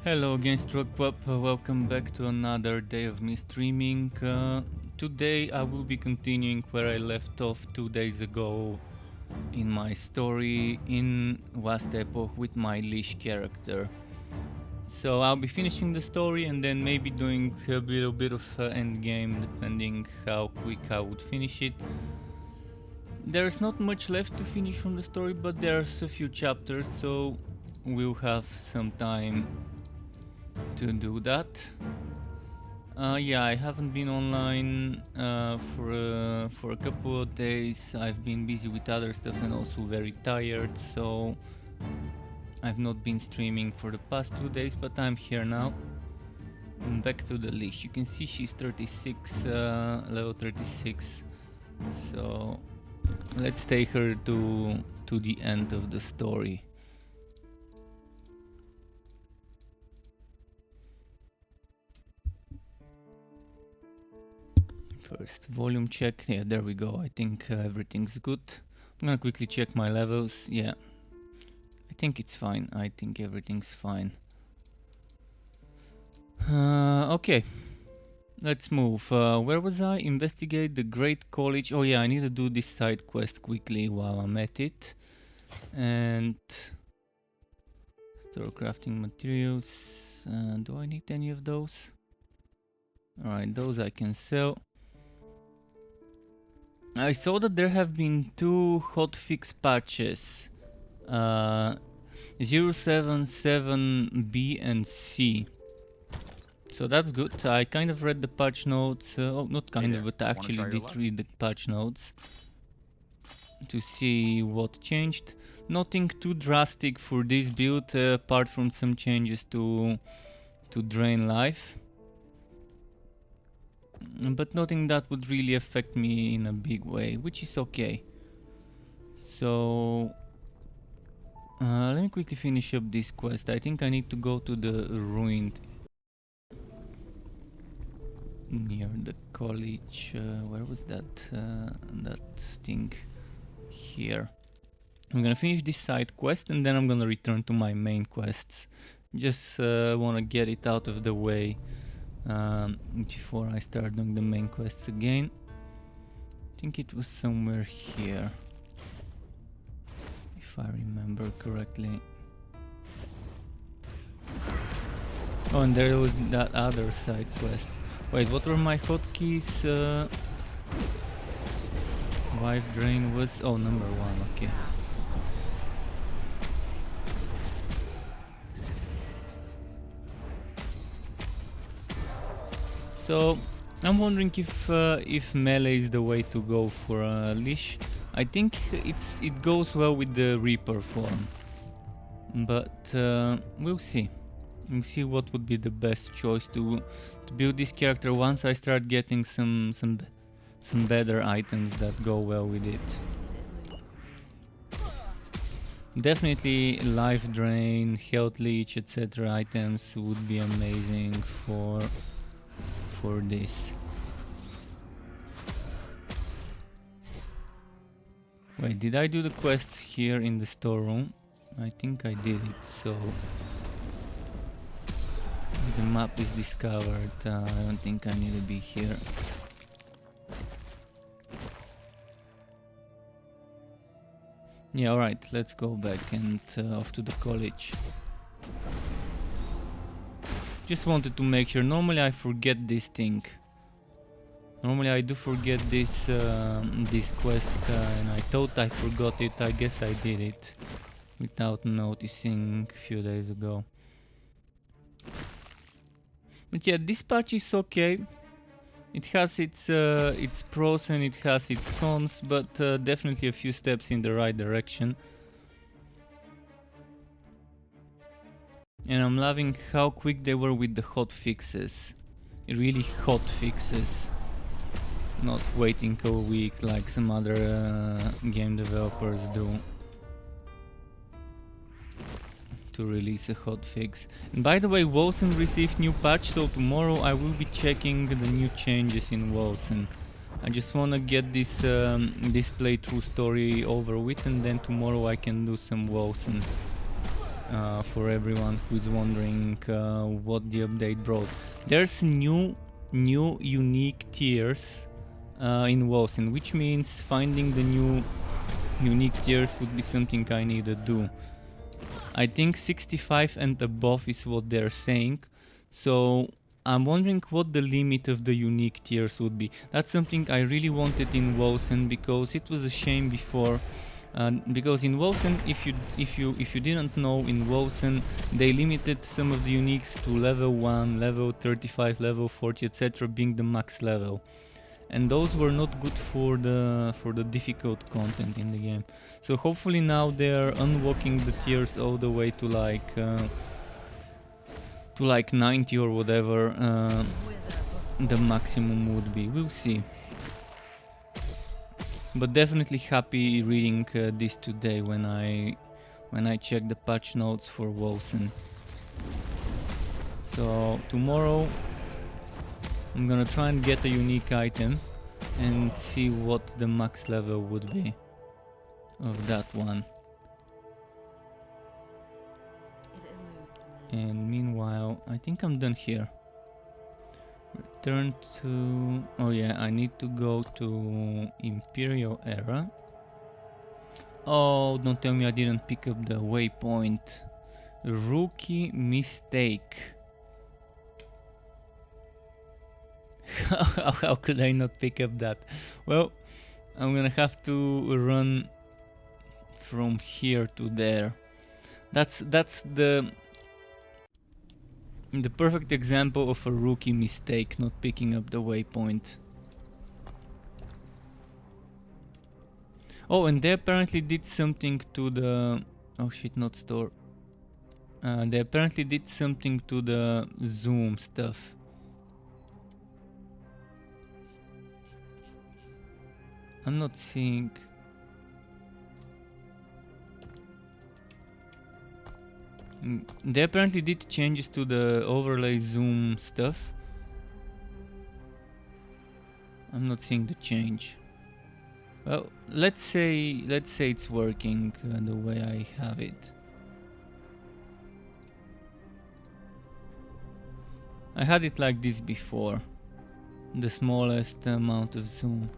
Hello again, Struckwap. Welcome back to another day of me streaming. Today I will be continuing where I left off 2 days ago in my story in Last Epoch with my Lich character. So I'll be finishing the story and then maybe doing a little bit of endgame depending how quick I would finish it. There's not much left to finish from the story, but there's a few chapters, so we'll have some time to do that. Yeah, I haven't been online for a couple of days. I've been busy with other stuff and also very tired, so I've not been streaming for the past 2 days, but I'm here now. I'm back to the Lich. You can see she's 36, level 36. So let's take her to the end of the story. First volume check. Yeah, there we go. I think everything's good. I'm gonna quickly check my levels. Yeah, I think it's fine. I think everything's fine. Okay, let's move. Where was I? Investigate the Great College. Oh yeah, I need to do this side quest quickly while I'm at it. And store crafting materials. Do I need any of those? Alright, those I can sell. I saw that there have been two hotfix patches. 077B and C. So that's good. I kind of read the patch notes. Oh, not kind of, but I actually did read the patch notes to see what changed. Nothing too drastic for this build, apart from some changes to drain life. But nothing that would really affect me in a big way, which is okay. So let me quickly finish up this quest. I think I need to go to the ruined near the college. Where was that? That thing here. I'm gonna finish this side quest and then I'm gonna return to my main quests. Just wanna get it out of the way before I start doing the main quests again. I think it was somewhere here, if I remember correctly. Oh, and there was that other side quest. Wait, what were my hotkeys? Life drain was... oh, number 1, okay. So, I'm wondering if melee is the way to go for a Lich. I think it goes well with the Reaper form. But we'll see. We'll see what would be the best choice to build this character once I start getting some better items that go well with it. Definitely life drain, health leech, etc. items would be amazing for this. Wait, did I do the quests here in the storeroom? I think I did it, so the map is discovered. I don't think I need to be here. Yeah, alright, let's go back and off to the college. Just wanted to make sure. Normally I forget this thing. Normally I do forget this this quest, and I thought I forgot it. I guess I did it without noticing a few days ago. But yeah, this patch is okay. It has its pros and it has its cons, but definitely a few steps in the right direction. And I'm loving how quick they were with the hot fixes. Really hot fixes. Not waiting a week like some other game developers do to release a hotfix. And by the way, Wolsen received new patch, so tomorrow I will be checking the new changes in Wolsen. I just wanna get this this playthrough story over with, and then tomorrow I can do some Wolsen for everyone who's wondering what the update brought. There's new unique tiers in Wilson, which means finding the new unique tiers would be something I need to do. I think 65 and above is what they're saying, so I'm wondering what the limit of the unique tiers would be. That's something I really wanted in Wilson, because it was a shame before. Because in Wilson, if you didn't know, in Wilson they limited some of the uniques to level 1, level 35, level 40, etc., being the max level, and those were not good for the difficult content in the game. So hopefully now they're unlocking the tiers all the way to like 90 or whatever the maximum would be. We'll see. But definitely happy reading this today when I check the patch notes for Wilson. So tomorrow I'm gonna try and get a unique item and see what the max level would be of that one. And meanwhile, I think I'm done here. Return to... oh yeah, I need to go to Imperial Era. Oh, don't tell me I didn't pick up the waypoint. Rookie mistake. How could I not pick up that? Well, I'm gonna have to run from here to there. That's the perfect example of a rookie mistake, not picking up the waypoint. Oh, and they apparently did something to the... oh shit, not store. They apparently did something to the zoom stuff. I'm not seeing... they apparently did changes to the overlay zoom stuff. I'm not seeing the change. Well, let's say it's working the way I have it. I had it like this before, the smallest amount of zoom.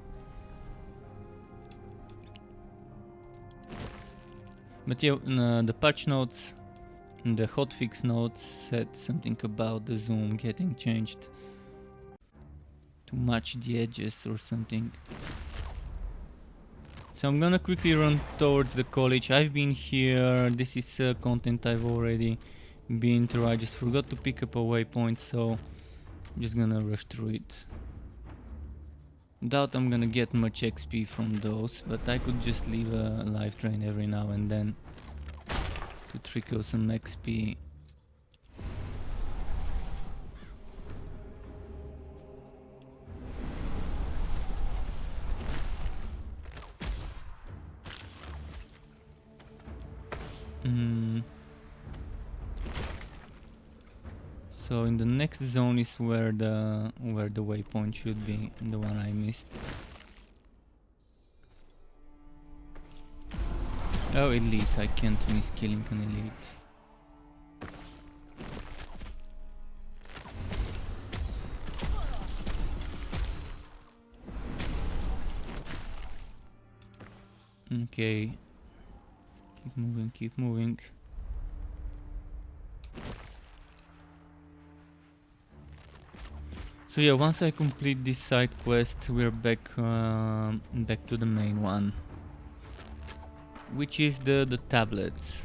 But yeah, the patch notes, the hotfix notes said something about the zoom getting changed to match the edges or something. So I'm gonna quickly run towards the college. I've been here, this is content I've already been through. I just forgot to pick up a waypoint, so I'm just gonna rush through it. Doubt I'm gonna get much XP from those, but I could just leave a life drain every now and then to trickle some XP. So in the next zone is where the waypoint should be, the one I missed. Oh, elite, I can't miss killing an elite. Okay, keep moving. So yeah, once I complete this side quest, we're back to the main one, which is the tablets.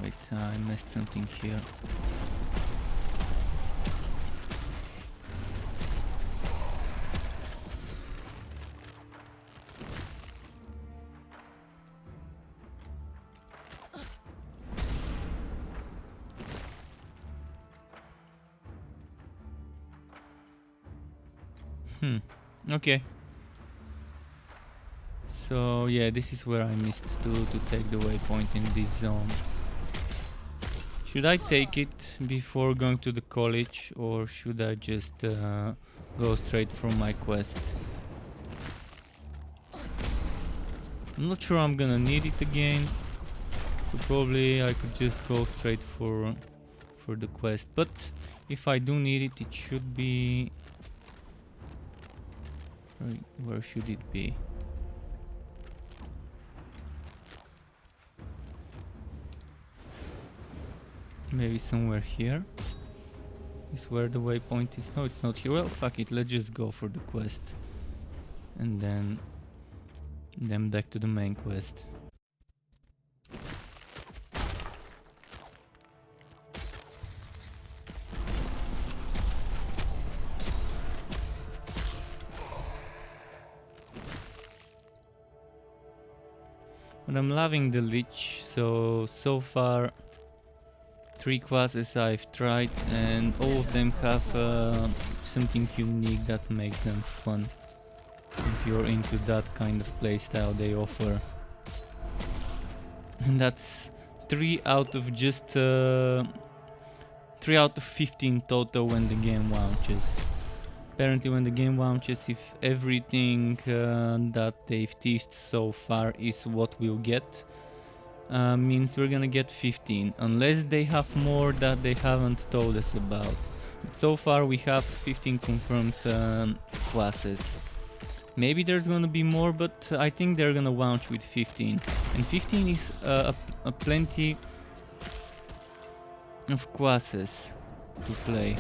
Wait, I messed something here. Okay. So yeah, this is where I missed to take the waypoint in this zone. Should I take it before going to the college, or should I just go straight from my quest? I'm not sure I'm gonna need it again, so probably I could just go straight for the quest. But if I do need it, it should be... Where should it be? Maybe somewhere here is where the waypoint is. No, it's not here. Well, fuck it, let's just go for the quest. And then back to the main quest. But I'm loving the Lich, so far 3 classes I've tried and all of them have something unique that makes them fun. If you're into that kind of playstyle they offer. And that's 3 out of just 3 out of 15 total when the game launches. Apparently when the game launches, if everything that they've teased so far is what we'll get, means we're gonna get 15, unless they have more that they haven't told us about. But so far we have 15 confirmed classes. Maybe there's gonna be more, but I think they're gonna launch with 15. And 15 is a plenty of classes to play.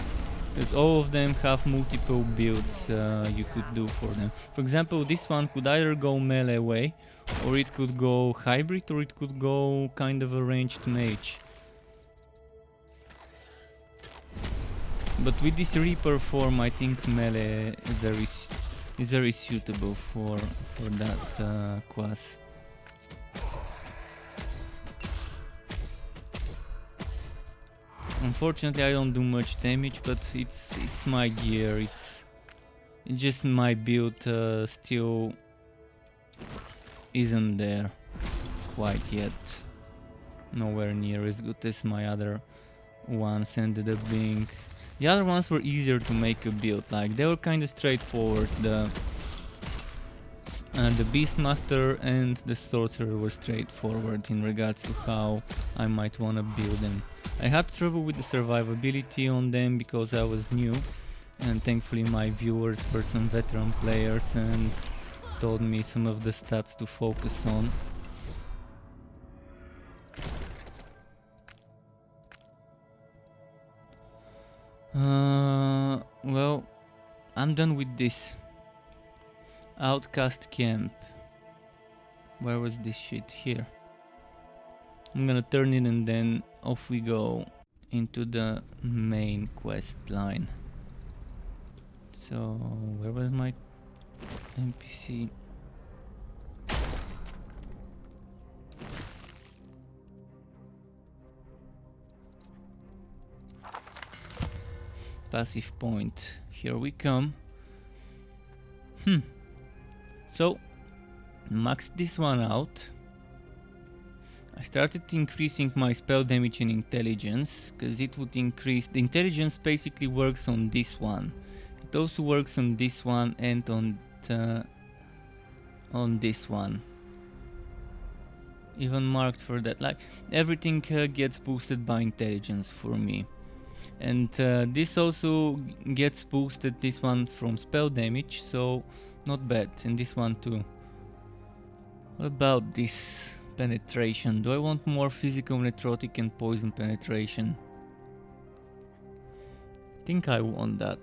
Because all of them have multiple builds you could do for them. For example, this one could either go melee way, or it could go hybrid, or it could go kind of a ranged mage. But with this Reaper form, I think melee is very suitable for that class. Unfortunately, I don't do much damage, but it's my gear. It's just my build still isn't there quite yet. Nowhere near as good as my other ones ended up being. The other ones were easier to make a build. Like they were kind of straightforward. The Beastmaster and the Sorcerer were straightforward in regards to how I might wanna build them. I had trouble with the survivability on them because I was new, and thankfully my viewers were some veteran players and told me some of the stats to focus on. Well, I'm done with this. Outcast camp. Where was this shit? Here. I'm gonna turn it and then off we go into the main quest line. So, where was my NPC? Passive point. Here we come. So, max this one out. I started increasing my spell damage and intelligence, because it would increase... The intelligence basically works on this one. It also works on this one and on this one. Even marked for that. Like, everything gets boosted by intelligence for me. And this also gets boosted, this one, from spell damage, so not bad. And this one too. What about this penetration? Do I want more physical, necrotic and poison penetration? I think I want that.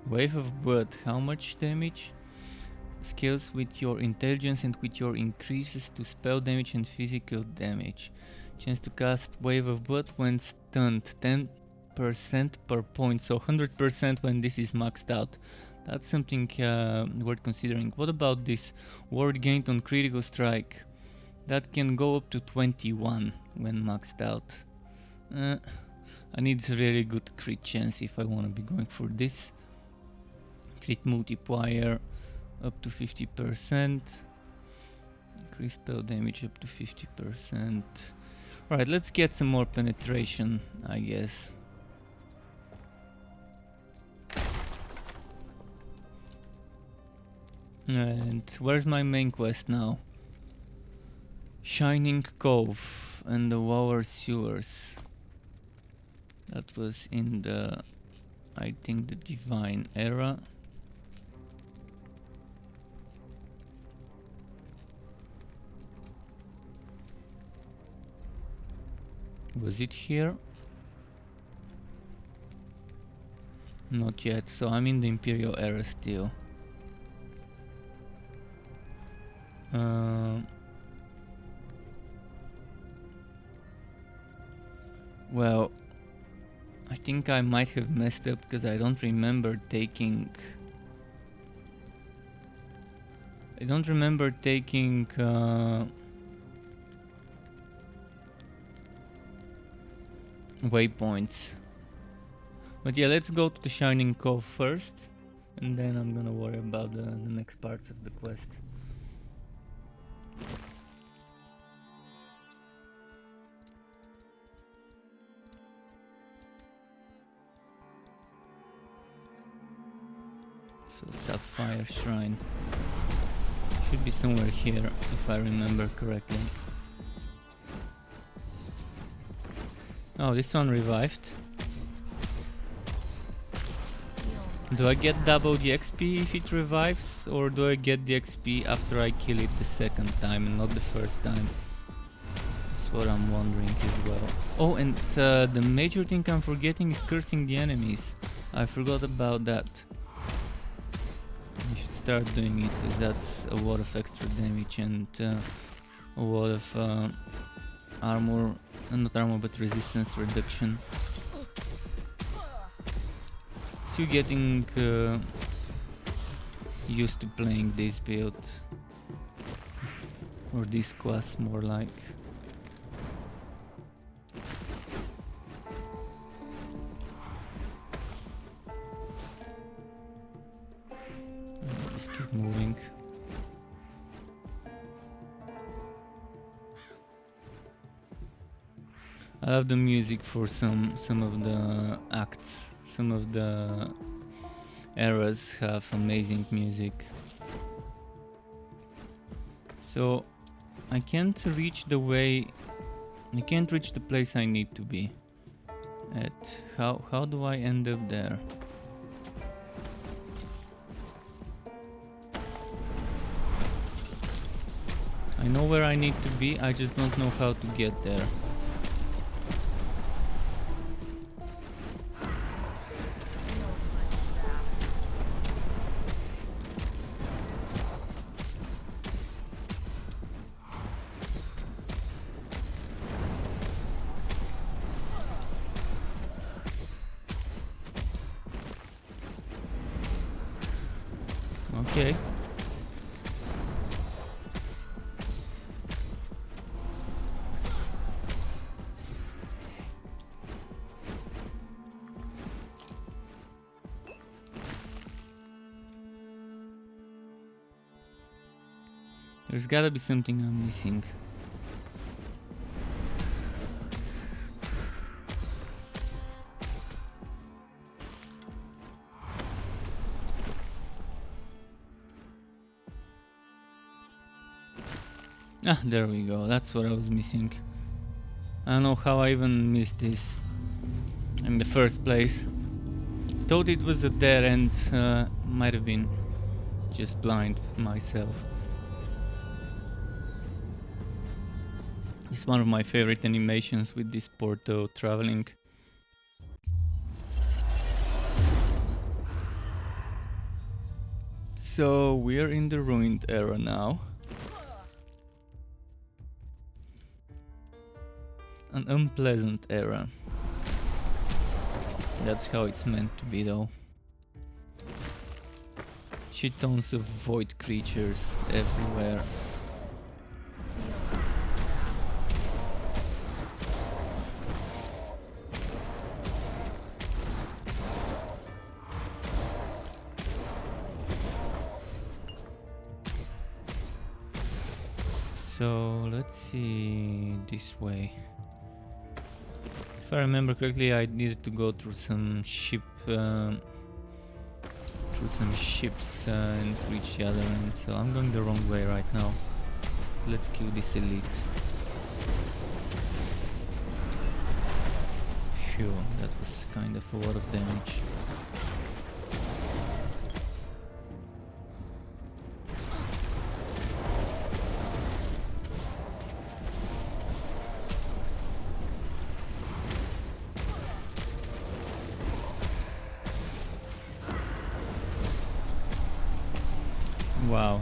Wave of Blood, how much damage? Scales with your intelligence and with your increases to spell damage and physical damage. Chance to cast Wave of Blood when stunned, 10% per point, so 100% when this is maxed out. That's something worth considering. What about this ward gained on critical strike? That can go up to 21 when maxed out. I need a really good crit chance if I want to be going for this. Crit multiplier up to 50%. Increase spell damage up to 50%. Alright, let's get some more penetration, I guess. And where's my main quest now? Shining Cove and the Water Sewers. That was in the, I think, the Divine Era. Was it here? Not yet, so I'm in the Imperial Era still. Well, I think I might have messed up because I don't remember taking... waypoints. But yeah, let's go to the Shining Cove first, and then I'm gonna worry about the next parts of the quest. So Sapphire Shrine should be somewhere here, if I remember correctly. Oh, this one revived. Do I get double the XP if it revives, or do I get the XP after I kill it the second time and not the first time? That's what I'm wondering as well. Oh, and the major thing I'm forgetting is cursing the enemies. I forgot about that. I should start doing it, because that's a lot of extra damage and a lot of armor, not armor but resistance reduction. So you're getting used to playing this build, or this class more like. Just keep moving. I love the music for some of the acts. Some of the eras have amazing music. So I can't reach the place I need to be at. How do I end up there? I know where I need to be, I just don't know how to get there. Okay. There's gotta be something I'm missing. Ah, there we go, that's what I was missing. I don't know how I even missed this in the first place. Thought it was a dead end, might have been just blind myself. It's one of my favorite animations with this Porto traveling. So we're in the ruined era now. An unpleasant era. That's how it's meant to be though. Shit tons of void creatures everywhere. So let's see, this way. If I remember correctly, I needed to go through some ships and reach the other end, so I'm going the wrong way right now. Let's kill this elite. Phew, that was kind of a lot of damage. Wow.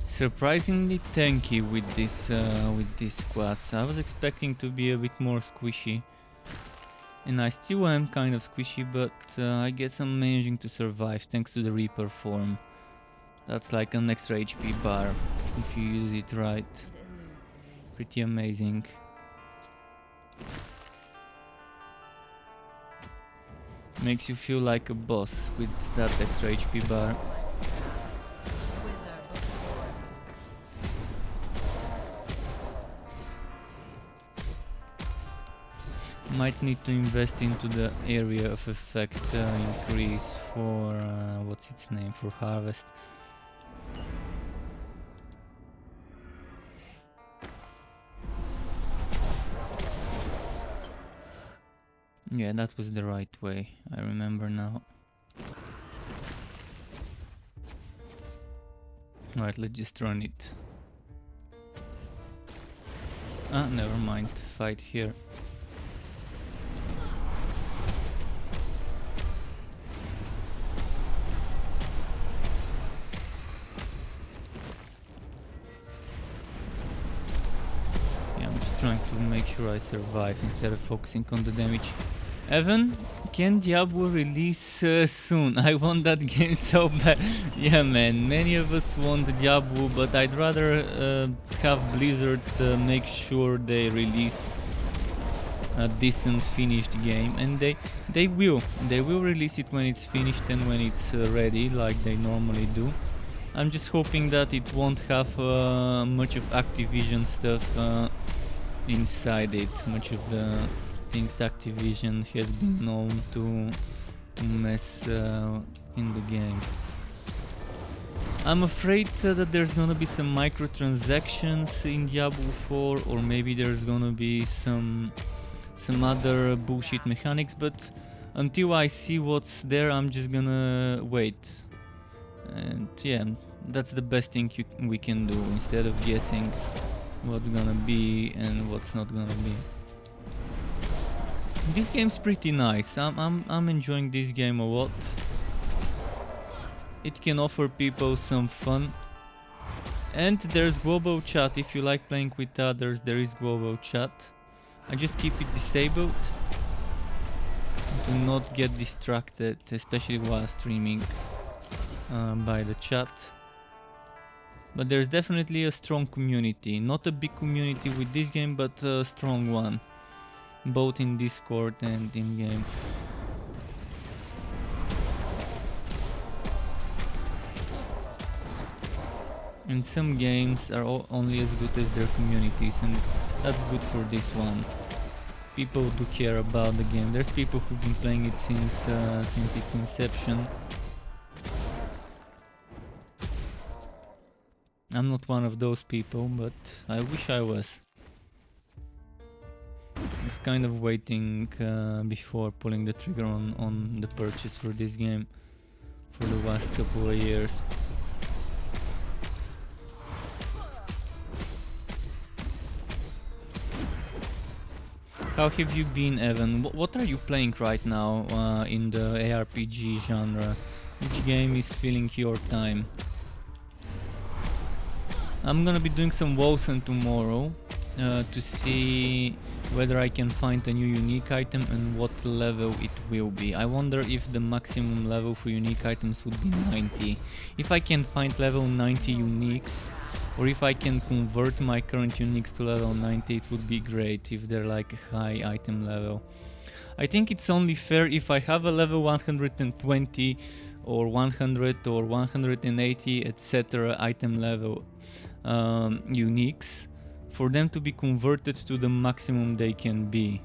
Surprisingly tanky with these squads. I was expecting to be a bit more squishy. And I still am kind of squishy, but I guess I'm managing to survive thanks to the Reaper form. That's like an extra HP bar if you use it right. Pretty amazing. Makes you feel like a boss with that extra HP bar. Might need to invest into the area of effect increase for what's its name, for harvest. Yeah, that was the right way, I remember now. Alright, let's just run it. Ah, never mind, fight here. Yeah, I'm just trying to make sure I survive instead of focusing on the damage. Evan, can Diablo release soon? I want that game so bad. Yeah man, many of us want Diablo, but I'd rather have Blizzard make sure they release a decent finished game, and they will release it when it's finished and when it's ready, like they normally do. I'm just hoping that it won't have much of Activision stuff inside it, much of the things Activision has been known to mess in the games. I'm afraid that there's gonna be some microtransactions in Diablo 4, or maybe there's gonna be some other bullshit mechanics, but until I see what's there, I'm just gonna wait. And yeah, that's the best thing we can do instead of guessing what's gonna be and what's not gonna be. This game's pretty nice. I'm enjoying this game a lot. It can offer people some fun. And there's global chat. If you like playing with others, there is global chat. I just keep it disabled. Do not get distracted, especially while streaming, by the chat. But there's definitely a strong community. Not a big community with this game, but a strong one. Both in Discord and in game. And some games are only as good as their communities, and that's good for this one. People do care about the game. There's people who've been playing it since its inception. I'm not one of those people, but I wish I was. I was kind of waiting before pulling the trigger on the purchase for this game for the last couple of years. How have you been, Evan? What are you playing right now in the ARPG genre? Which game is filling your time? I'm gonna be doing some Wolsen tomorrow to see whether I can find a new unique item and what level it will be. I wonder if the maximum level for unique items would be 90. If I can find level 90 uniques, or if I can convert my current uniques to level 90, it would be great if they're like a high item level. I think it's only fair if I have a level 120 or 100 or 180 etc. item level uniques for them to be converted to the maximum they can be,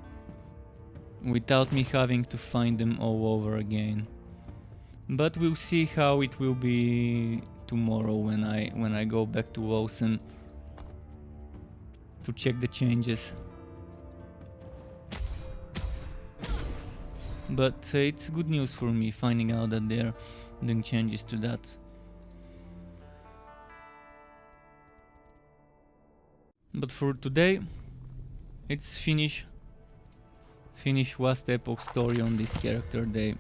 without me having to find them all over again. But we'll see how it will be tomorrow when I go back to Wilson to check the changes. But it's good news for me finding out that they're doing changes to that. But for today, it's finish Last Epoch story on this character day.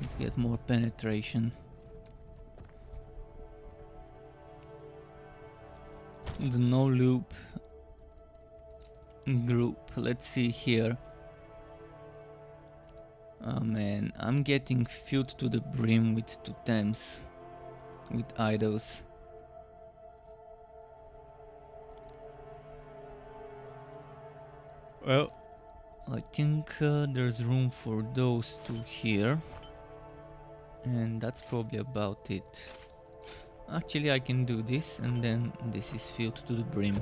Let's get more penetration. The no loop group. Let's see here. Oh man, I'm getting filled to the brim with totems, with idols. Well, I think there's room for those two here, and that's probably about it. Actually, I can do this, and then this is filled to the brim.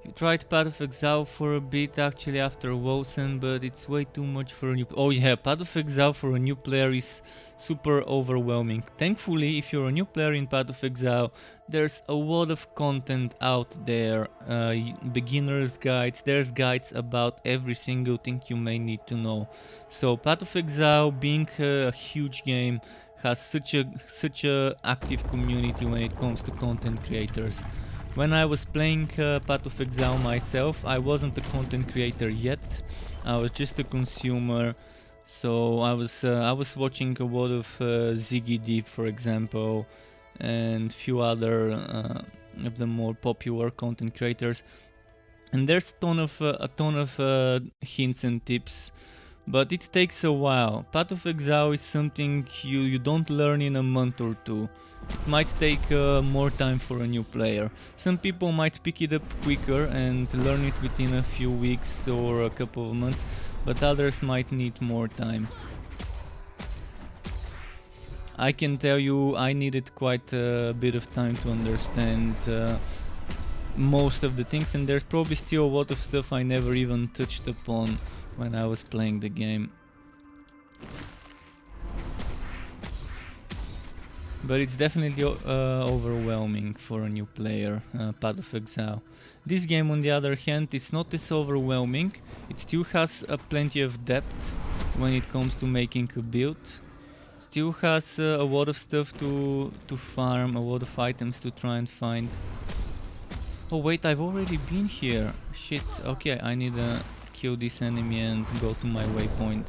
You tried Path of Exile for a bit actually after Wosen, but it's way too much for a new... Oh yeah, Path of Exile for a new player is super overwhelming. Thankfully, if you're a new player in Path of Exile, there's a lot of content out there. Beginner's guides, there's guides about every single thing you may need to know. So Path of Exile, being a huge game, has such a active community when it comes to content creators. When I was playing Path of Exile myself, I wasn't a content creator yet. I was just a consumer. So I was watching a lot of Ziggy Deep, for example, and few other of the more popular content creators. And there's a ton of hints and tips, but it takes a while. Path of Exile is something you don't learn in a month or two. It might take more time for a new player. Some people might pick it up quicker and learn it within a few weeks or a couple of months, but others might need more time. I can tell you I needed quite a bit of time to understand most of the things, and there's probably still a lot of stuff I never even touched upon when I was playing the game. But it's definitely overwhelming for a new player, Path of Exile. This game, on the other hand, is not as overwhelming. It still has plenty of depth when it comes to making a build. Still has a lot of stuff to farm, a lot of items to try and find. Oh wait, I've already been here. Shit, okay, I need to kill this enemy and go to my waypoint.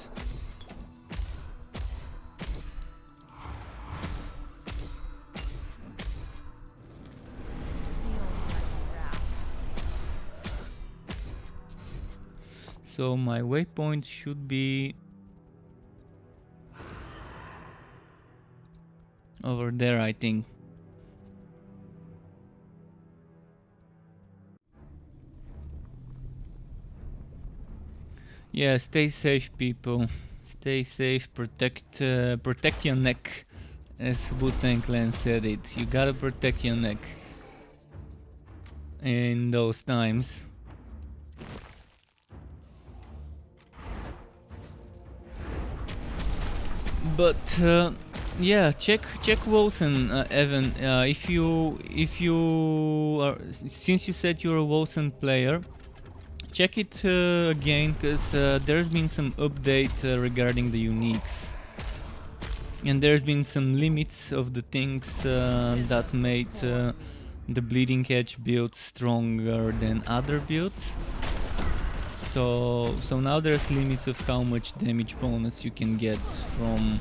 So my waypoint should be over there, I think. Yeah, stay safe, people. Stay safe, protect your neck, as Wu-Tang Clan said it. You gotta protect your neck in those times. But yeah, check Wilson, Evan. If you are, since you said you're a Wilson player, check it again, because there's been some update regarding the uniques, and there's been some limits of the things that made the Bleeding Edge build stronger than other builds. So now there's limits of how much damage bonus you can get from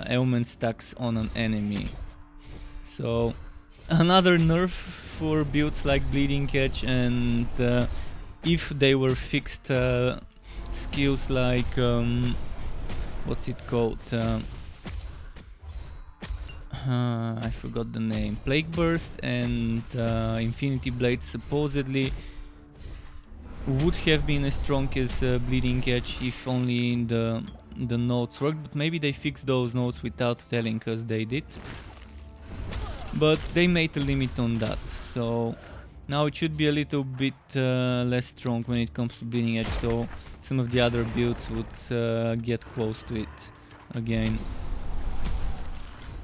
ailment stacks on an enemy. So another nerf for builds like Bleeding Edge, and if they were fixed skills like what's it called? I forgot the name. Plague Burst and Infinity Blade supposedly would have been as strong as Bleeding Edge if only the nodes worked, but maybe they fixed those nodes without telling us they did. but they made a limit on that, so now it should be a little bit less strong when it comes to bleeding edge, so some of the other builds would get close to it again.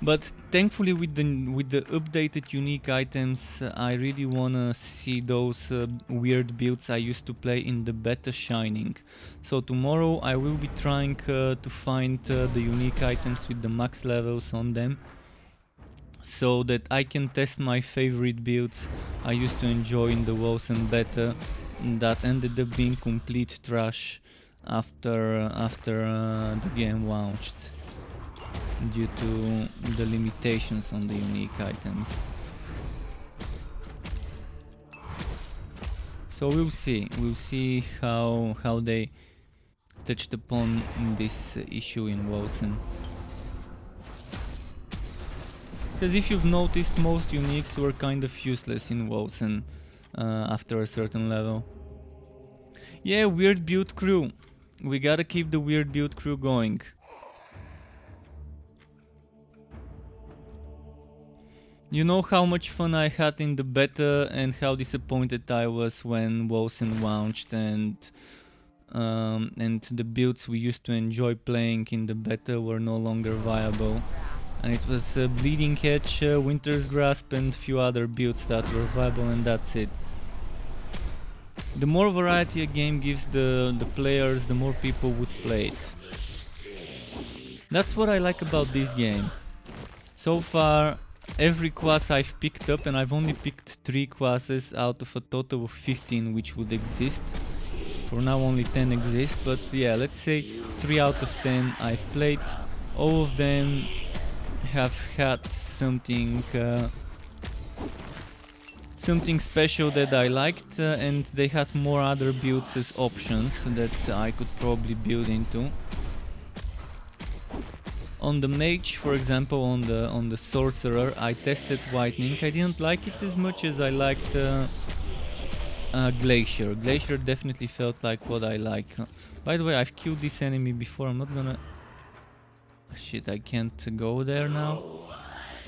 But thankfully with the updated unique items, I really wanna see those weird builds I used to play in the beta shining. So tomorrow I will be trying to find the unique items with the max levels on them, so that I can test my favorite builds I used to enjoy in the Wilson beta that ended up being complete trash after the game launched, due to the limitations on the unique items. So we'll see how they touched upon this issue in Wilson. Because if you've noticed, most uniques were kind of useless in Wilson after a certain level. Yeah, weird build crew. We gotta keep the weird build crew going. You know how much fun I had in the beta and how disappointed I was when Wilson launched, and the builds we used to enjoy playing in the beta were no longer viable. And it was Bleeding Edge, Winter's Grasp and few other builds that were viable, and that's it. The more variety a game gives the players, the more people would play it. That's what I like about this game. So far, every class I've picked up, and I've only picked 3 classes out of a total of 15 which would exist. For now only 10 exist, but yeah, let's say 3 out of 10 I've played. All of them have had something special that I liked, and they had more other builds as options that I could probably build into. On the mage, for example, on the sorcerer, I tested whitening. I didn't like it as much as I liked glacier. Glacier definitely felt like what I like. By the way, I've killed this enemy before. I'm not gonna... Shit, I can't go there now.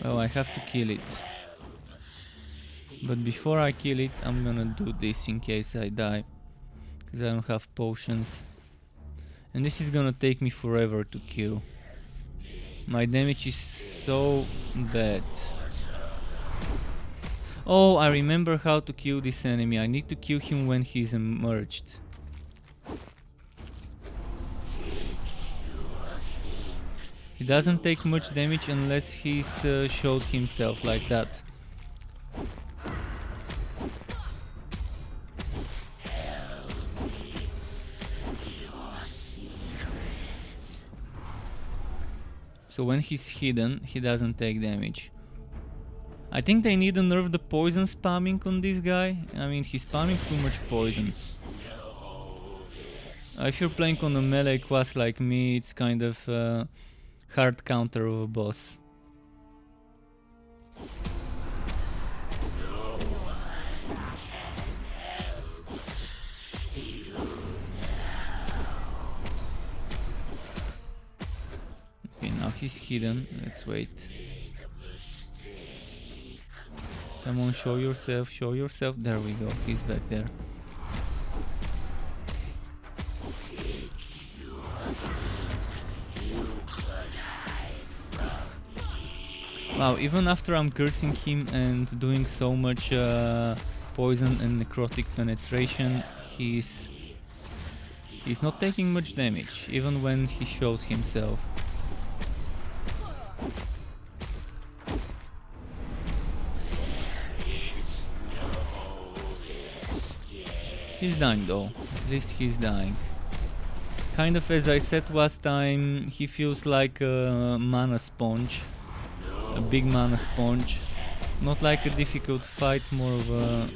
Well, I have to kill it. But before I kill it, I'm gonna do this in case I die, because I don't have potions. And this is gonna take me forever to kill. My damage is so bad. Oh, I remember how to kill this enemy. I need to kill him when he's emerged. He doesn't take much damage unless he's showed himself like that. So when he's hidden, he doesn't take damage. I think they need to nerf the poison spamming on this guy. I mean, he's spamming too much poison. If you're playing on a melee class like me, it's kind of hard counter of a boss. Okay, now he's hidden. Let's wait. Come on, show yourself, show yourself. There we go, he's back there. Wow, even after I'm cursing him and doing so much poison and necrotic penetration, he's not taking much damage, even when he shows himself. He's dying though, at least he's dying. Kind of as I said last time, he feels like a mana sponge. A big mana sponge. Not like a difficult fight, more of a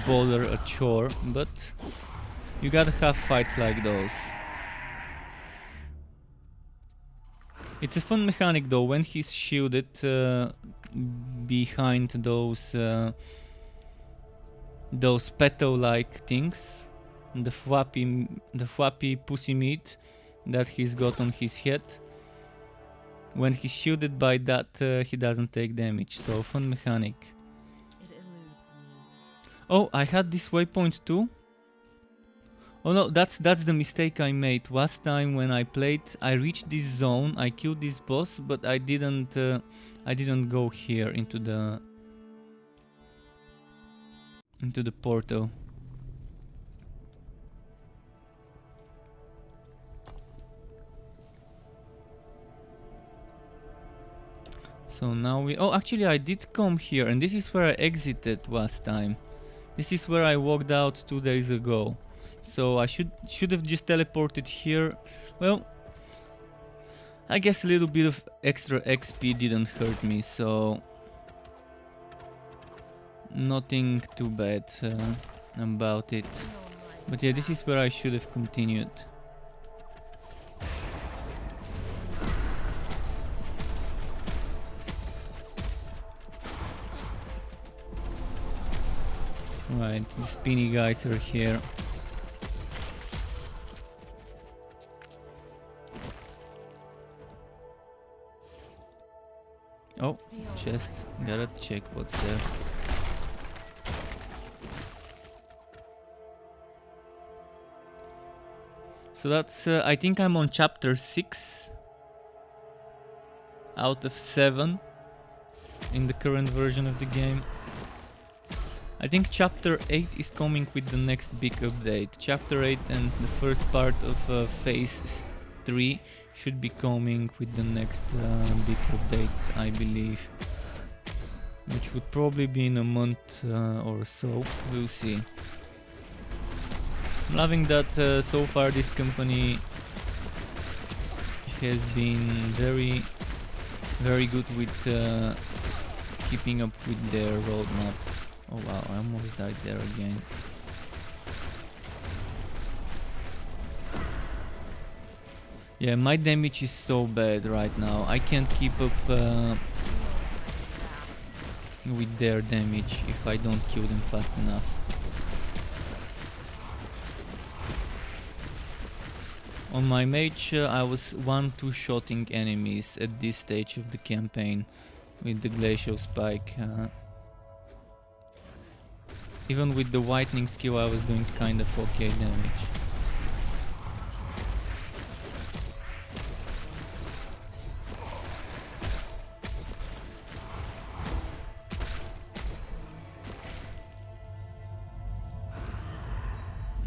bother, a chore, but you gotta have fights like those. It's a fun mechanic though, when he's shielded behind those petal-like things, the flappy pussy meat that he's got on his head. when he's shielded by that, he doesn't take damage. So fun mechanic. Oh, I had this waypoint too? Oh no, that's the mistake I made. Last time when I played, I reached this zone, I killed this boss, but I didn't go here into the portal. So now we... Oh, actually I did come here, and this is where I exited last time. This is where I walked out 2 days ago. So I should have just teleported here. Well, I guess a little bit of extra XP didn't hurt me, so nothing too bad about it. But yeah, this is where I should have continued. Right, the spinny guys are here. Oh, chest. Gotta check what's there. So that's, I think I'm on chapter 6 out of 7 in the current version of the game. I think chapter 8 is coming with the next big update. Chapter 8 and the first part of phase 3 should be coming with the next big update, I believe. Which would probably be in a month or so, we'll see. I'm loving that so far this company has been very good with keeping up with their roadmap. Oh wow, I almost died there again. Yeah, my damage is so bad right now. I can't keep up with their damage if I don't kill them fast enough. On my mage, I was 1-2-shotting enemies at this stage of the campaign with the glacial spike. Even with the whitening skill I was doing kind of okay damage.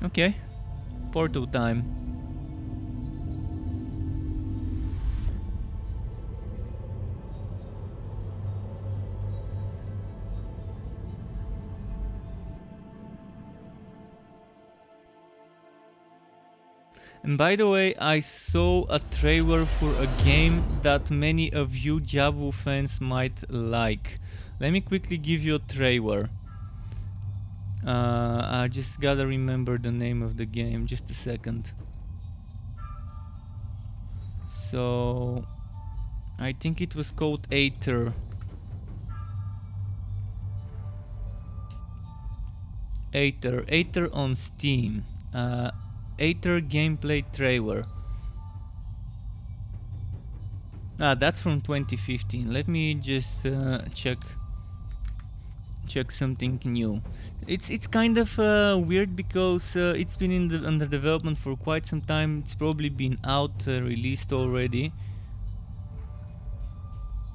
Okay, portal time. And by the way, I saw a trailer for a game that many of you Diablo fans might like. Let me quickly give you a trailer. I just gotta remember the name of the game, just a second. So, I think it was called Aether. Aether on Steam. Aether gameplay trailer. Ah, that's from 2015. Let me just check something new. It's kind of weird because it's been under development for quite some time. It's probably been out, released already.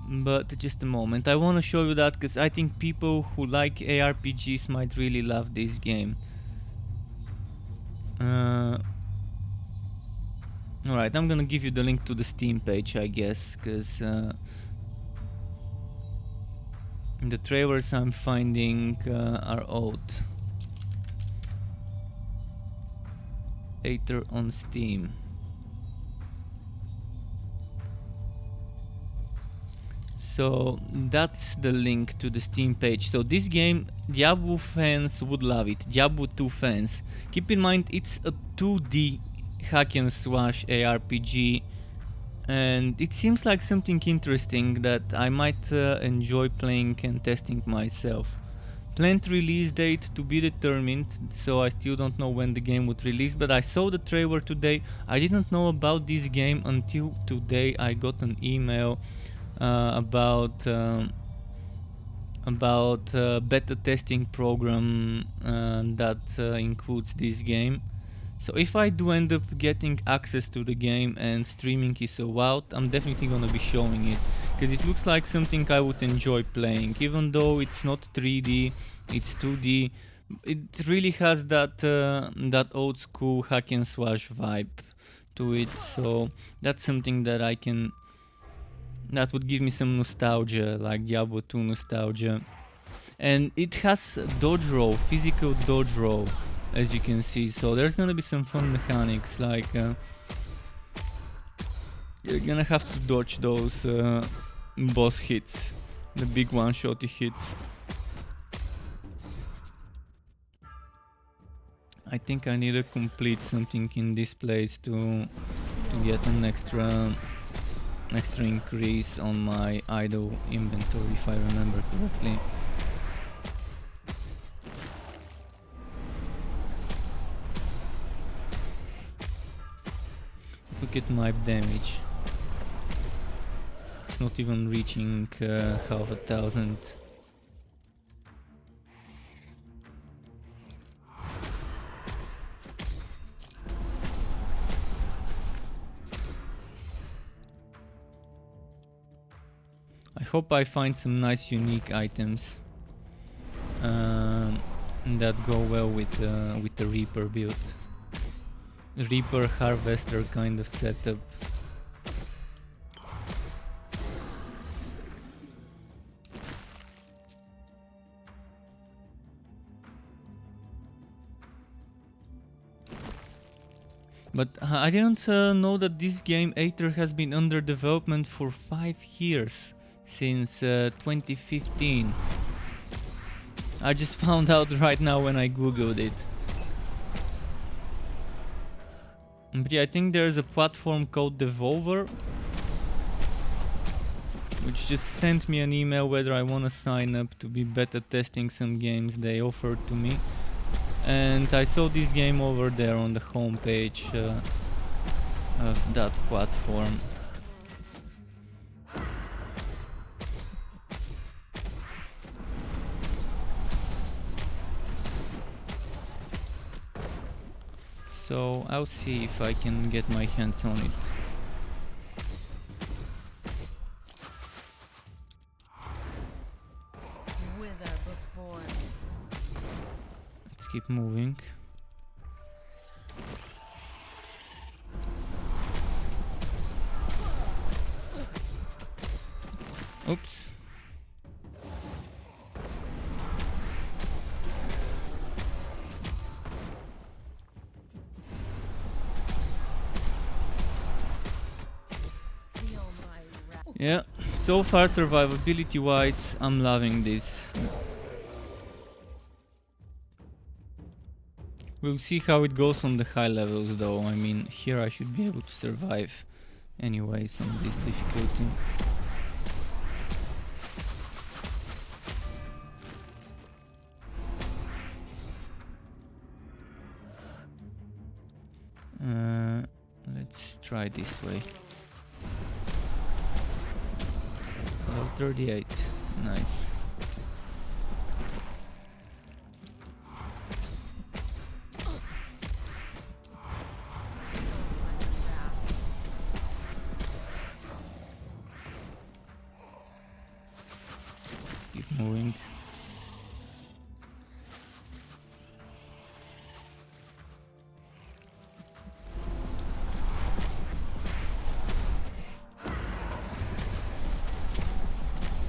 But just a moment, I want to show you that because I think people who like ARPGs might really love this game. Alright, I'm gonna give you the link to the Steam page, I guess, because the trailers I'm finding are old. Aether on Steam. So that's the link to the Steam page. So this game, Diablo fans would love it. Diablo 2 fans. Keep in mind it's a 2D hack and slash ARPG, and it seems like something interesting that I might enjoy playing and testing myself. Planned release date to be determined, so I still don't know when the game would release, but I saw the trailer today. I didn't know about this game until today. I got an email about beta testing program that includes this game. So if I do end up getting access to the game and streaming is allowed, I'm definitely gonna be showing it, because it looks like something I would enjoy playing. Even though it's not 3D, it's 2D, it really has that old school hack and slash vibe to it. So that's something that would give me some nostalgia, like Diablo 2 nostalgia. And it has dodge roll, physical dodge roll, as you can see. So there's gonna be some fun mechanics, like you're gonna have to dodge those boss hits, the big one-shotty hits. I think I need to complete something in this place to get an extra increase on my idle inventory, if I remember correctly. Look at my damage. It's not even reaching half a thousand. I hope I find some nice unique items that go well with the Reaper build. Reaper Harvester kind of setup. But I didn't know that this game Aether has been under development for 5 years, since 2015. I just found out right now when I googled it. But yeah, I think there's a platform called Devolver, which just sent me an email whether I want to sign up to be beta testing some games they offered to me. And I saw this game over there on the homepage of that platform. So I'll see if I can get my hands on it. Let's keep moving. Oops. Yeah, so far survivability wise, I'm loving this. We'll see how it goes on the high levels though. I mean, here I should be able to survive anyways on this difficulty. Let's try this way. Level 38, nice. Let's keep moving.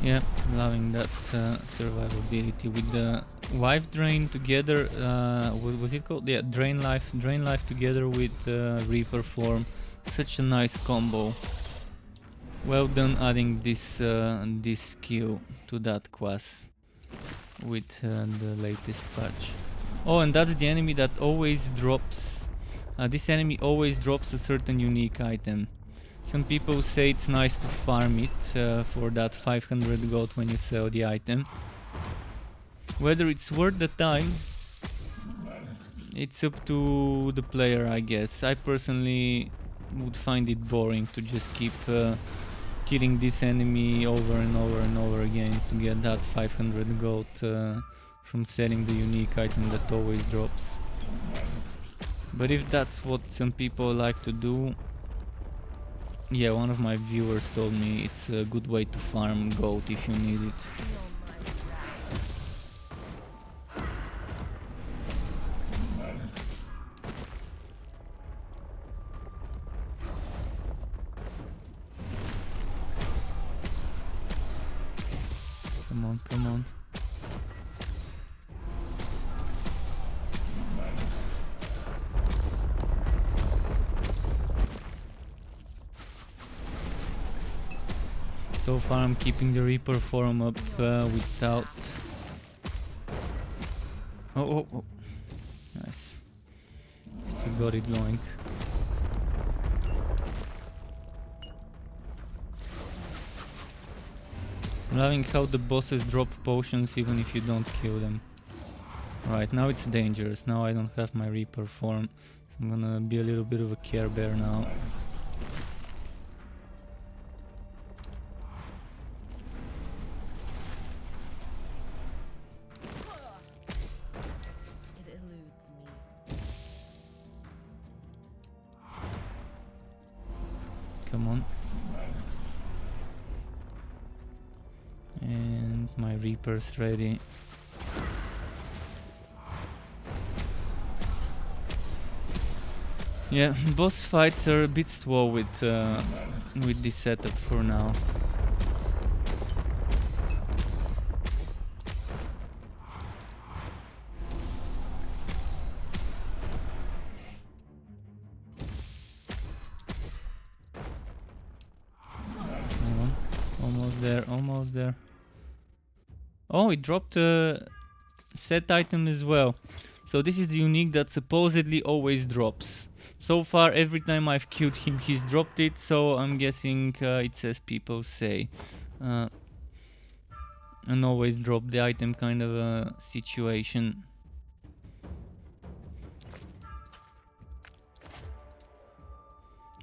Yeah, loving that survivability with the life drain together. What was it called? Yeah, drain life together with Reaper form. Such a nice combo. Well done adding this this skill to that class with the latest patch. Oh, and that's the enemy that always drops. This enemy always drops a certain unique item. Some people say it's nice to farm it for that 500 gold when you sell the item. Whether it's worth the time, it's up to the player, I guess. I personally would find it boring to just keep killing this enemy over and over and over again to get that 500 gold from selling the unique item that always drops. But if that's what some people like to do, yeah, one of my viewers told me it's a good way to farm gold if you need it. Come on, come on. So far I'm keeping the Reaper form up without... Oh. Nice. Still got it going. I'm loving how the bosses drop potions even if you don't kill them. Right, now it's dangerous. Now I don't have my Reaper form. So I'm gonna be a little bit of a Care Bear now. Come on. And my Reaper's ready. Yeah, boss fights are a bit slow with this setup for now. Almost there. Oh, it dropped a set item as well. So this is the unique that supposedly always drops. So far, every time I've killed him, he's dropped it. So I'm guessing it's as people say. An always drop the item kind of a situation.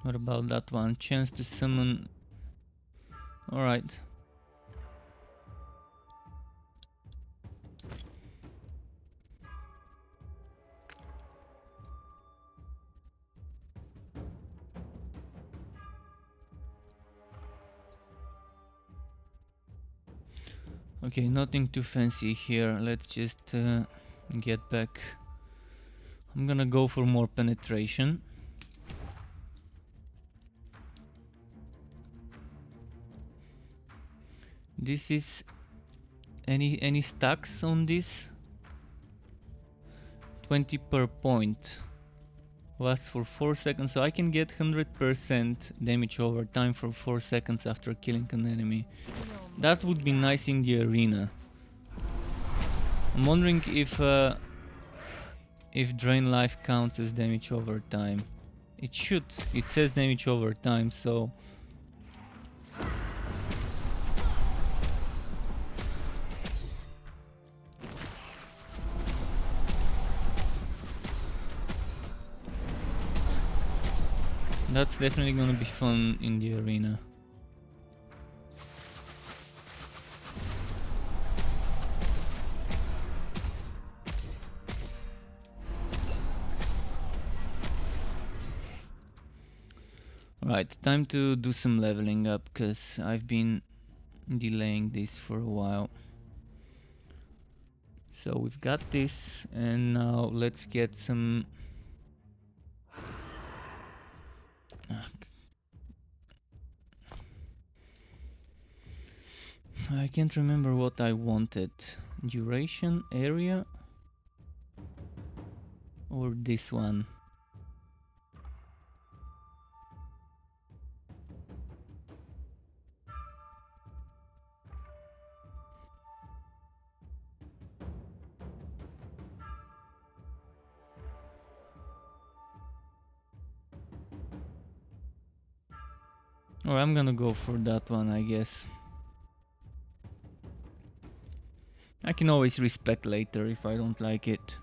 What about that one? Chance to summon... Alright. Okay, nothing too fancy here. Let's just get back. I'm gonna go for more penetration. This is any stacks on this? 20 per point. Lasts for 4 seconds, so I can get 100% damage over time for 4 seconds after killing an enemy. That would be nice in the arena. I'm wondering if drain life counts as damage over time. It should. It says damage over time, so... That's definitely gonna be fun in the arena. Right, time to do some leveling up, cause I've been delaying this for a while. So we've got this, and now let's get some... I can't remember what I wanted. Duration, area, or this one? Or I'm gonna go for that one, I guess. I can always respec later if I don't like it.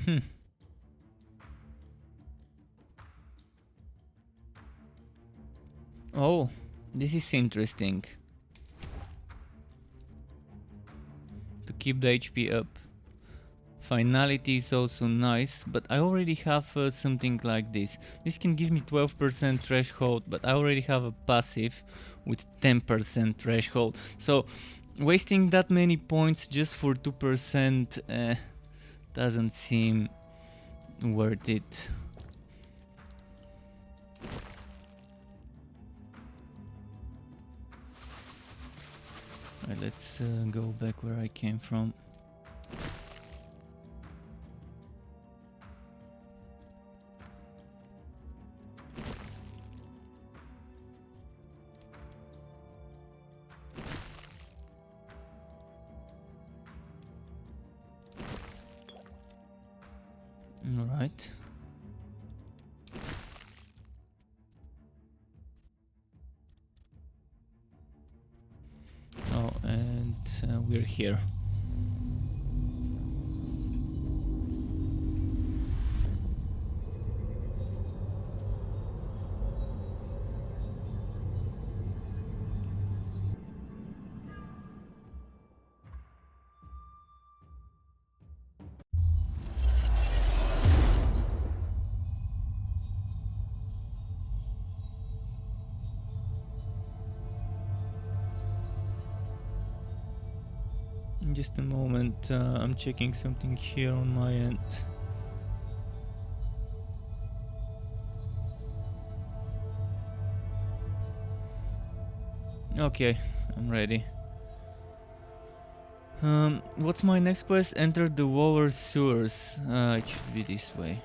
Hmm. Oh, this is interesting. To keep the HP up. Finality is also nice, but I already have something like this. This can give me 12% threshold, but I already have a passive with 10% threshold. So wasting that many points just for 2% doesn't seem worth it. Alright, let's go back where I came from. Alright. Oh, and we're here. In just a moment, I'm checking something here on my end. Okay, I'm ready. What's my next quest? Enter the lower sewers. It should be this way.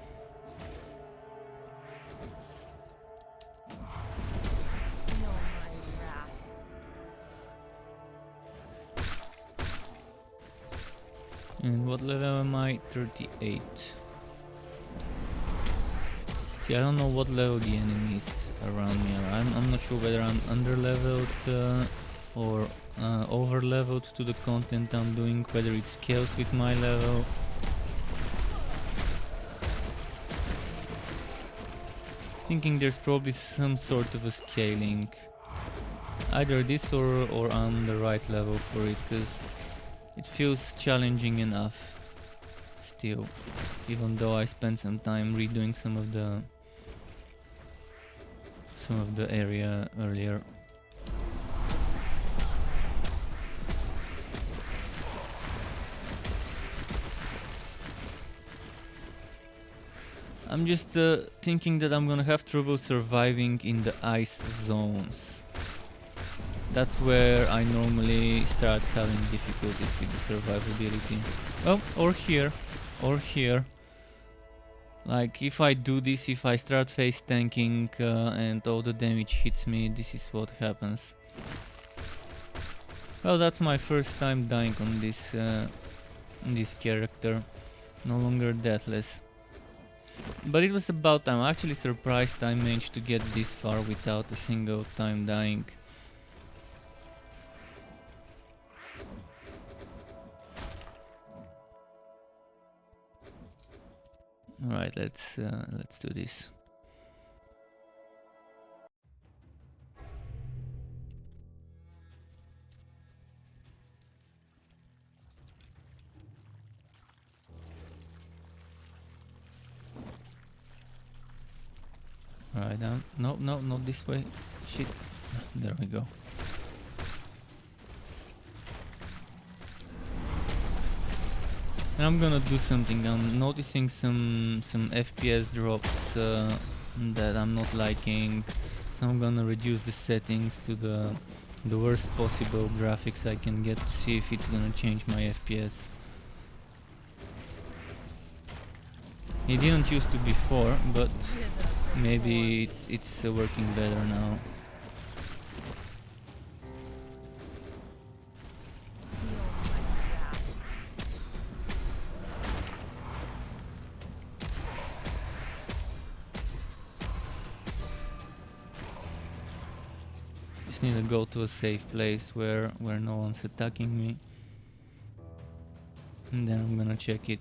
And what level am I? 38. See, I don't know what level the enemies around me are. I'm not sure whether I'm under leveled or over leveled to the content I'm doing, whether it scales with my level. Thinking there's probably some sort of a scaling. Either this or I'm the right level for it, because it feels challenging enough still, even though I spent some time redoing some of the area earlier. I'm just thinking that I'm gonna have trouble surviving in the ice zones. That's where I normally start having difficulties with the survivability. Oh, or here. Like, if I do this, if I start face tanking and all the damage hits me, this is what happens. Well, that's my first time dying on this character. No longer deathless. But it was about time. I'm actually surprised I managed to get this far without a single time dying. Alright, let's do this. Alright, down. No, not this way. Shit. There we go. And I'm gonna do something. I'm noticing some FPS drops that I'm not liking. So I'm gonna reduce the settings to the worst possible graphics I can get to see if it's gonna change my FPS. It didn't used to before, but maybe it's working better now. just need to go to a safe place where no one's attacking me. And then I'm gonna check it.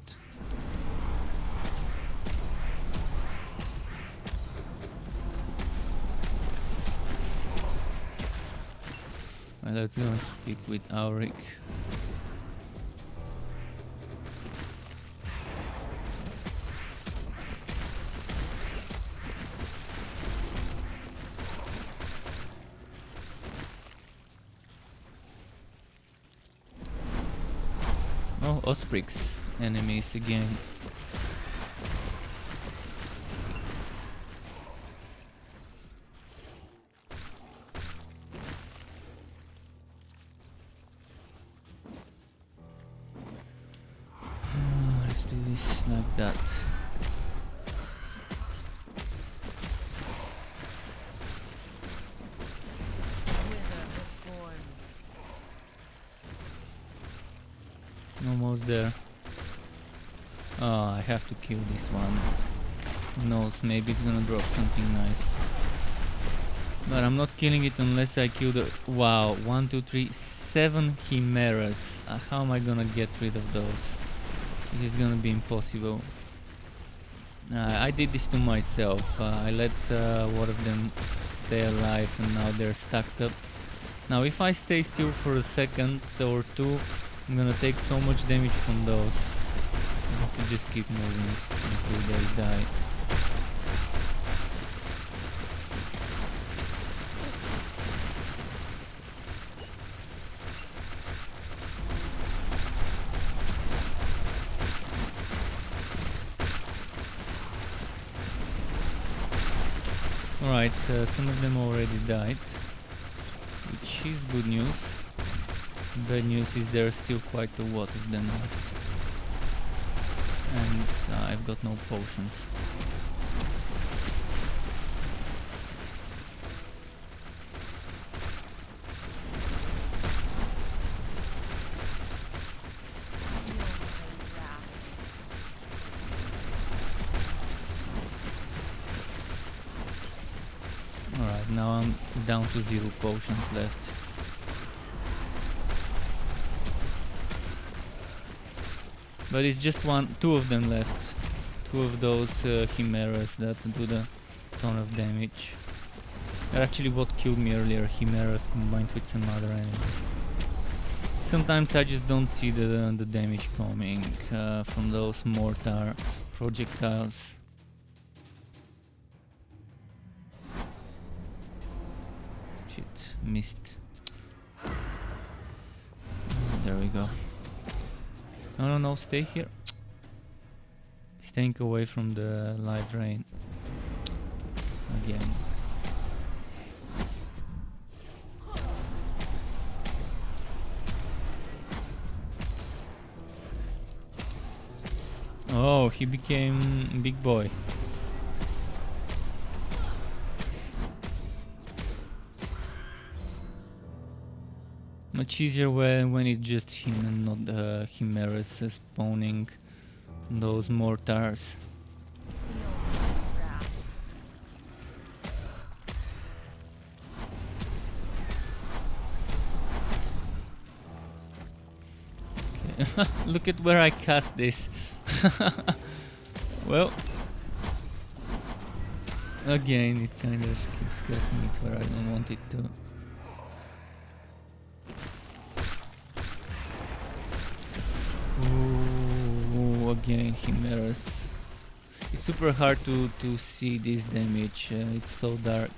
Let's go and speak with Auric. Oh, Osprix enemies again. Let's do this like that. Almost there. Oh, I have to kill this one. Who knows, maybe it's gonna drop something nice. But I'm not killing it unless I kill the... Wow, 1, 2, 3, 7 chimeras. How am I gonna get rid of those? This is gonna be impossible. I did this to myself. I let one of them stay alive and now they're stacked up. Now if I stay still for a second or two, I'm gonna take so much damage from those. I have to just keep moving until they die. Alright, some of them already died, which is good news. Bad news is there are still quite a lot of them left. And I've got no potions. Alright, now I'm down to 0 potions left. But it's just two of them left. Two of those chimeras that do the ton of damage. They're actually what killed me earlier, chimeras combined with some other enemies. Sometimes I just don't see the damage coming from those mortar projectiles. Shit, missed. There we go. No, stay here. Staying away from the live rain. Again. Oh, he became big boy. Much easier when it's just him and not the chimeras spawning those mortars. Okay. Look at where I cast this. Well, again it kind of keeps casting it where I don't want it to. Ooh, again chimeras. It's super hard to see this damage, it's so dark.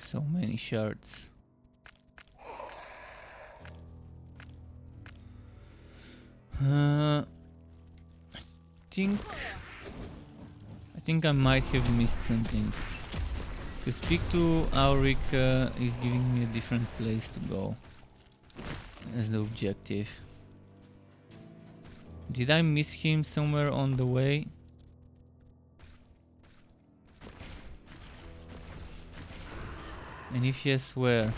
So many shards. I think I might have missed something. To speak to Auric is giving me a different place to go as the objective. Did I miss him somewhere on the way? And if yes, where?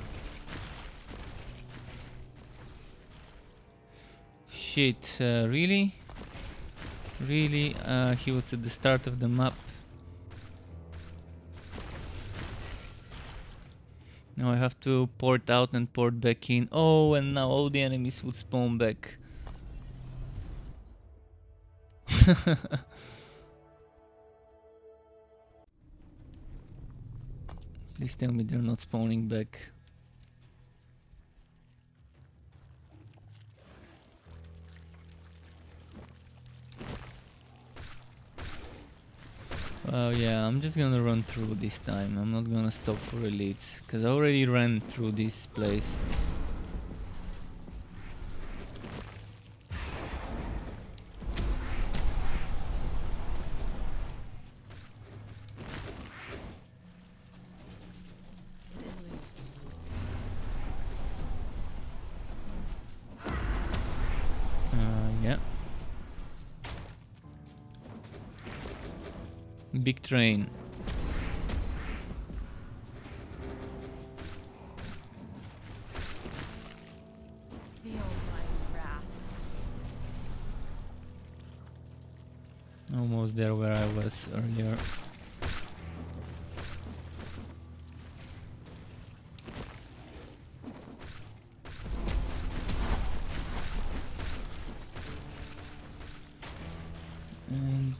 Shit, really? Really? He was at the start of the map. Now I have to port out and port back in. Oh, and now all the enemies will spawn back. Please tell me they're not spawning back. Yeah, I'm just gonna run through this time. I'm not gonna stop for elites, cause I already ran through this place. Yeah. Big train. Almost there where I was earlier. And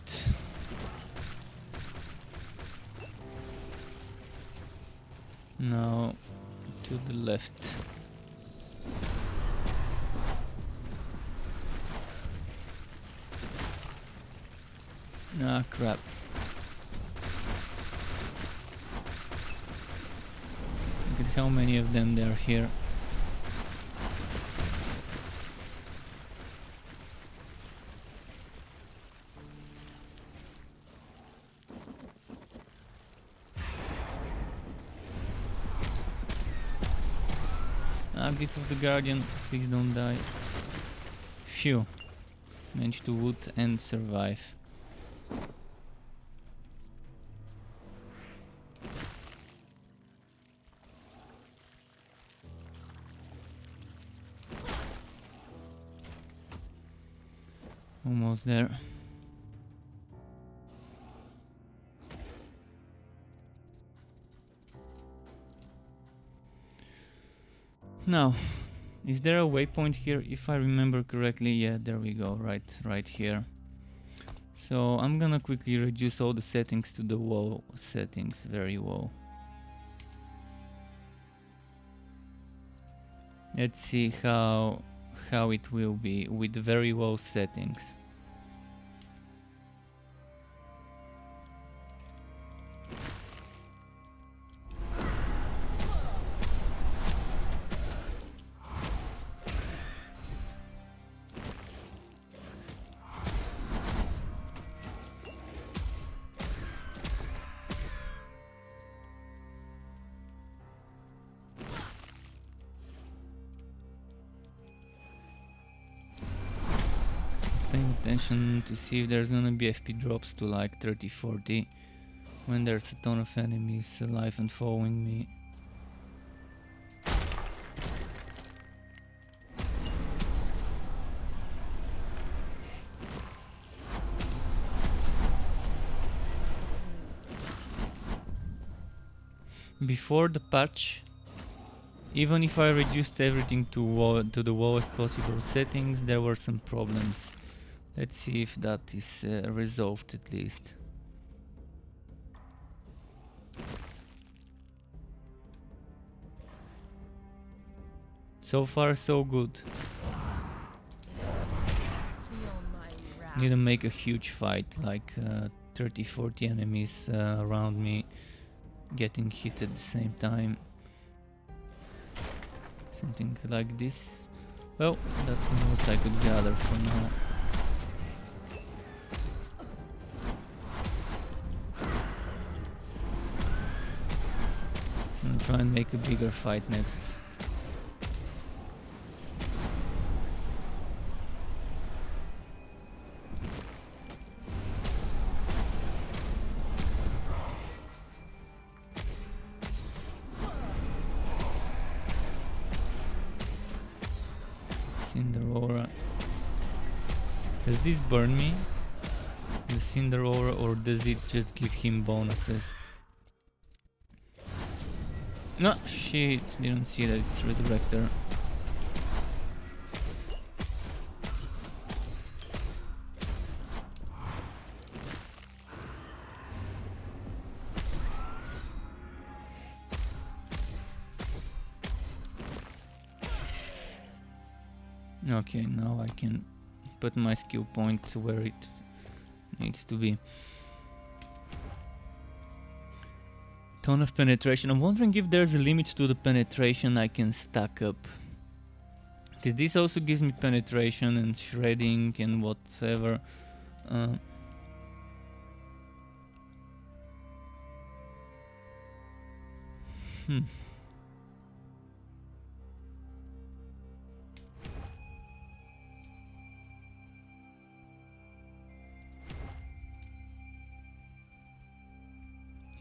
now to the left. Ah, crap. Look at how many of them there are here. Ah, Gift of the Guardian, please don't die. Phew. Managed to wood and survive. Almost there. Now, is there a waypoint here? If I remember correctly, yeah, there we go, right here. So I'm gonna quickly reduce all the settings to the WoW settings, very WoW. Let's see how it will be with very WoW settings. Paying attention to see if there's gonna be FP drops to like 30-40 when there's a ton of enemies alive and following me. Before the patch, even if I reduced everything to the lowest possible settings, there were some problems. Let's see if that is resolved at least. So far so good. Need to make a huge fight, like 30-40 enemies around me getting hit at the same time. Something like this. Well, that's the most I could gather for now. I'm gonna try and make a bigger fight next. Does this burn me? The Cinder Aura, or does it just give him bonuses? No, shit, didn't see that it's Resurrector. Okay, now I can put my skill point where it needs to be. Ton of penetration. I'm wondering if there's a limit to the penetration I can stack up. Because this also gives me penetration and shredding and whatever.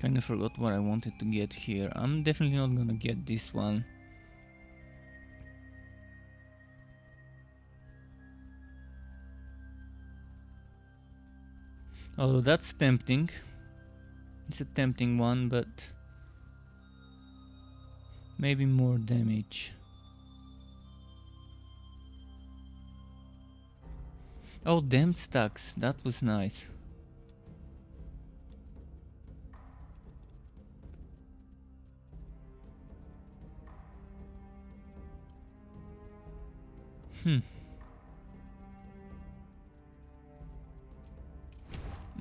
Kinda forgot what I wanted to get here. I'm definitely not gonna get this one. Although that's tempting. It's a tempting one, but maybe more damage. Oh, damn stacks. That was nice.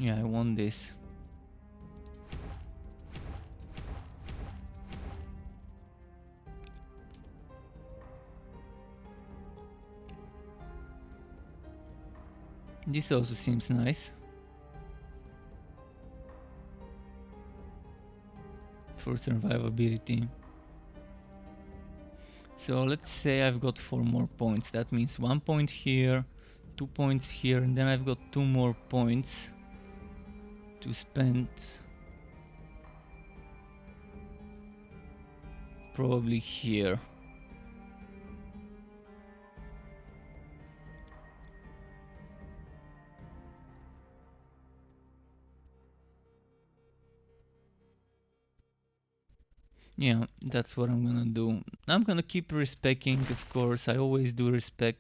Yeah, I want this. This also seems nice. For survivability. So let's say I've got 4 more points. That means 1 point here, 2 points here, and then I've got 2 more points to spend. Probably here. Yeah, that's what I'm gonna do. I'm gonna keep respecing, of course. I always do respec.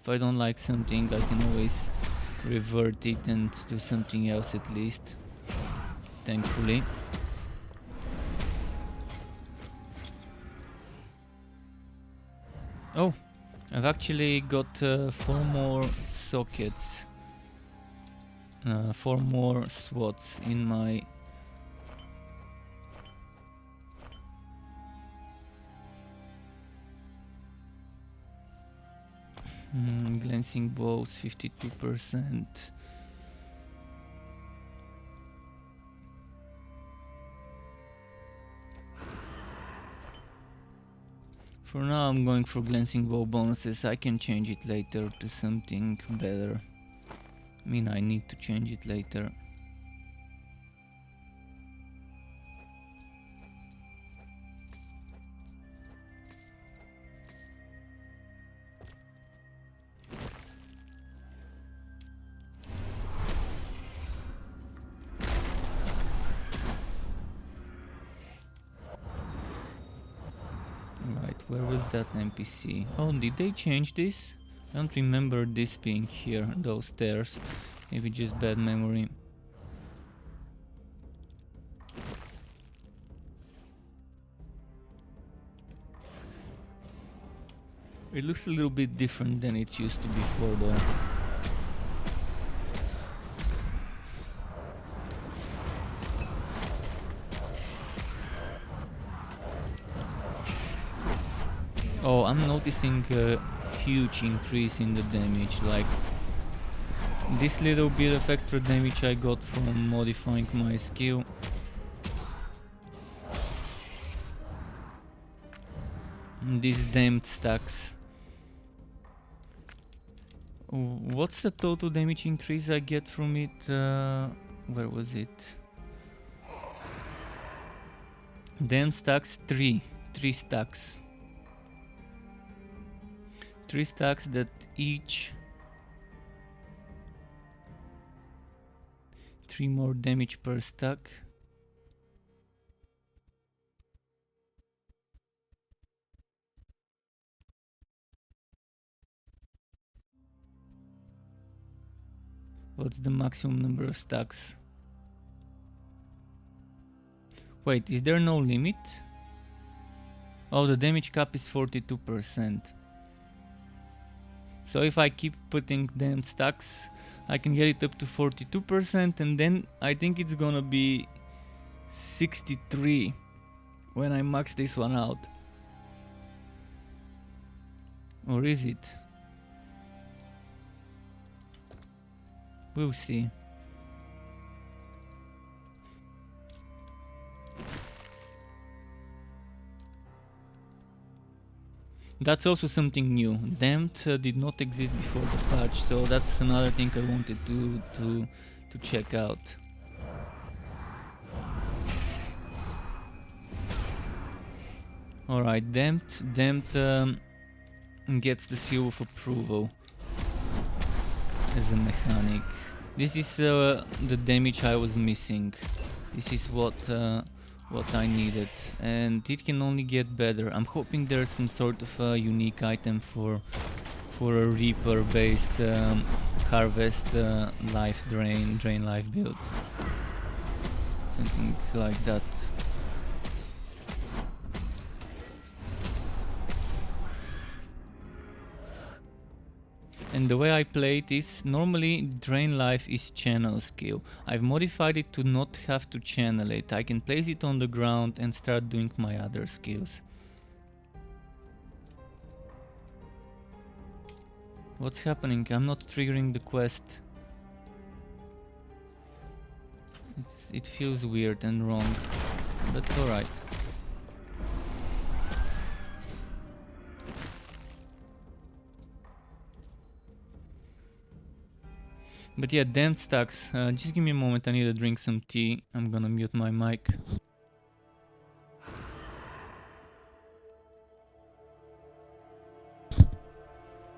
If I don't like something, I can always revert it and do something else at least. Thankfully. Oh, I've actually got 4 more sockets. 4 more slots in my glancing bows, 52%. For now I'm going for glancing bow bonuses. I can change it later to something better. I mean, I need to change it later. Right, where was that NPC? Oh, did they change this? I don't remember this being here, those stairs. Maybe just bad memory. It looks a little bit different than it used to before though. Oh, I'm noticing a huge increase in the damage, like this little bit of extra damage I got from modifying my skill. These damned stacks. What's the total damage increase I get from it? Where was it? Damn stacks, 3 stacks. 3 stacks that each 3 more damage per stack. What's the maximum number of stacks? Wait, is there no limit? Oh, the damage cap is 42%. So if I keep putting them stacks, I can get it up to 42%, and then I think it's gonna be 63 when I max this one out. Or is it? We'll see. That's also something new. Damned did not exist before the patch, so that's another thing I wanted to check out. Alright, Damned gets the seal of approval as a mechanic. This is the damage I was missing. This is what I needed, and it can only get better. I'm hoping there's some sort of a unique item for a Reaper based harvest life drain life build. Something like that. And the way I play it is, normally drain life is channel skill. I've modified it to not have to channel it. I can place it on the ground and start doing my other skills. What's happening? I'm not triggering the quest. It feels weird and wrong, but alright. But yeah, damned stacks. Just give me a moment, I need to drink some tea. I'm gonna mute my mic.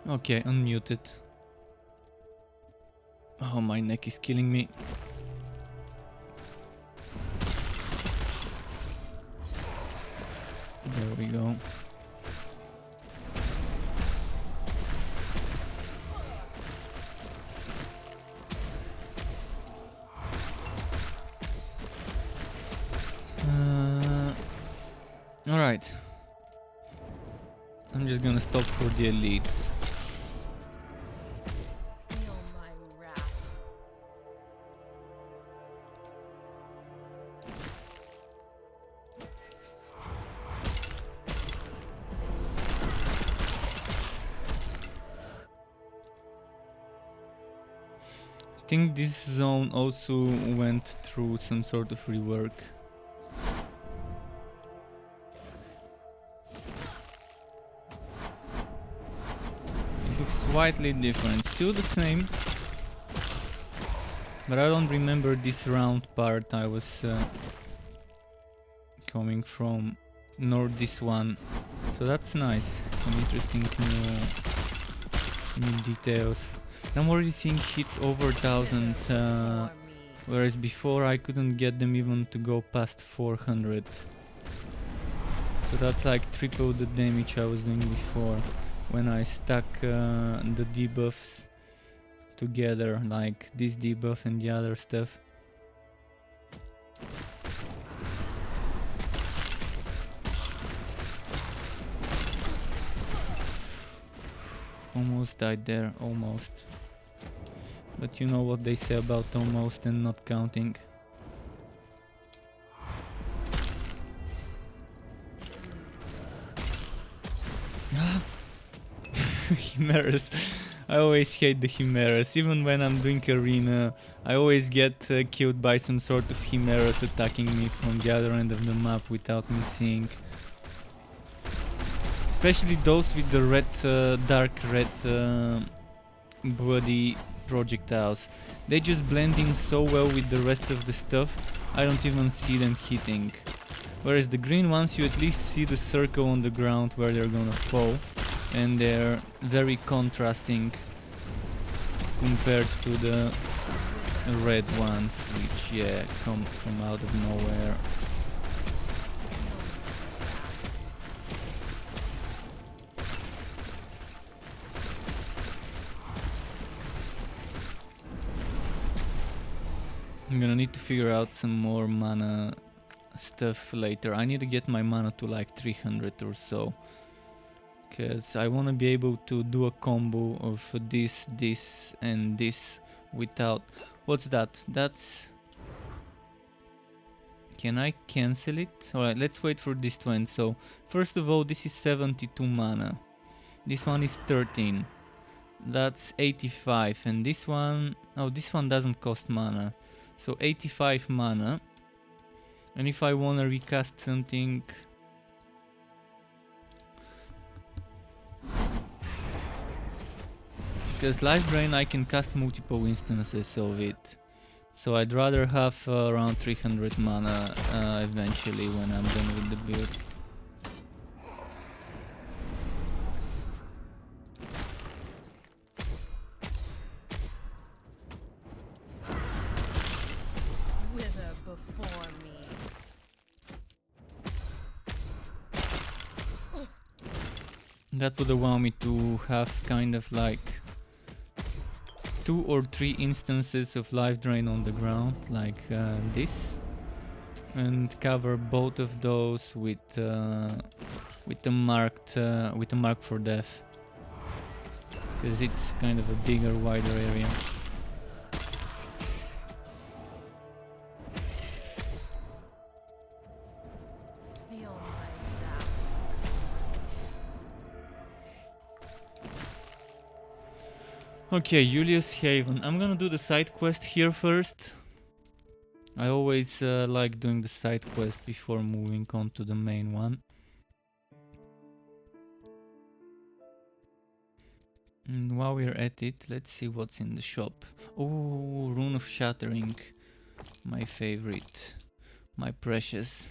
Okay, unmuted. Oh, my neck is killing me. There we go. Alright. I'm just gonna stop for the elites. I think this zone also went through some sort of rework. It looks slightly different, still the same, but I don't remember this round part I was coming from, nor this one, so that's nice. Some interesting new details. I'm already seeing hits over 1000, whereas before I couldn't get them even to go past 400. So that's like triple the damage I was doing before when I stack the debuffs together, like this debuff and the other stuff. Almost died there, almost. But you know what they say about almost and not counting. Chimeras. I always hate the chimeras. Even when I'm doing arena, I always get killed by some sort of chimeras attacking me from the other end of the map without me seeing. Especially those with the red, dark red bloody projectiles. They just blend in so well with the rest of the stuff, I don't even see them hitting. Whereas the green ones, you at least see the circle on the ground where they're gonna fall, and they're very contrasting compared to the red ones, which yeah come from out of nowhere. I'm gonna need to figure out some more mana stuff later. I need to get my mana to like 300 or so, because I want to be able to do a combo of this, and this without... What's that? That's... Can I cancel it? Alright, let's wait for this to end. So, first of all, this is 72 mana. This one is 13. That's 85. And this one... Oh, this one doesn't cost mana. So 85 mana. And if I wanna recast something... Because Life Drain I can cast multiple instances of it. So I'd rather have around 300 mana eventually when I'm done with the build. Wither before me. That would allow me to have kind of like 2 or 3 instances of Life Drain on the ground, like this, and cover both of those with a mark for death, because it's kind of a bigger, wider area. Feel my wrath. Okay, Julius Haven. I'm gonna do the side quest here first. I always like doing the side quest before moving on to the main one. And while we're at it, let's see what's in the shop. Oh, Rune of Shattering. My favorite. My precious.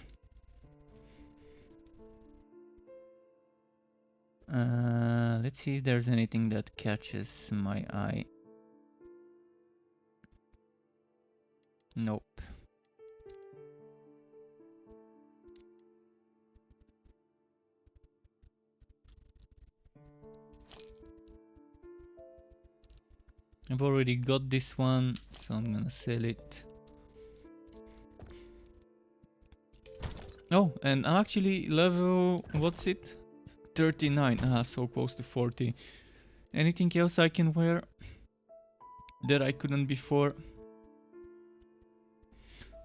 Let's see if there's anything that catches my eye. Nope. I've already got this one, so I'm gonna sell it. Oh, and I'm actually level... what's it? 39. Ah, so close to 40. Anything else I can wear that I couldn't before?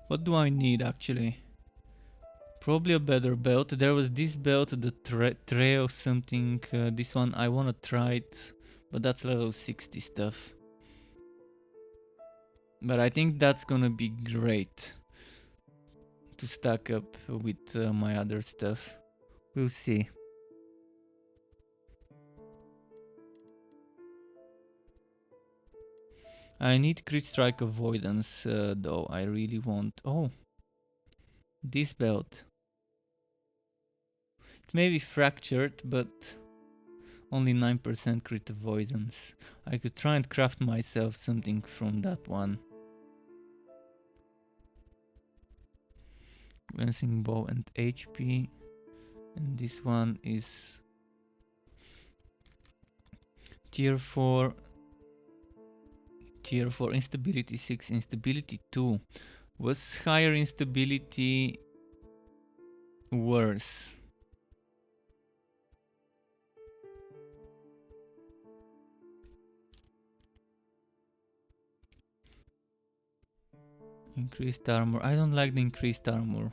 What do I need actually? Probably a better belt. There was this belt, the Trail something. This one, I wanna try it, but that's level 60 stuff. But I think that's gonna be great to stack up with my other stuff. We'll see. I need crit strike avoidance though. I really want... Oh! This belt. It may be fractured, but only 9% crit avoidance. I could try and craft myself something from that one. Glancing bow and HP. And this one is tier 4. Tier 4, instability 6, instability 2. Was higher instability worse? Increased armor. I don't like the increased armor.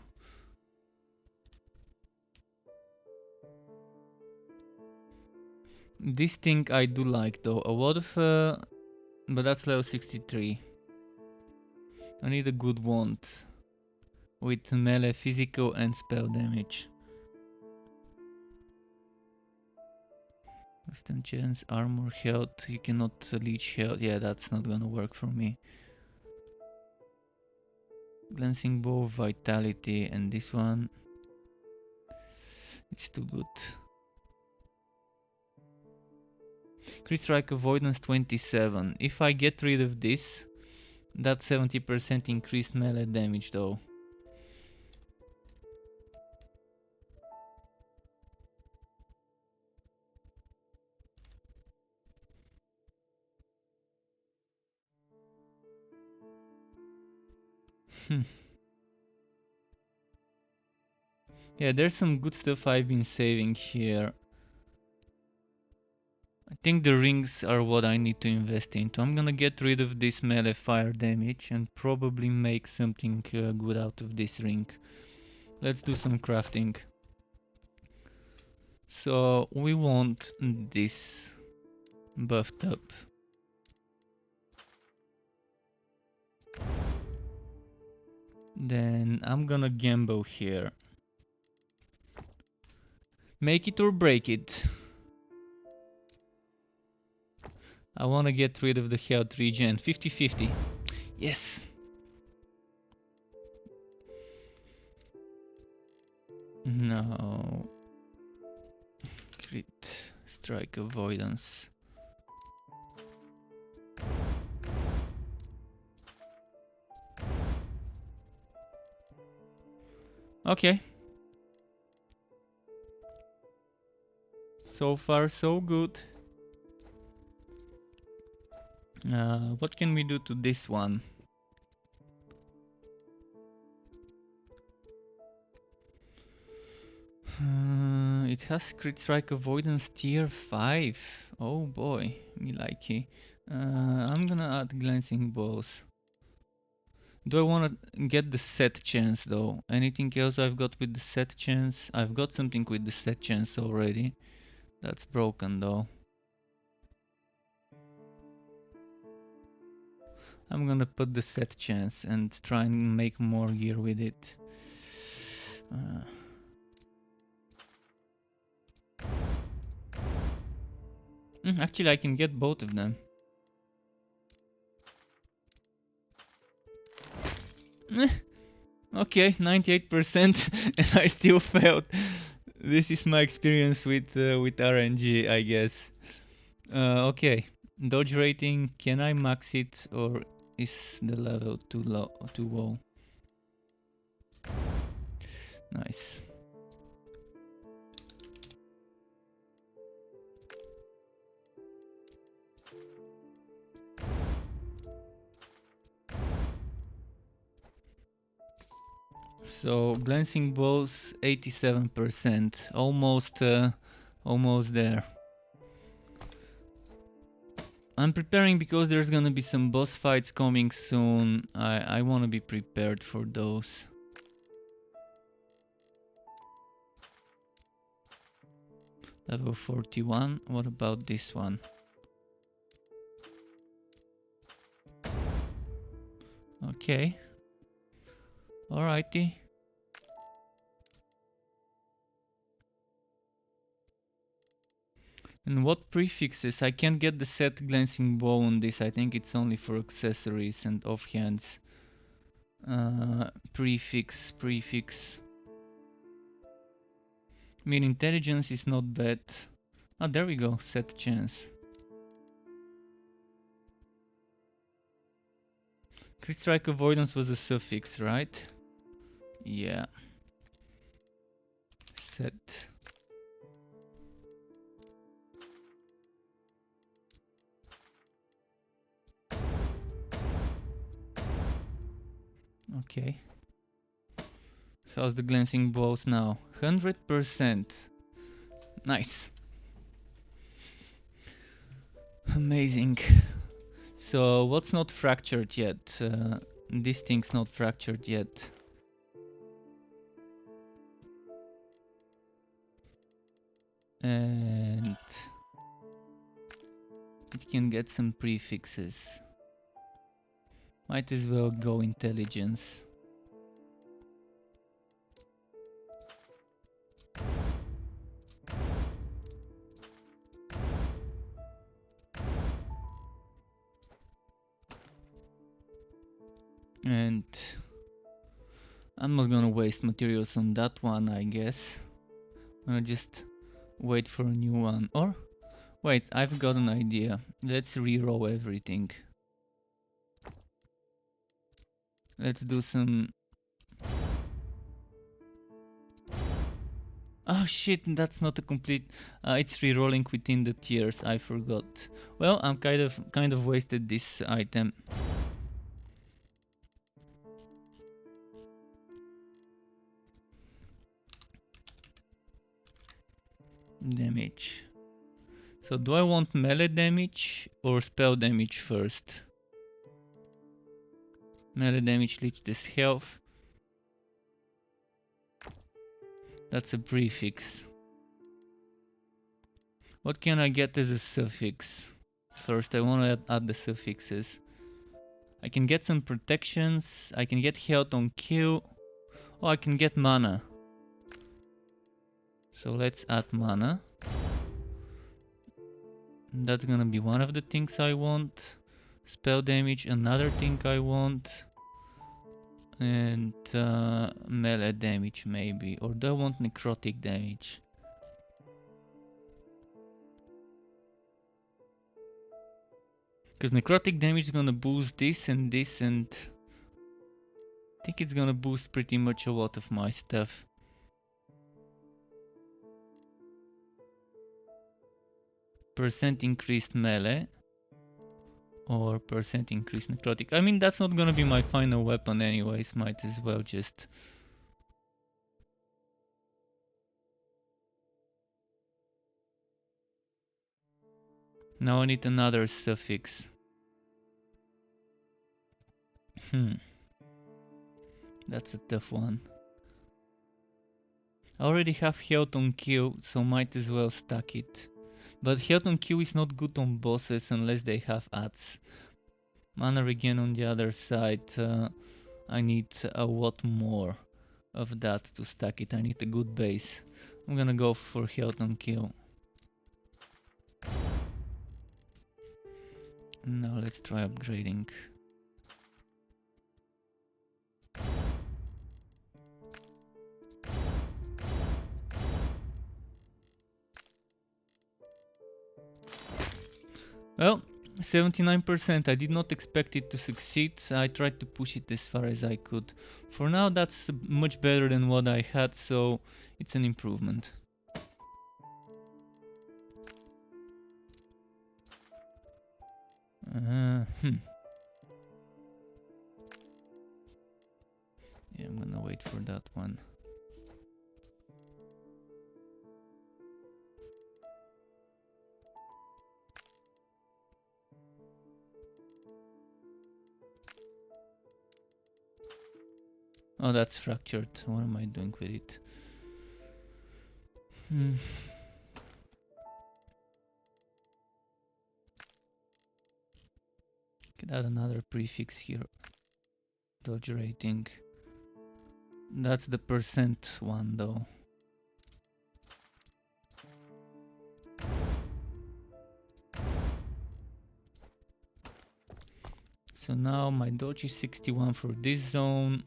This thing I do like though. A lot of... but that's level 63. I need a good wand. With melee, physical and spell damage. Instant chance, armor, health. You cannot leech health. Yeah, that's not gonna work for me. Glancing bow, vitality, and this one... it's too good. Crit strike avoidance 27. If I get rid of this, That 70% increased melee damage though. Yeah, there's some good stuff I've been saving here. I think the rings are what I need to invest into. I'm gonna get rid of this melee fire damage and probably make something good out of this ring. Let's do some crafting. So we want this buffed up. Then I'm gonna gamble here. Make it or break it. I wanna get rid of the health regen. 50-50. Yes! No. Crit. Strike avoidance. Okay. So far so good. What can we do to this one? It has crit strike avoidance tier 5. Oh boy, me likey. I'm gonna add glancing balls. Do I wanna get the set chance though? Anything else I've got with the set chance? I've got something with the set chance already. That's broken though. I'm gonna put the set chance and try and make more gear with it. Actually, I can get both of them. Okay, 98% and I still failed. This is my experience with RNG, I guess. Okay, dodge rating, can I max it or is the level too low, too low? Nice. So glancing balls 87%, almost there. I'm preparing because there's gonna be some boss fights coming soon. I wanna be prepared for those. Level 41, what about this one? Okay. Alrighty. And what prefixes? I can't get the set glancing bow on this. I think it's only for accessories and offhands. Prefix. I mean, intelligence is not bad. Ah, there we go. Set chance. Crit strike avoidance was a suffix, right? Yeah. Set. Okay. How's the glancing bows now? 100%. Nice. Amazing. So what's not fractured yet? This thing's not fractured yet. And it can get some prefixes. Might as well go intelligence. And I'm not gonna waste materials on that one, I guess. I'm gonna just wait for a new one. Or wait, I've got an idea. Let's re-roll everything. Let's do some... Oh shit, that's not a complete... it's rerolling within the tiers, I forgot. Well, I'm kind of wasted this item. Damage. So do I want melee damage or spell damage first? Melee damage leads this health. That's a prefix. What can I get as a suffix? First I want to add the suffixes. I can get some protections, I can get health on kill. Oh, I can get mana. So let's add mana. That's gonna be one of the things I want. Spell damage, another thing I want. And melee damage maybe. Or do I want necrotic damage? Because necrotic damage is gonna boost this and this, and I think it's gonna boost pretty much a lot of my stuff. Percent increased melee or percent increased necrotic. I mean, that's not gonna be my final weapon anyways, might as well just... Now I need another suffix. That's a tough one. I already have health on kill, so might as well stack it. But health on kill is not good on bosses unless they have adds. Mana regen on the other side, I need a lot more of that to stack it. I need a good base. I'm gonna go for health on kill. Now let's try upgrading. Well, 79%. I did not expect it to succeed. I tried to push it as far as I could. For now that's much better than what I had, so it's an improvement. Yeah, I'm gonna wait for that one. Oh, that's fractured. What am I doing with it? Could add another prefix here. Dodge rating. That's the percent one though. So now my dodge is 61 for this zone.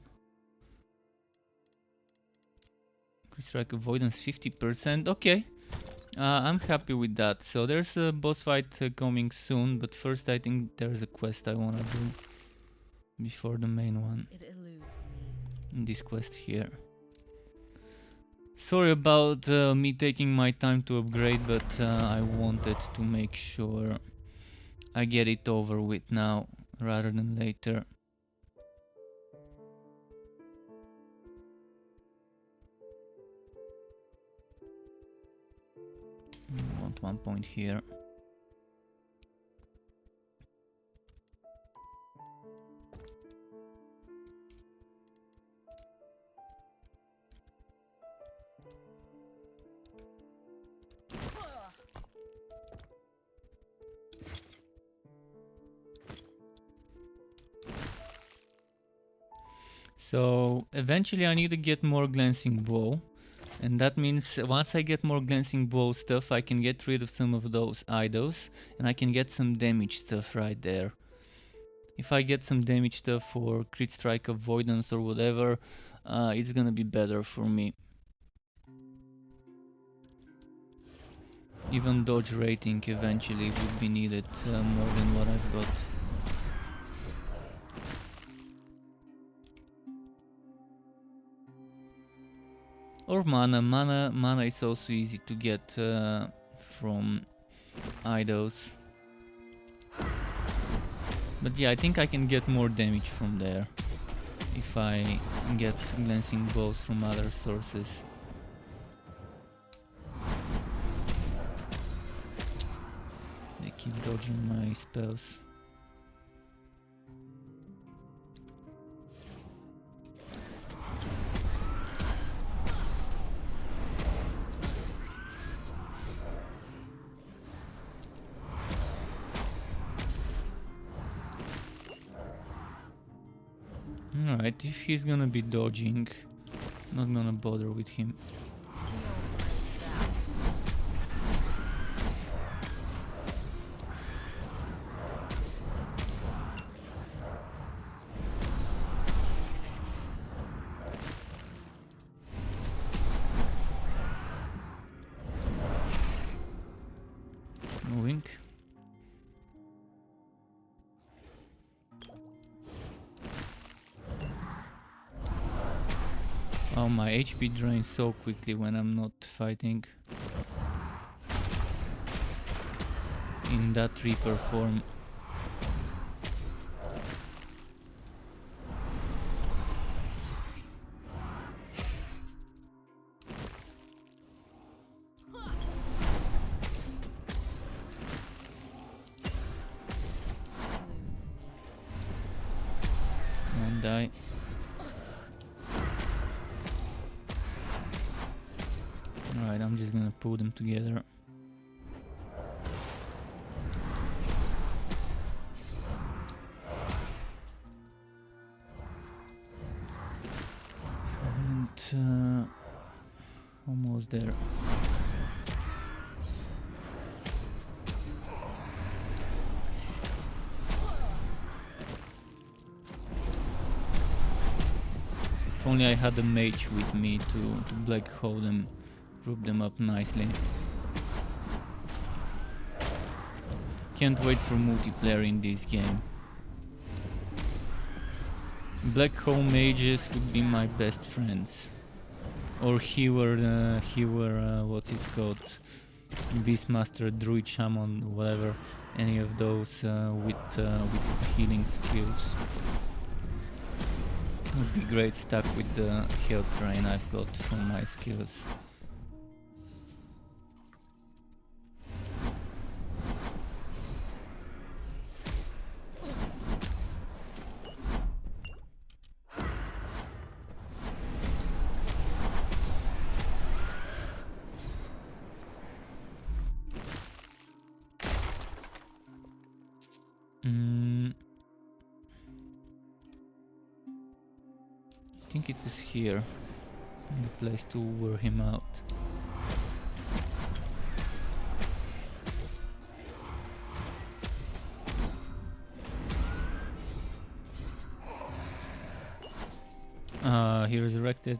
Crit strike avoidance 50%. Okay. I'm happy with that. So there's a boss fight coming soon, but first I think there's a quest I wanna do before the main one. It eludes me. In this quest here. Sorry about me taking my time to upgrade, but I wanted to make sure I get it over with now rather than later. I want 1 point here. So eventually I need to get more glancing bow, and that means once I get more glancing bow stuff I can get rid of some of those idols and I can get some damage stuff right there. If I get some damage stuff for crit strike avoidance or whatever, it's gonna be better for me. Even dodge rating eventually would be needed more than what I've got. Or mana. Mana is also easy to get from idols. But yeah, I think I can get more damage from there if I get glancing balls from other sources. They keep dodging my spells. Alright, if he's gonna be dodging, not gonna bother with him. Moving. Oh, my HP drains so quickly when I'm not fighting. In that Reaper form. Don't die. Alright, I'm just gonna pull them together. And almost there. If only I had a mage with me to black hole them, group them up nicely. Can't wait for multiplayer in this game. Black hole mages would be my best friends. Or healer, what's it called? Beastmaster, druid, shaman, whatever. Any of those with healing skills. Would be great stuck with the health drain I've got from my skills. I think it was here, the place to wear him out. He resurrected.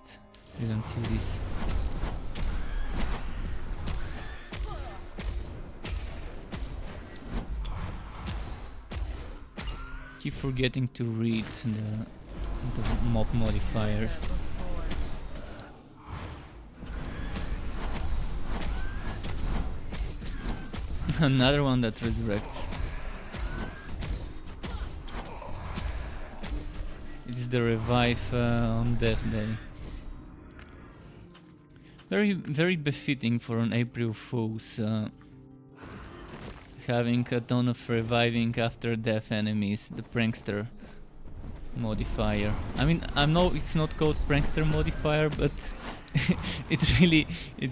Didn't see this. Keep forgetting to read the mob modifiers. Another one that resurrects. It's the revive on Death Day. Very befitting for an April Fool's. Having a ton of reviving after death enemies, the prankster modifier. I mean, I know it's not called prankster modifier, but it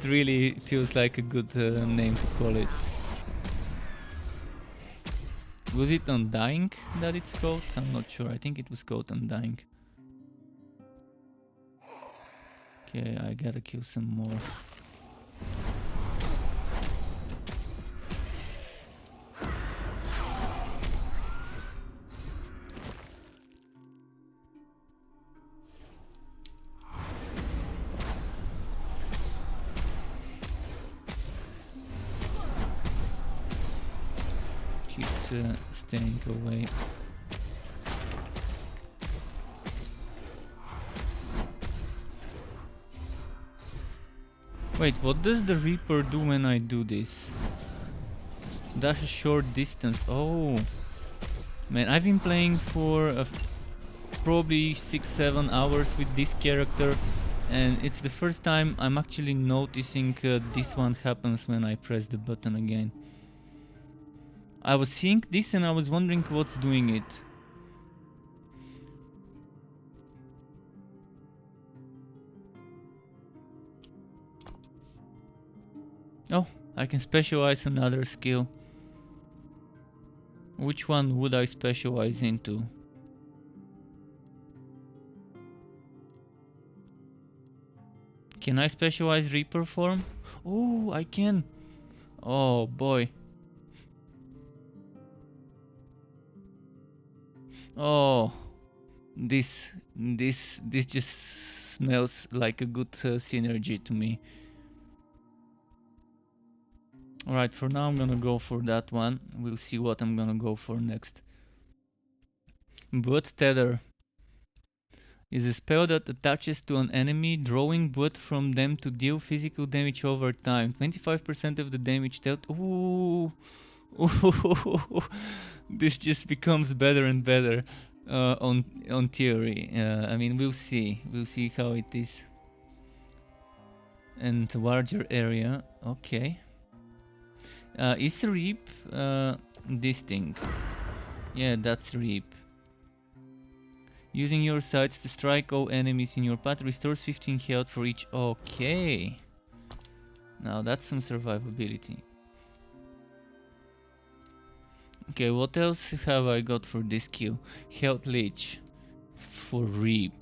really feels like a good name to call it. Was it Undying that it's called? I'm not sure. I think it was called Undying. Okay, I gotta kill some more. Keeps staying away. Wait, what does the Reaper do when I do this? Dash a short distance. Oh, man, I've been playing for probably 6-7 hours with this character, and it's the first time I'm actually noticing this one happens when I press the button again. I was seeing this and I was wondering what's doing it. Oh, I can specialize another skill. Which one would I specialize into? Can I specialize Reaper form? Oh, I can. Oh boy. Oh, this just smells like a good synergy to me. Alright, for now I'm gonna go for that one. We'll see what I'm gonna go for next. Blood Tether is a spell that attaches to an enemy, drawing blood from them to deal physical damage over time. 25% of the damage dealt. Ooh, ooh, this just becomes better and better on theory. I mean, we'll see. We'll see how it is. And larger area. Okay. Is Reap this thing? Yeah, that's Reap. Using your sights to strike all enemies in your path restores 15 health for each. Okay. Now that's some survivability. Okay, what else have I got for this skill? Health Lich. For Reap.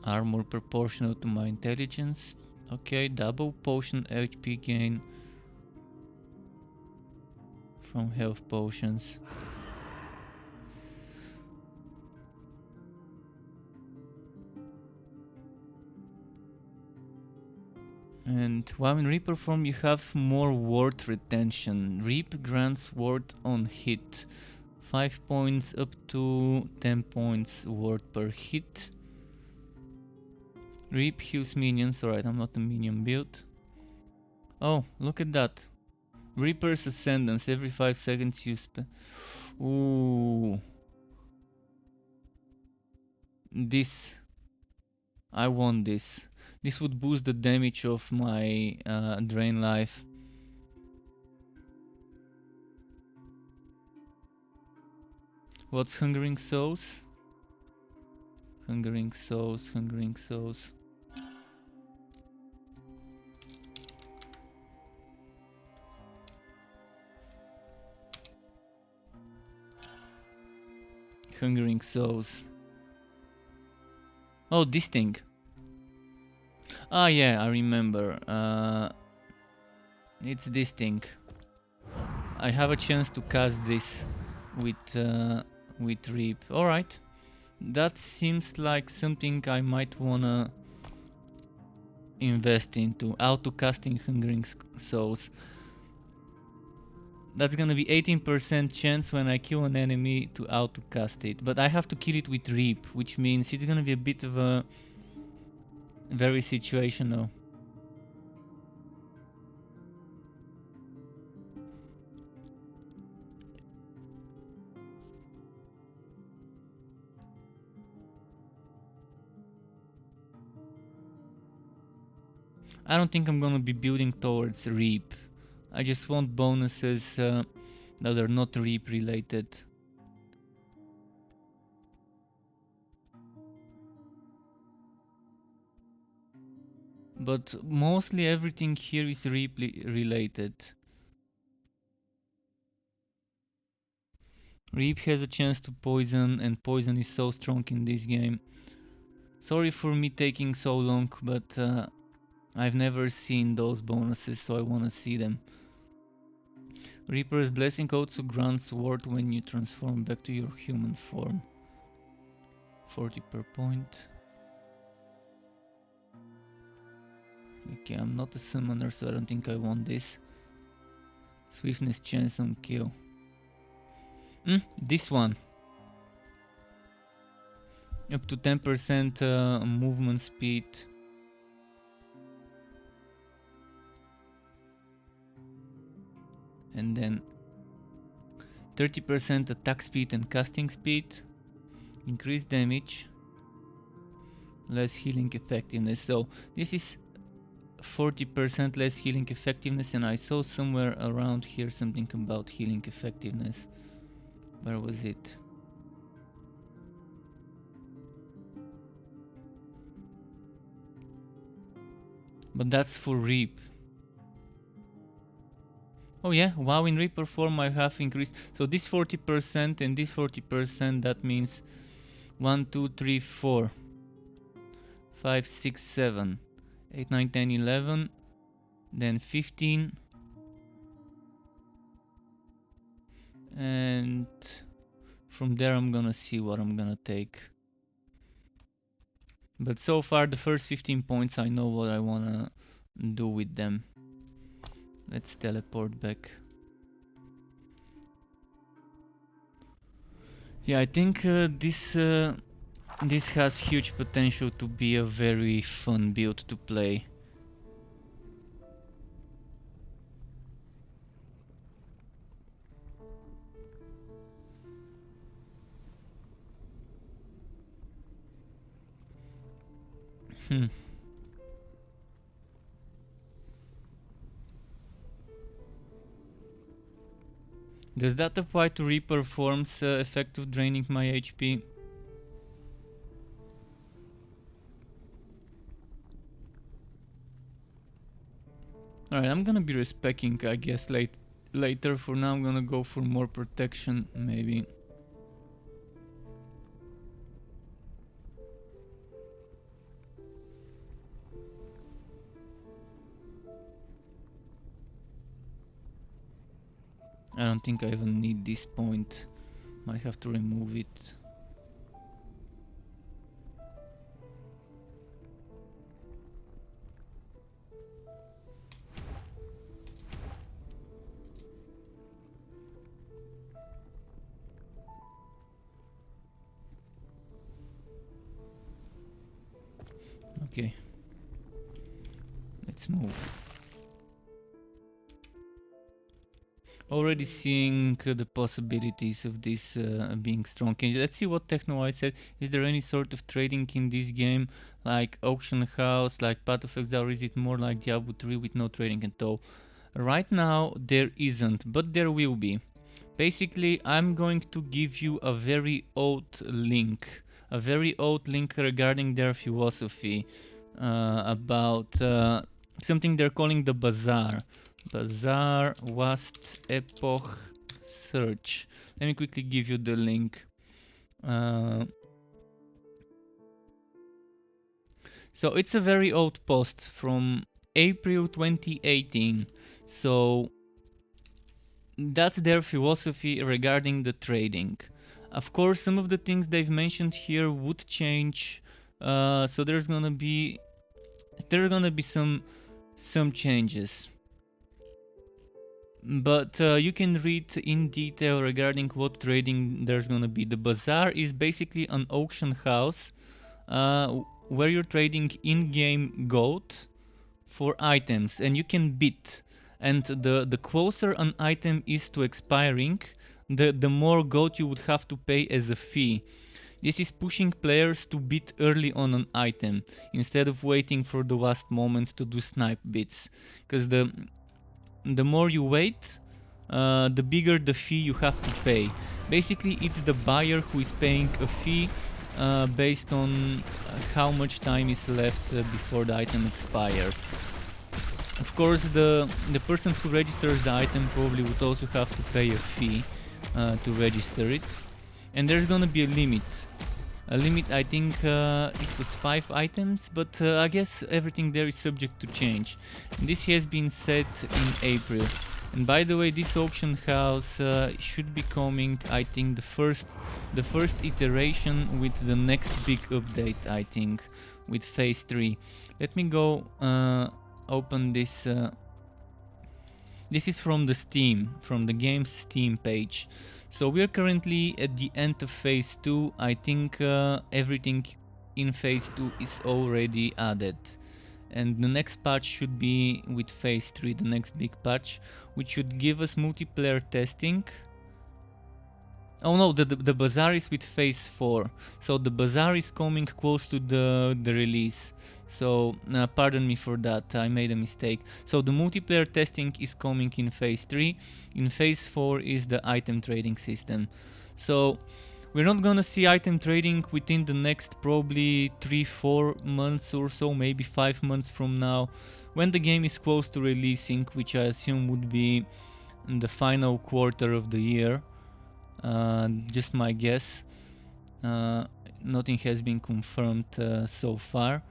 Armor proportional to my intelligence. Okay, double potion HP gain from health potions. And while in Reaper form you have more ward retention. Reap grants ward on hit. 5 points up to 10 points ward per hit. Reap heals minions. Alright, I'm not a minion build. Oh, look at that. Reaper's Ascendance. Every 5 seconds you spend. Ooh. This. I want this. This would boost the damage of my drain life. What's Hungering Souls? Hungering Souls, Hungering Souls. Hungering Souls. Oh, this thing. Ah, yeah, I remember. It's this thing. I have a chance to cast this with Reap. All right, that seems like something I might wanna invest into. Auto casting Hungering Souls. That's gonna be 18% chance when I kill an enemy to auto cast it, but I have to kill it with Reap, which means it's gonna be a bit of a very situational. I don't think I'm gonna be building towards Reap. I just want bonuses that are not Reap related. But mostly everything here is Reap related. Reap has a chance to poison, and poison is so strong in this game. Sorry for me taking so long, but I've never seen those bonuses, so I wanna see them. Reaper's Blessing also grants ward when you transform back to your human form. 40 per point. Okay, I'm not a summoner, so I don't think I want this. Swiftness chance on kill. This one. up to 10% movement speed. And then 30% attack speed and casting speed, increased damage, less healing effectiveness. So this is 40% less healing effectiveness, and I saw somewhere around here something about healing effectiveness. Where was it? But that's for Reap. Oh yeah, wow, in Reaper form I have increased. So this 40% and this 40%, that means 1, 2, 3, 4, 5, 6, 7, 8, 9, 10, 11, then 15, and from there I'm gonna see what I'm gonna take. But so far the first 15 points I know what I wanna do with them. Let's teleport back. Yeah, I think this has huge potential to be a very fun build to play. Hmm. Does that apply to Reaper forms effect of draining my HP? Alright, I'm gonna be respecking, I guess, later. For now I'm gonna go for more protection, maybe. I don't think I even need this point. Might have to remove it. Okay. Let's move. Already seeing the possibilities of this being strong. Let's see what Techno I said. Is there any sort of trading in this game, like auction house, like Path of Exile, or is it more like Diablo 3 with no trading at all? Right now there isn't, but there will be. Basically, I'm going to give you a very old link, regarding their philosophy about something they're calling the bazaar. Bazaar Last Epoch search. Let me quickly give you the link. So it's a very old post from April 2018. So that's their philosophy regarding the trading. Of course, some of the things they've mentioned here would change. So there are gonna be some changes. But you can read in detail regarding what trading there's gonna be. The bazaar is basically an auction house where you're trading in-game gold for items, and you can bid. And the closer an item is to expiring, the more gold you would have to pay as a fee. This is pushing players to bid early on an item instead of waiting for the last moment to do snipe bids, because the more you wait, the bigger the fee you have to pay. Basically, it's the buyer who is paying a fee based on how much time is left before the item expires. Of course, the person who registers the item probably would also have to pay a fee to register it. And there's gonna be a limit. I think it was 5 items, but I guess everything there is subject to change. And this has been set in April. And by the way, this auction house should be coming, I think, the first iteration with the next big update, I think, with phase 3. Let me go open this. This is from the Steam, from the game's Steam page. So we're currently at the end of phase 2. I think everything in phase 2 is already added. And the next patch should be with phase 3, the next big patch, which should give us multiplayer testing. Oh no, the bazaar is with phase 4. So the bazaar is coming close to the release. So pardon me for that, I made a mistake. So the multiplayer testing is coming in phase 3. In phase 4 is the item trading system. So we're not gonna see item trading within the next probably 3-4 months or so, maybe 5 months from now, when the game is close to releasing, which I assume would be in the final quarter of the year. Just my guess. Uh, Nothing has been confirmed so far.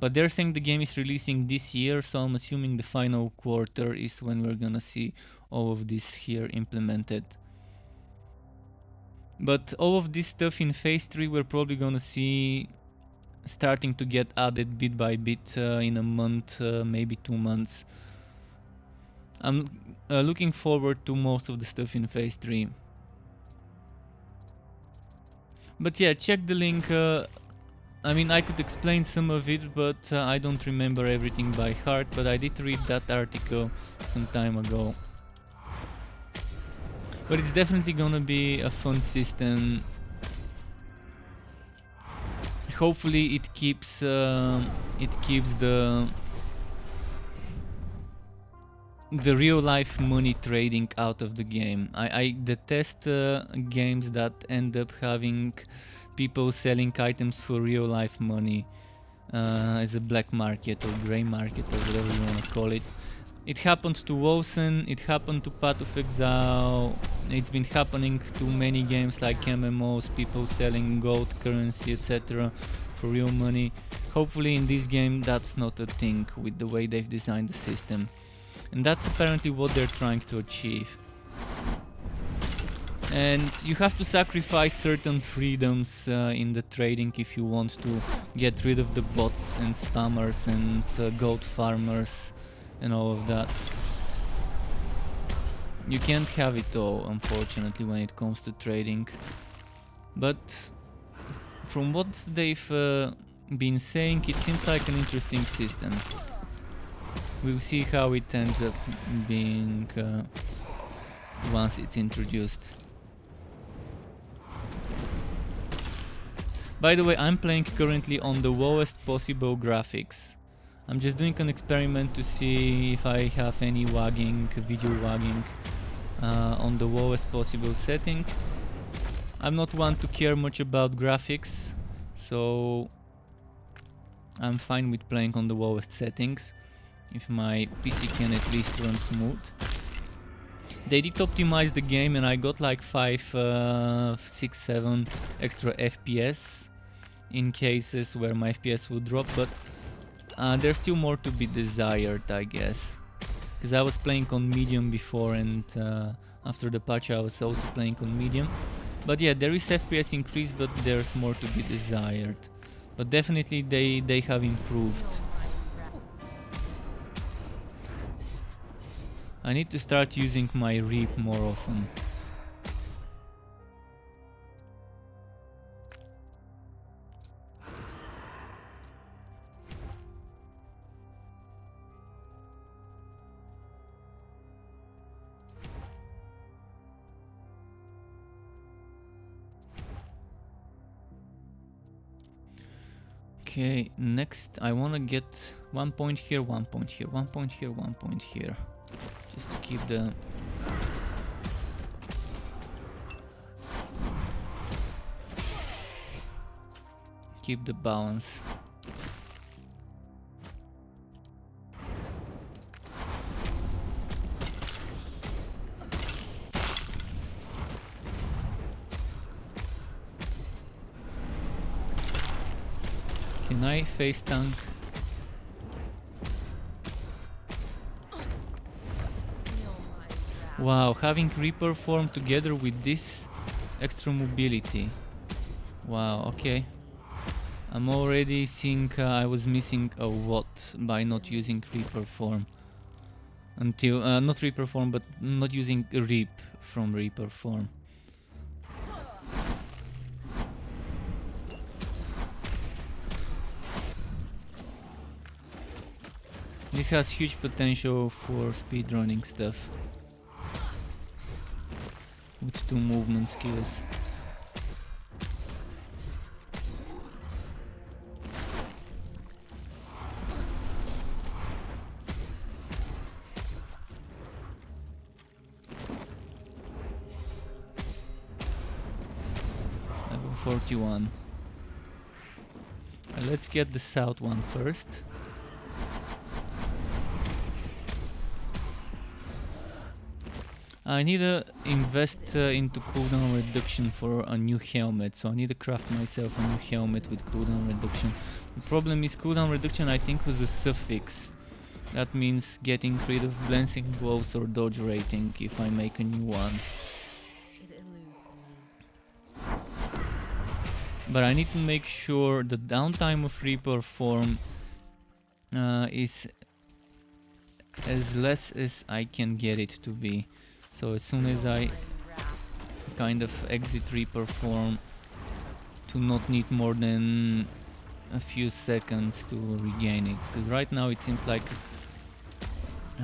But they're saying the game is releasing this year, so I'm assuming the final quarter is when we're gonna see all of this here implemented. But all of this stuff in phase 3 we're probably gonna see starting to get added bit by bit in a month, maybe 2 months. I'm looking forward to most of the stuff in phase 3. But yeah, check the link. I mean, I could explain some of it, but I don't remember everything by heart, but I did read that article some time ago. But it's definitely gonna be a fun system. Hopefully it keeps the real life money trading out of the game. I detest games that end up having people selling items for real life money as a black market or grey market or whatever you want to call it. It happened to Wilson, it happened to Path of Exile, it's been happening to many games like MMOs, people selling gold, currency, etc. for real money. Hopefully in this game that's not a thing with the way they've designed the system. And that's apparently what they're trying to achieve. And you have to sacrifice certain freedoms in the trading if you want to get rid of the bots and spammers and gold farmers and all of that. You can't have it all, unfortunately, when it comes to trading. But from what they've been saying, it seems like an interesting system. We'll see how it ends up being once it's introduced. By the way, I'm playing currently on the lowest possible graphics. I'm just doing an experiment to see if I have any wagging, video wagging on the lowest possible settings. I'm not one to care much about graphics, so I'm fine with playing on the lowest settings if my PC can at least run smooth. They did optimize the game and I got like 5, 6, 7 extra FPS in cases where my FPS would drop, but there's still more to be desired, I guess. Because I was playing on medium before, and after the patch I was also playing on medium. But yeah, there is FPS increase, but there's more to be desired. But definitely they have improved. I need to start using my reap more often. Okay, next I wanna get 1 point here, 1 point here, 1 point here, 1 point here. Just to keep the... keep the balance. Can I face tank? Wow, having Reaper form together with this extra mobility. Wow, okay. I'm already seeing I was missing a lot by not using Reaper form. Until, not Reaper form, but not using Reap from Reaper form. This has huge potential for speedrunning stuff with 2 movement skills. Level 41. Let's get the south one first. I need to invest into cooldown reduction for a new helmet, so I need to craft myself a new helmet with cooldown reduction. The problem is cooldown reduction I think was a suffix. That means getting rid of glancing blows or dodge rating if I make a new one. It eludes me. But I need to make sure the downtime of Reaper form is as less as I can get it to be. So as soon as I kind of exit Reaper form, to not need more than a few seconds to regain it, because right now it seems like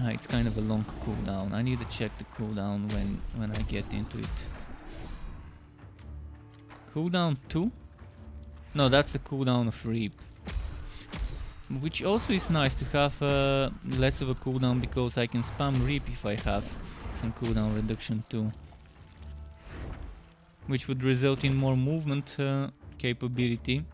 it's kind of a long cooldown. I need to check the cooldown when I get into it. Cooldown 2? No, that's the cooldown of Reap. Which also is nice to have less of a cooldown, because I can spam Reap if I have some cooldown reduction too. Which would result in more movement capability.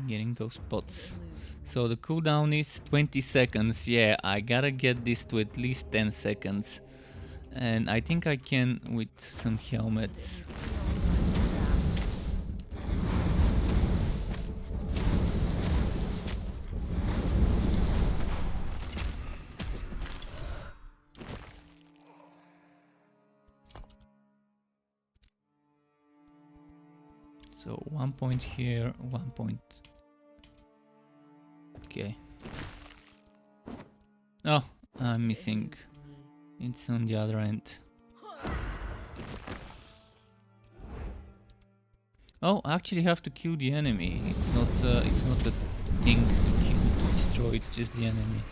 Getting those pots. So the cooldown is 20 seconds. Yeah, I gotta get this to at least 10 seconds. And I think I can with some helmets. So 1 point here, 1 point. Okay. Oh, I'm missing. It's on the other end. Oh, I actually have to kill the enemy. It's not the thing to kill, to destroy. It's just the enemy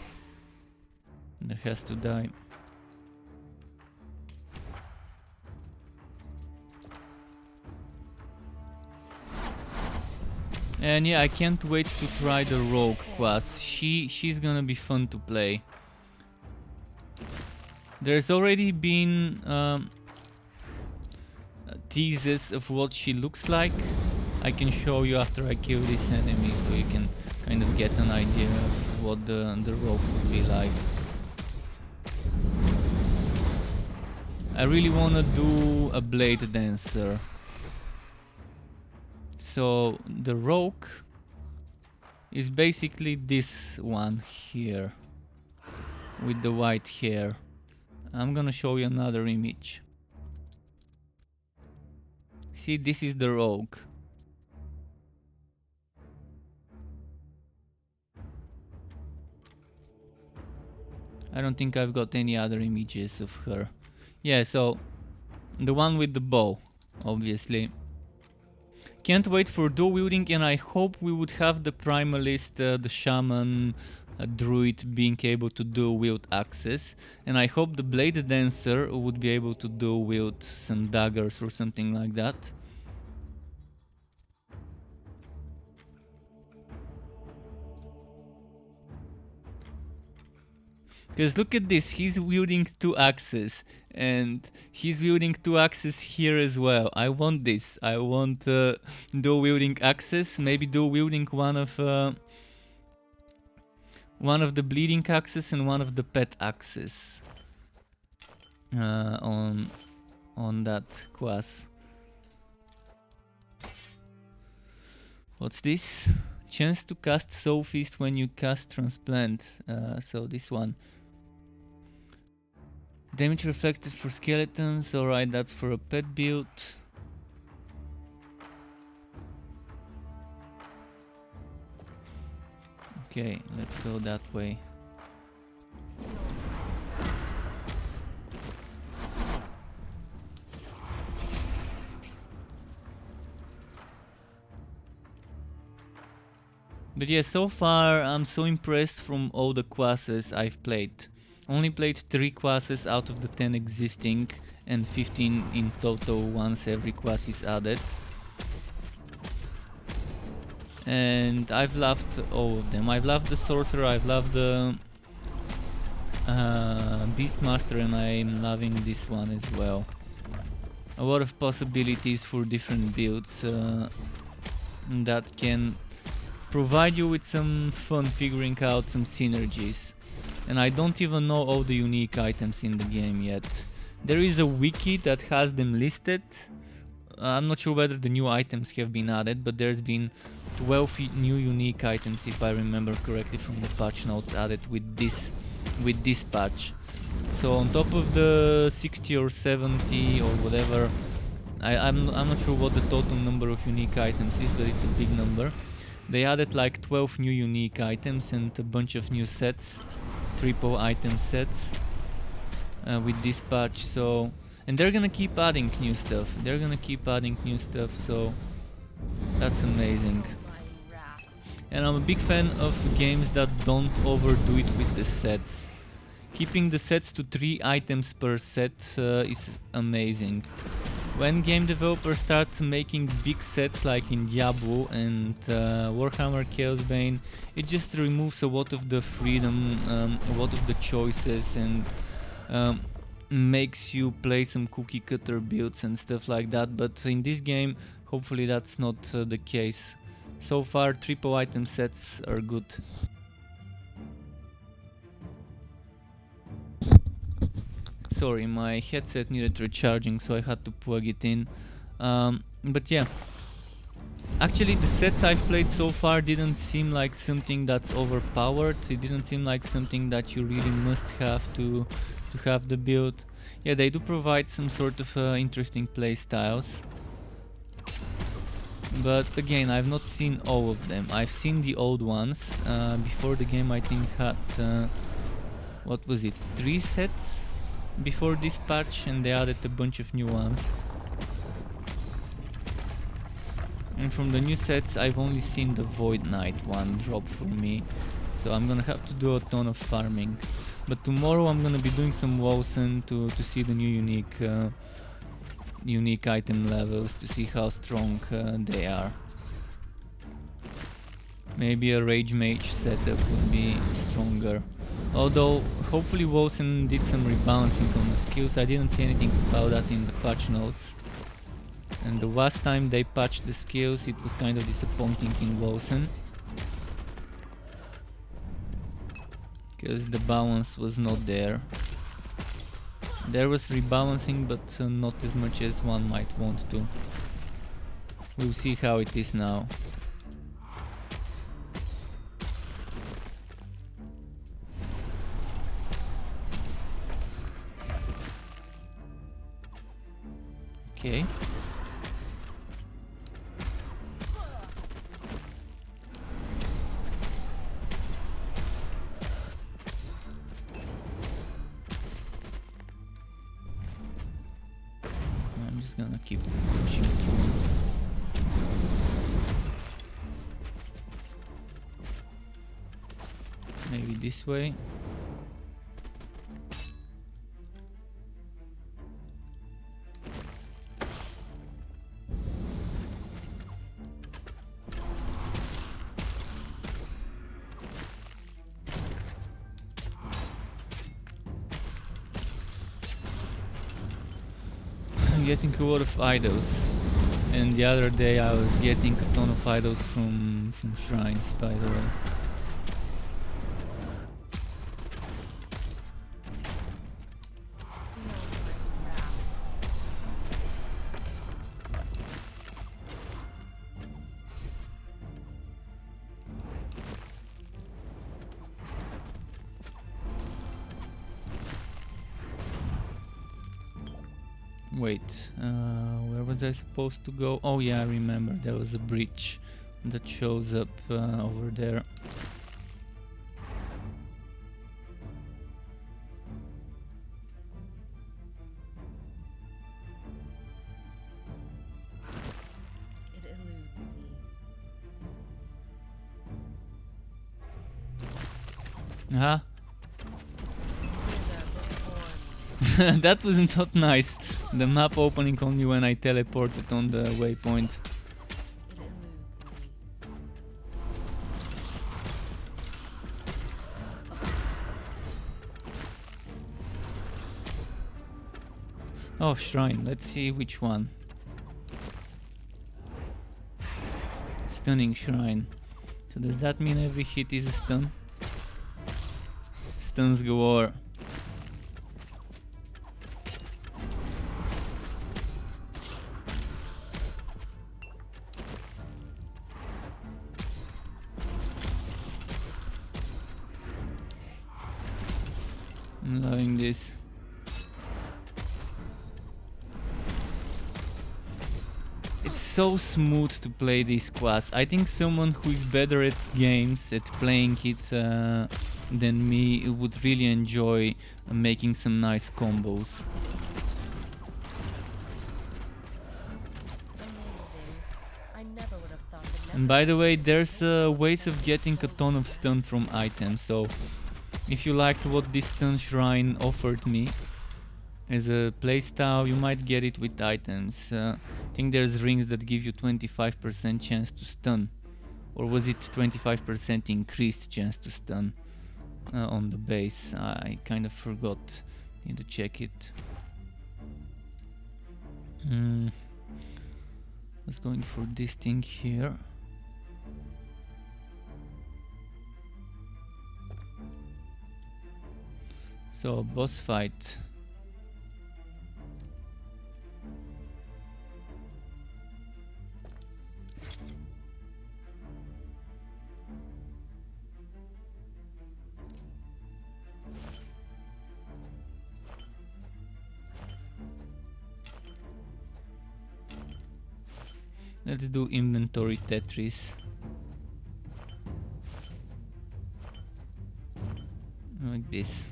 that has to die. And yeah, I can't wait to try the rogue class. She's gonna be fun to play. There's already been teases of what she looks like. I can show you after I kill this enemy, so you can kind of get an idea of what the rogue would be like. I really wanna do a blade dancer. So the rogue is basically this one here with the white hair. I'm gonna show you another image. See, this is the rogue. I don't think I've got any other images of her. Yeah, so the one with the bow, obviously. Can't wait for dual wielding, and I hope we would have the primalist, the shaman, druid being able to dual wield axes, and I hope the blade dancer would be able to dual wield some daggers or something like that. Because look at this, he's wielding 2 axes, and he's wielding 2 axes here as well. I want this. I want dual wielding axes, maybe dual wielding one of the bleeding axes and one of the pet axes on that class. What's this? Chance to cast Soul Feast when you cast Transplant. So this one. Damage reflected for skeletons. Alright, that's for a pet build. Okay, let's go that way. But yeah, so far I'm so impressed from all the classes I've played. Only played 3 classes out of the 10 existing and 15 in total once every class is added. And I've loved all of them. I've loved the Sorcerer, I've loved the Beastmaster, and I'm loving this one as well. A lot of possibilities for different builds that can provide you with some fun figuring out some synergies. And I don't even know all the unique items in the game yet. There is a wiki that has them listed. I'm not sure whether the new items have been added, but there's been 12 new unique items, if I remember correctly, from the patch notes added with this patch. So on top of the 60 or 70 or whatever, I'm not sure what the total number of unique items is, but it's a big number. They added like 12 new unique items and a bunch of new sets, triple item sets with this patch. So, and they're gonna keep adding new stuff. So that's amazing. And I'm a big fan of games that don't overdo it with the sets. Keeping the sets to 3 items per set is amazing. When game developers start making big sets like in Diablo and Warhammer Chaosbane, it just removes a lot of the freedom, a lot of the choices, and makes you play some cookie cutter builds and stuff like that. But in this game, hopefully that's not the case. So far, triple item sets are good. Sorry, my headset needed recharging, so I had to plug it in. But yeah, actually the sets I've played so far didn't seem like something that's overpowered. It didn't seem like something that you really must have to have the build. Yeah, they do provide some sort of interesting play styles. But again, I've not seen all of them. I've seen the old ones. Before the game I think had, what was it, 3 sets before this patch, and they added a bunch of new ones. And from the new sets I've only seen the Void Knight one drop for me, so I'm gonna have to do a ton of farming. But tomorrow I'm gonna be doing some Wosen to see the new unique item levels, to see how strong they are. Maybe a Rage Mage setup would be stronger. Although, hopefully Wosen did some rebalancing on the skills. I didn't see anything about that in the patch notes. And the last time they patched the skills, it was kind of disappointing in Wosen, because the balance was not there. There was rebalancing, but not as much as one might want to. We'll see how it is now. Okay. I'm just gonna keep pushing through. Maybe this way. I'm getting a lot of idols, and the other day I was getting a ton of idols from shrines, by the way. Wait, where was I supposed to go? Oh yeah, I remember, there was a bridge that shows up over there. It eludes me. Huh? Wither before me. That was not nice. The map opening only when I teleported on the waypoint. It eludes me. Oh, shrine, let's see which one. Stunning shrine. So does that mean every hit is a stun? Stuns galore. I'm loving this. It's so smooth to play this class. I think someone who is better at games, at playing it than me, would really enjoy making some nice combos. Amazing. I never would have thought that. And by the way, there's ways of getting a ton of stun from items, so if you liked what this stun shrine offered me as a playstyle, you might get it with items. I think there's rings that give you 25% chance to stun. Or was it 25% increased chance to stun on the base? I kind of forgot. Need to check it. Was going for this thing here. So, boss fight. Let's do inventory Tetris. Like this.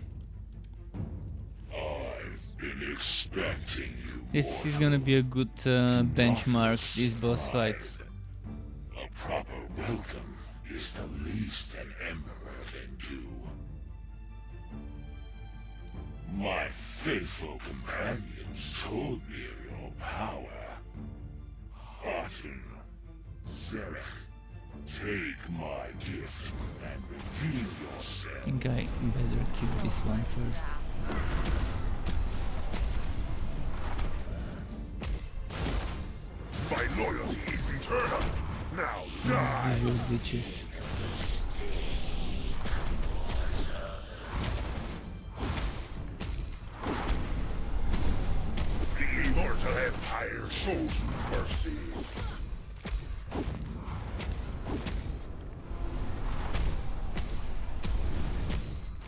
I've been expecting you. This is gonna be a good benchmark, this boss fight. A proper welcome is the least an emperor can do. My faithful companions told me of your power. Harten, Zerek, take my gift and redeem I yourself. think I better kill this one first. My loyalty is eternal. Now die. Visual glitches. The immortal empire shows you mercy.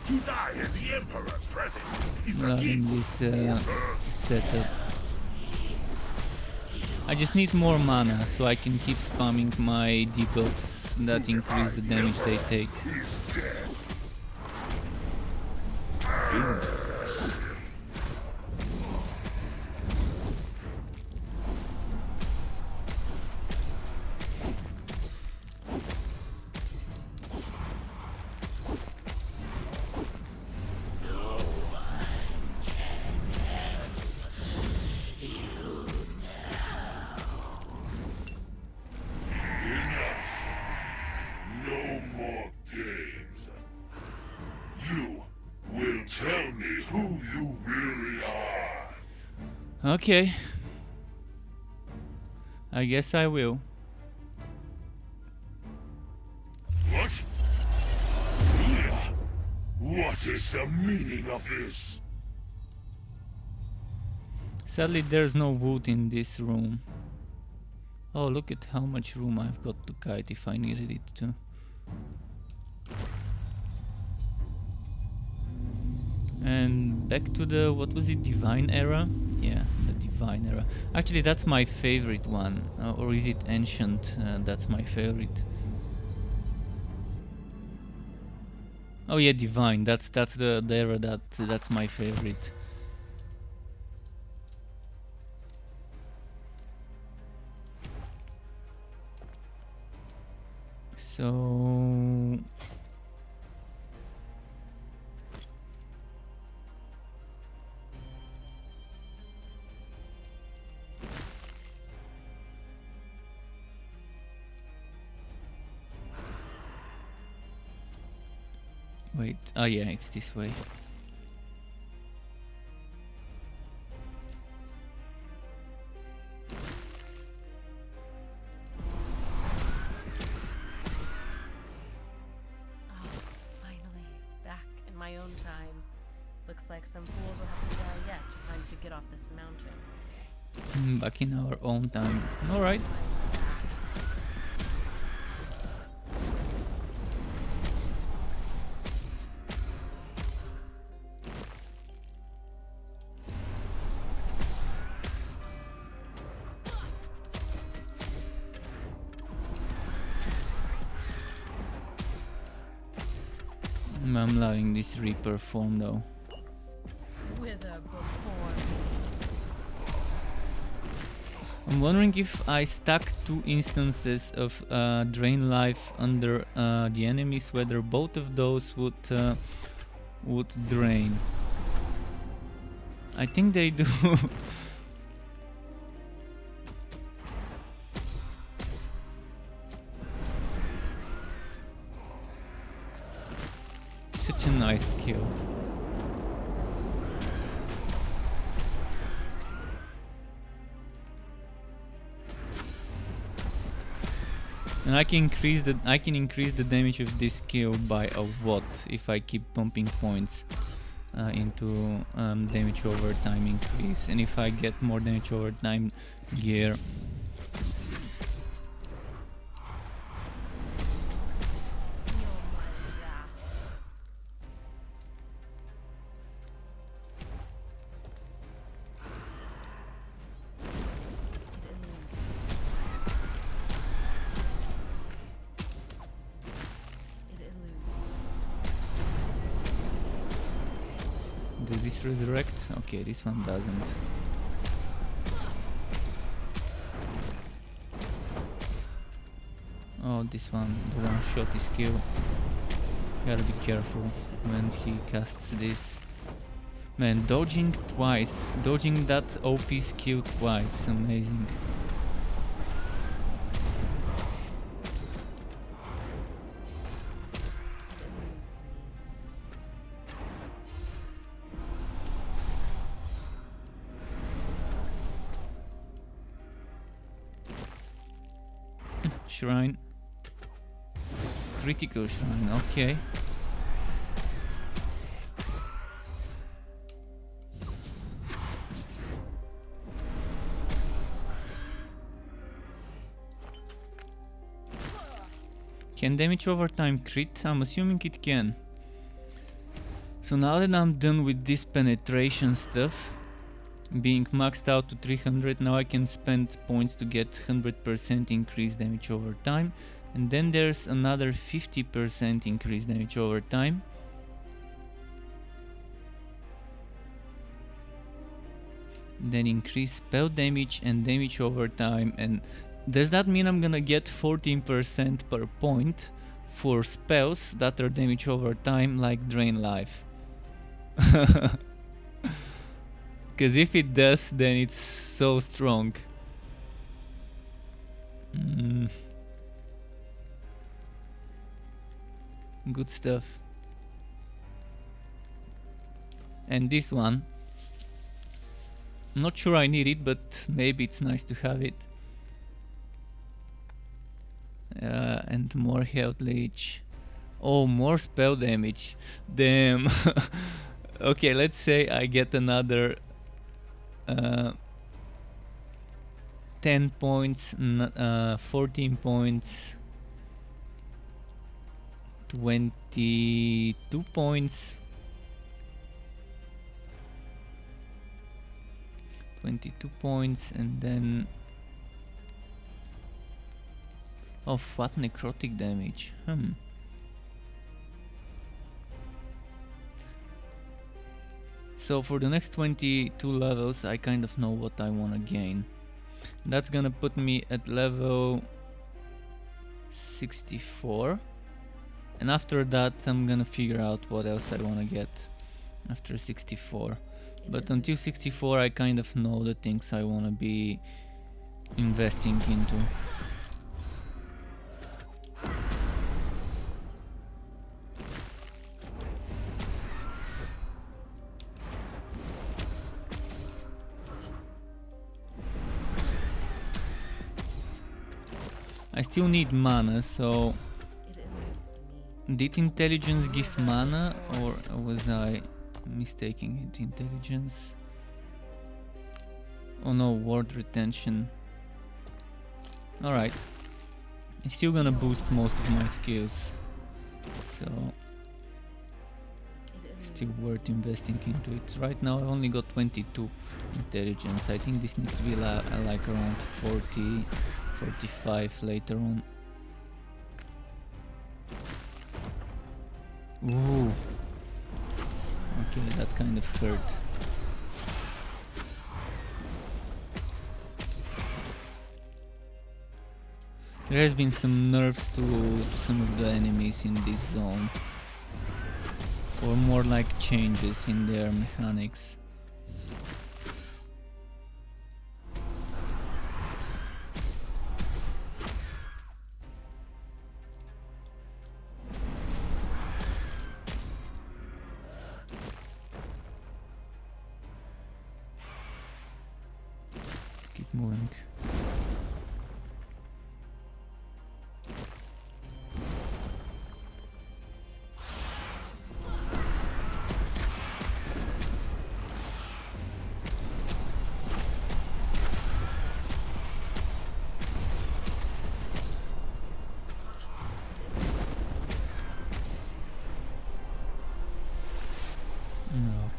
To die in the emperor's presence is a Loving gift. this setup. I just need more mana so I can keep spamming my debuffs that increase the damage they take. Is death. No more games. You will tell me who you really are. Okay. I guess I will. What? What is the meaning of this? Sadly, there's no wood in this room. Oh, look at how much room I've got to kite if I needed it to. And back to the, what was it, Divine Era? Yeah, the Divine Divine Era. Actually, that's my favorite one. Or is it Ancient? That's my favorite. Oh yeah, Divine. That's the era that's my favorite. So wait. Oh yeah, it's this way. Oh, finally, back in my own time. Looks like some fools will have to die yet to find to get off this mountain. Back in our own time. All right. I'm back. I'm loving this Reaper form though. Wither before me. I'm wondering if I stack two instances of Drain Life under the enemies, whether both of those would drain. I think they do. Such a nice skill. And I can increase the damage of this skill by a watt if I keep pumping points into damage over time increase, and if I get more damage over time gear. Feel my wrath. It eludes. Does this resurrect? Okay, this one doesn't. Oh, this one, the one shot is kill. Gotta be careful when he casts this. Man, dodging twice, dodging that OP skill twice, amazing. It eludes me. Shrine. Critical shrine, okay. Can damage over time crit? I'm assuming it can. So now that I'm done with this penetration stuff, being maxed out to 300, now I can spend points to get 100% increased damage over time. And then there's another 50% increased damage over time. Then increase spell damage and damage over time. And does that mean I'm gonna get 14% per point for spells that are damage over time, like Drain Life? Because if it does, then it's so strong. Good stuff. And this one, not sure I need it, but maybe it's nice to have it. And more health leech. Oh, more spell damage. Damn. Okay, let's say I get another 10 points, 14 points, 22 points, 22 points, and then... Oh, what necrotic damage? So for the next 22 levels I kind of know what I wanna gain. That's gonna put me at level 64. And after that I'm gonna figure out what else I wanna get after 64. But until 64 I kind of know the things I wanna be investing into. I still need mana, so did intelligence give mana, or was I mistaking it? Intelligence? Oh no, ward retention. Alright. I'm still gonna boost most of my skills, so still worth investing into it. Right now I only got 22 intelligence. I think this needs to be like around 40, 45 later on. Ooh. Okay, that kind of hurt. There has been some nerfs to some of the enemies in this zone. Or more like changes in their mechanics. Let's keep moving.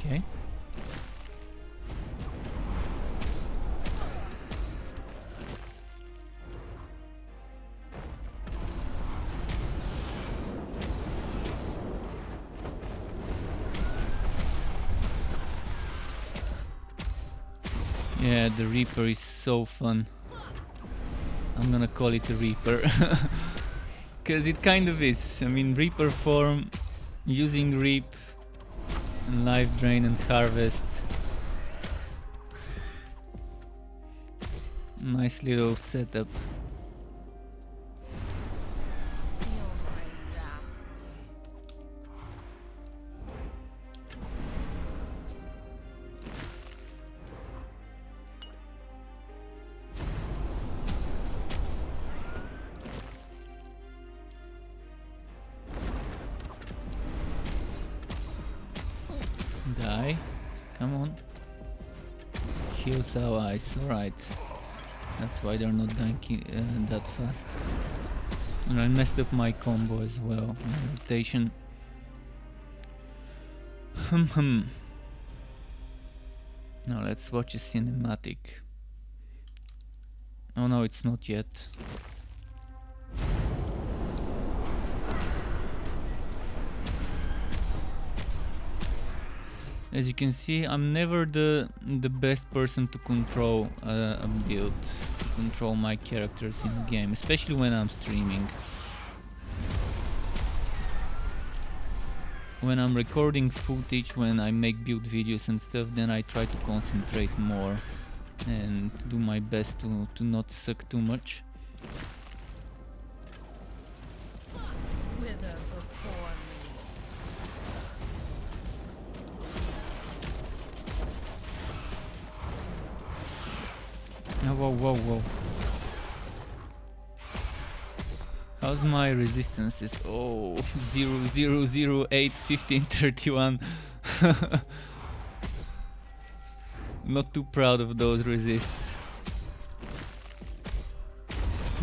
Okay. Yeah, the Reaper is so fun. I'm gonna call it a Reaper. Cause it kind of is. I mean, Reaper form, using Reap, and Life Drain and Harvest. Nice little setup. Die. Come on. Heals our eyes. Alright. That's why they're not dying that fast. And I messed up my combo as well. My rotation. Now let's watch a cinematic. Oh no, it's not yet. As you can see, I'm never the best person to control a build, to control my characters in the game, especially when I'm streaming. When I'm recording footage, when I make build videos and stuff, then I try to concentrate more and do my best to not suck too much. Oh, whoa. How's my resistances? Oh, 0, 0, 0, 8, 15, 31. Not too proud of those resists.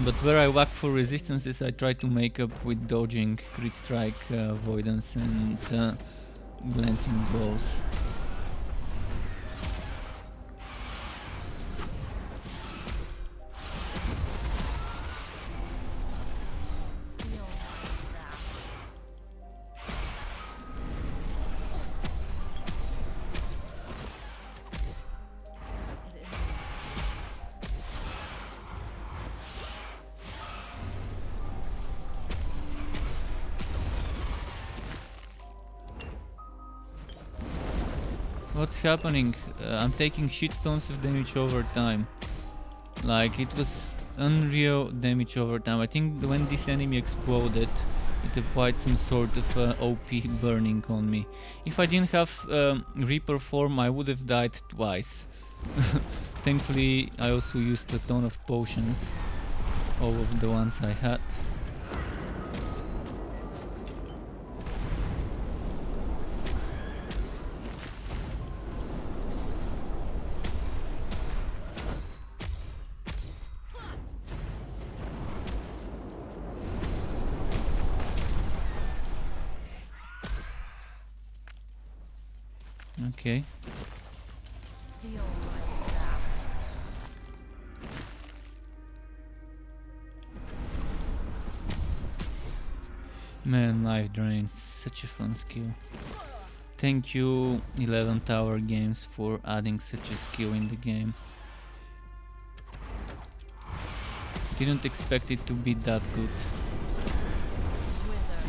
But where I whack for resistances, I try to make up with dodging, crit strike, avoidance and glancing blows. What's happening? I'm taking shit tons of damage over time. Like, it was unreal damage over time. I think when this enemy exploded, it applied some sort of OP burning on me. If I didn't have Reaper form, I would have died twice. Thankfully, I also used a ton of potions. All of the ones I had. Okay. Feel my wrath. Man, life drain, such a fun skill. Thank you 11 Tower Games for adding such a skill in the game. Didn't expect it to be that good. Wither.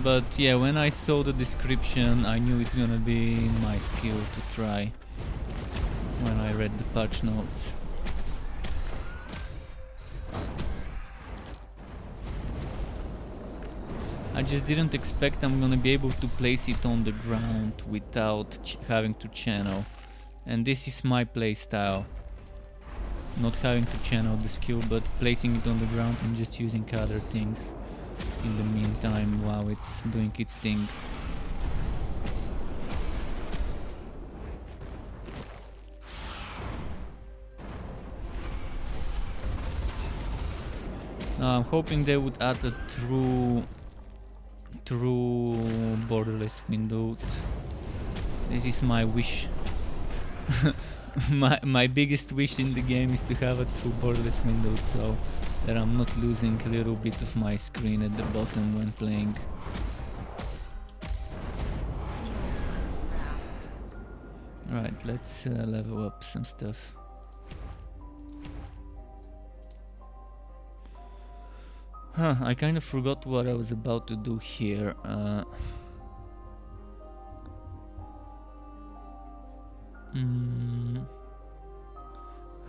But yeah, when I saw the description, I knew it's gonna be my skill to try when I read the patch notes. I just didn't expect I'm gonna be able to place it on the ground without having to channel. And this is my playstyle. Not having to channel the skill, but placing it on the ground and just using other things in the meantime while it's doing its thing. Now I'm hoping they would add a true borderless window. This is my wish. my biggest wish in the game is to have a true borderless window, so that I'm not losing a little bit of my screen at the bottom when playing. Right, let's level up some stuff. Huh, I kind of forgot what I was about to do here.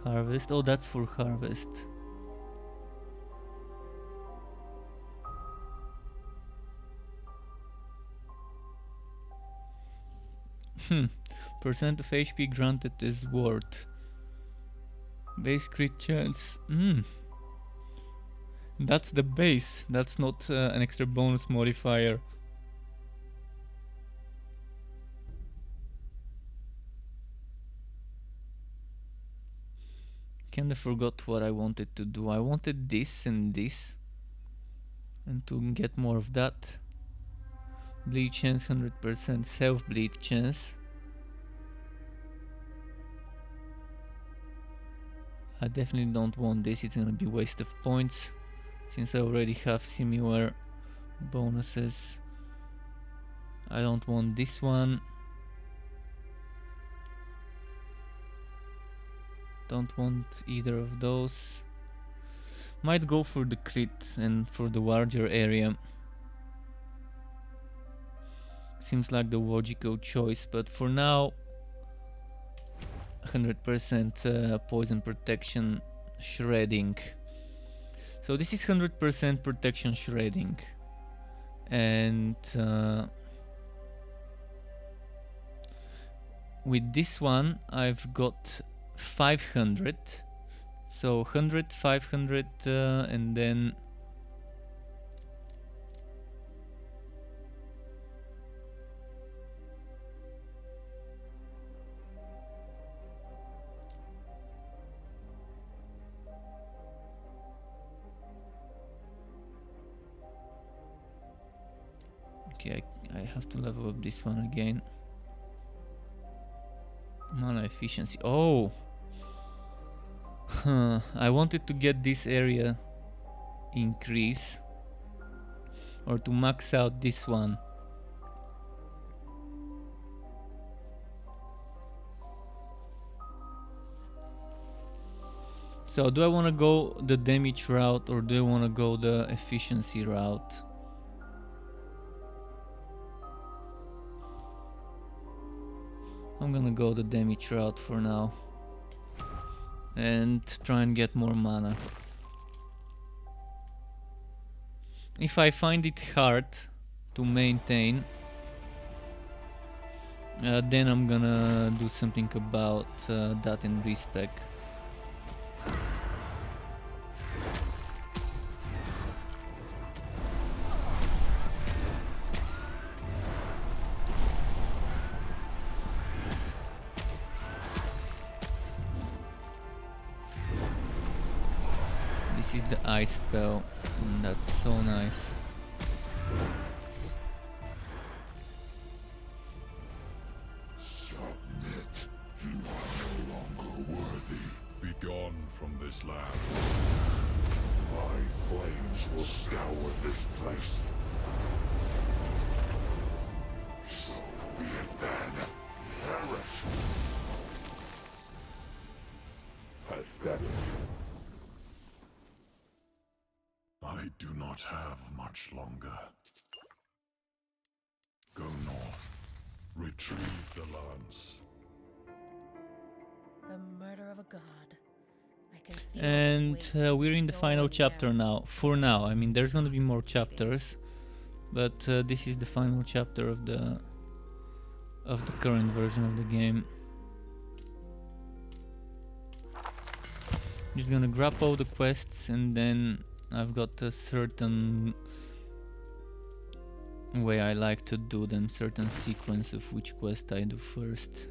Harvest. Oh, that's for harvest. Percent of HP granted is worth. Base crit chance. That's the base. That's not an extra bonus modifier. Kinda forgot what I wanted to do. I wanted this and this. And to get more of that. Bleed chance 100%. Self bleed chance. I definitely don't want this. It's gonna be waste of points. Since I already have similar bonuses. I don't want this one. Don't want either of those. Might go for the crit and for the larger area. Seems like the logical choice, but for now 100% poison protection shredding. So this is 100% protection shredding. And with this one I've got 500. So 100, 500 and then okay, I have to level up this one again. Mana efficiency. Oh! I wanted to get this area increase. Or to max out this one. So do I want to go the damage route or do I want to go the efficiency route? I'm gonna go the damage route for now and try and get more mana. If I find it hard to maintain, then I'm gonna do something about that in respec. This is the ice spell, and that's so nice. Submit. You are no longer worthy. Be gone from this land. My flames will scour this place. So be it then. Perish. Pathetic. I do not have much longer. Go north. Retrieve the lance. The murder of a god. I can feel And the weight we're in the so final chapter unbearable. now. For now, I mean, there's gonna be more chapters, but this is the final chapter of the current version of the game. Just gonna grab all the quests, and then I've got a certain way I like to do them, certain sequence of which quest I do first.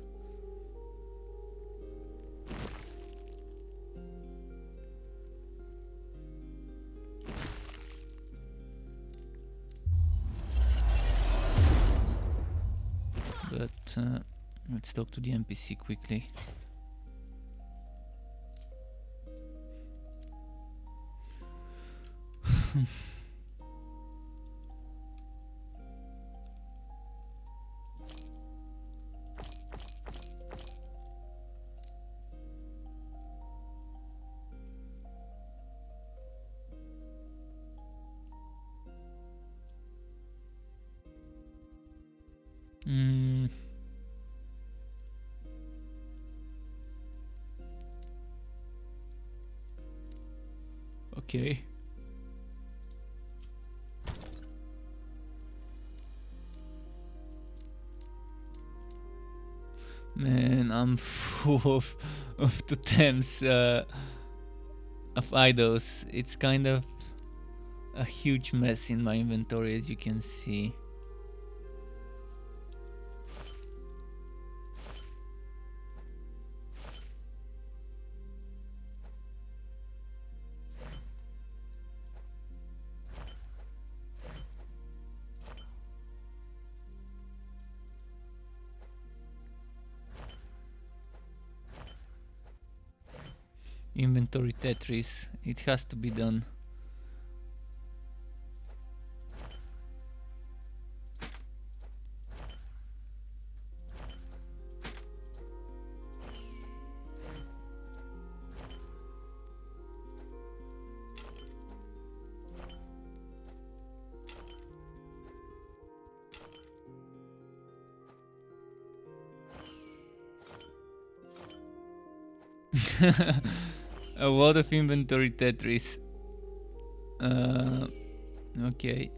But let's talk to the NPC quickly. Mm. Okay. Man, I'm full of totems of idols. It's kind of a huge mess in my inventory, as you can see. Inventory Tetris. It has to be done. A lot of inventory Tetris. Okay.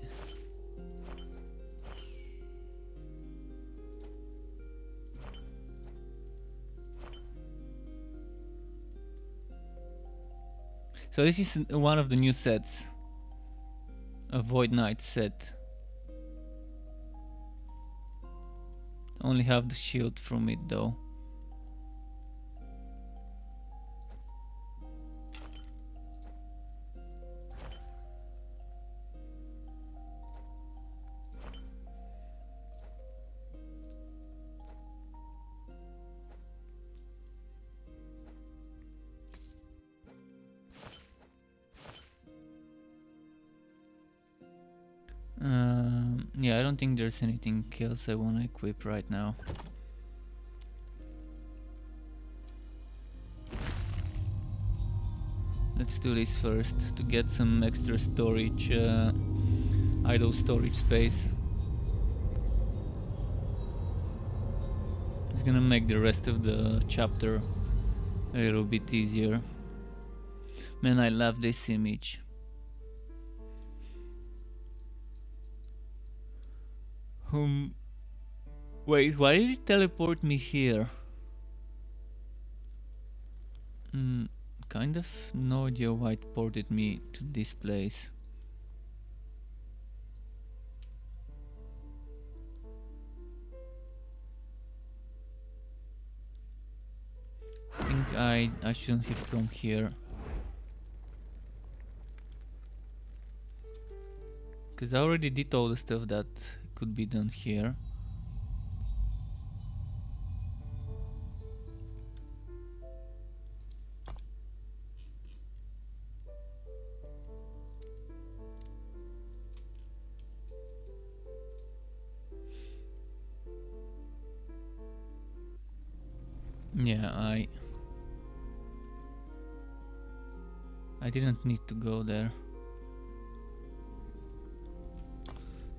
So this is one of the new sets. A Void Knight set. Only have the shield from it though. Yeah, I don't think there's anything else I want to equip right now. Let's do this first to get some extra storage, idle storage space. It's gonna make the rest of the chapter a little bit easier. Man, I love this image. Wait, why did it teleport me here? Kind of no idea why it ported me to this place. I think I shouldn't have come here. Because I already did all the stuff that could be done here. Yeah, I didn't need to go there.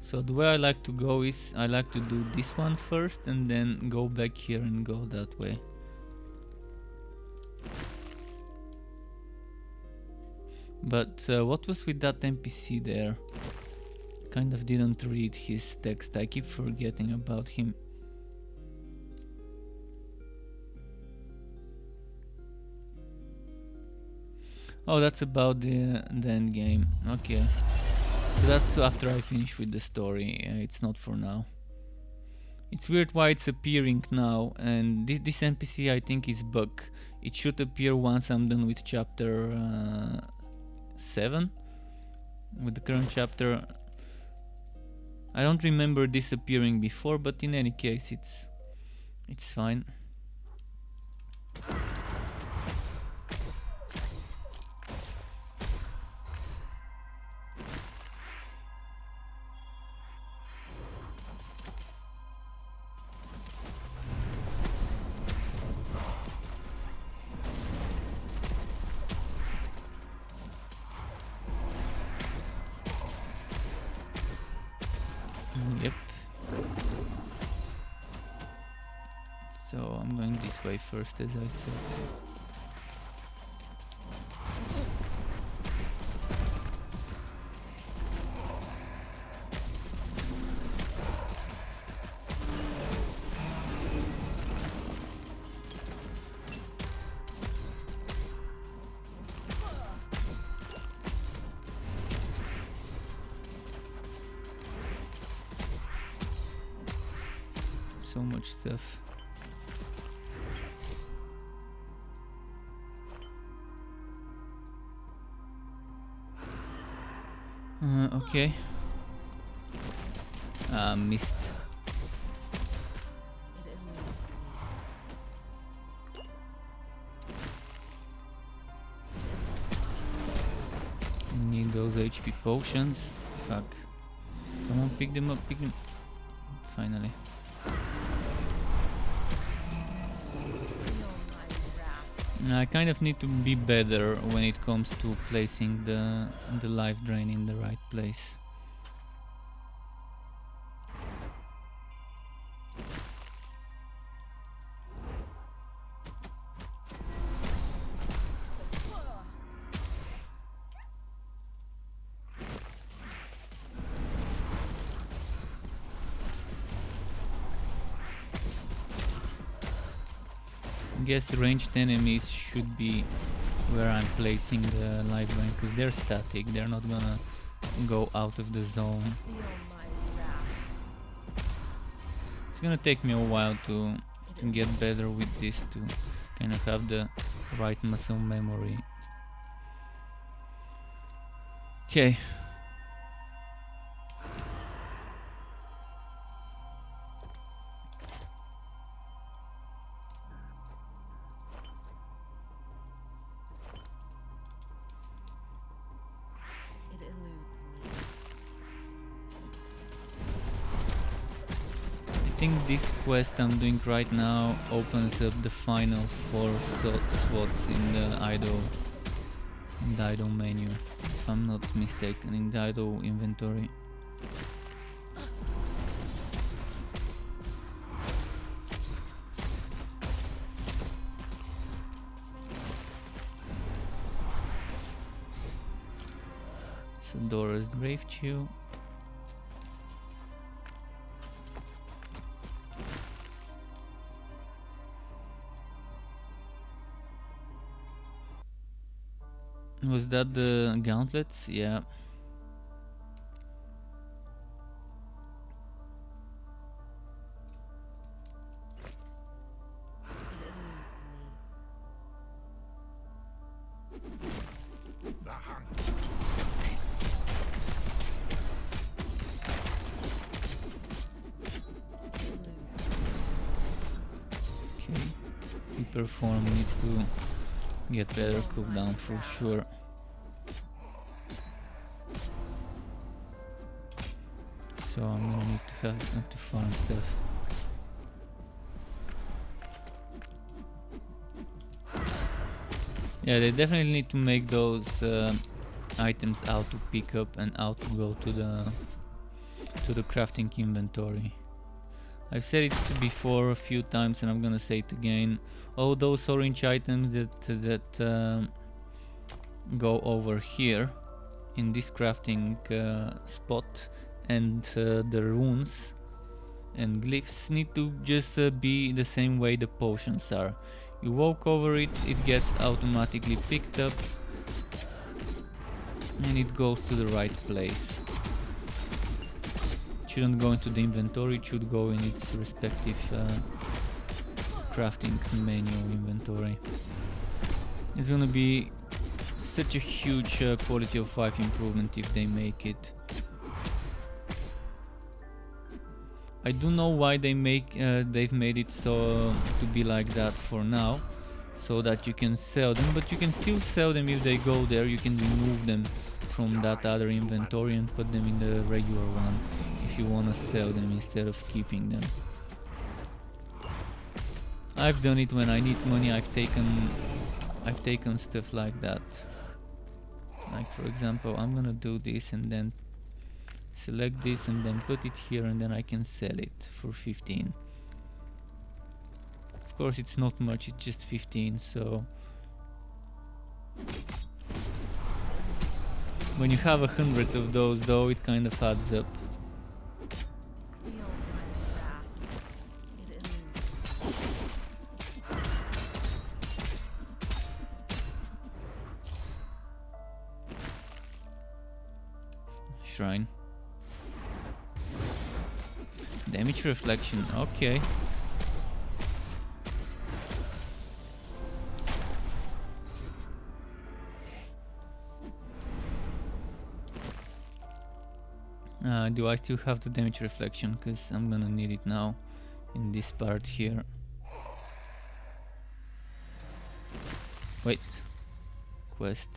So the way I like to go is I like to do this one first and then go back here and go that way. But what was with that NPC there? Kind of didn't read his text. I keep forgetting about him. Oh, that's about the end game. Okay. So that's after I finish with the story. It's not for now. It's weird why it's appearing now, and this NPC I think is bug. It should appear once I'm done with chapter 7. With the current chapter. I don't remember this appearing before, but in any case it's fine. Yep. So I'm going this way first, as I said. So much stuff. Okay. Missed. Need those HP potions. Fuck. Come on, pick them up, pick them. Finally. I kind of need to be better when it comes to placing the life drain in the right place. I guess ranged enemies should be where I'm placing the life drain, because they're static, they're not gonna go out of the zone. It's gonna take me a while to get better with this, to kind of have the right muscle memory. Okay. I think this quest I'm doing right now opens up the final 4 slots in the idle menu, if I'm not mistaken, in the idle inventory. Dora's Grave Chew. Was that the gauntlets? Yeah. The hunt. Okay. Reaper form needs to get better cooldown for sure. So I'm gonna need to have to farm stuff. Yeah, they definitely need to make those items out to pick up and out to go to the crafting inventory. I've said it before a few times and I'm gonna say it again. All those orange items that go over here in this crafting spot and the runes and glyphs need to just be the same way the potions are. You walk over it, it gets automatically picked up and it goes to the right place. It shouldn't go into the inventory, it should go in its respective crafting menu inventory. It's gonna be such a huge quality of life improvement if they make it. I do know why they've made it so to be like that for now, so that you can sell them, but you can still sell them if they go there. You can remove them from that other inventory and put them in the regular one if you wanna sell them instead of keeping them. I've done it when I need money. I've taken stuff like that. Like for example, I'm gonna do this and then select this and then put it here and then I can sell it for 15. Of course it's not much, it's just 15, so when you have 100 of those though, it kind of adds up. Feel my wrath. It Shrine. Damage reflection, okay. Do I still have the damage reflection? Because I'm gonna need it now in this part here. Wait. Quest.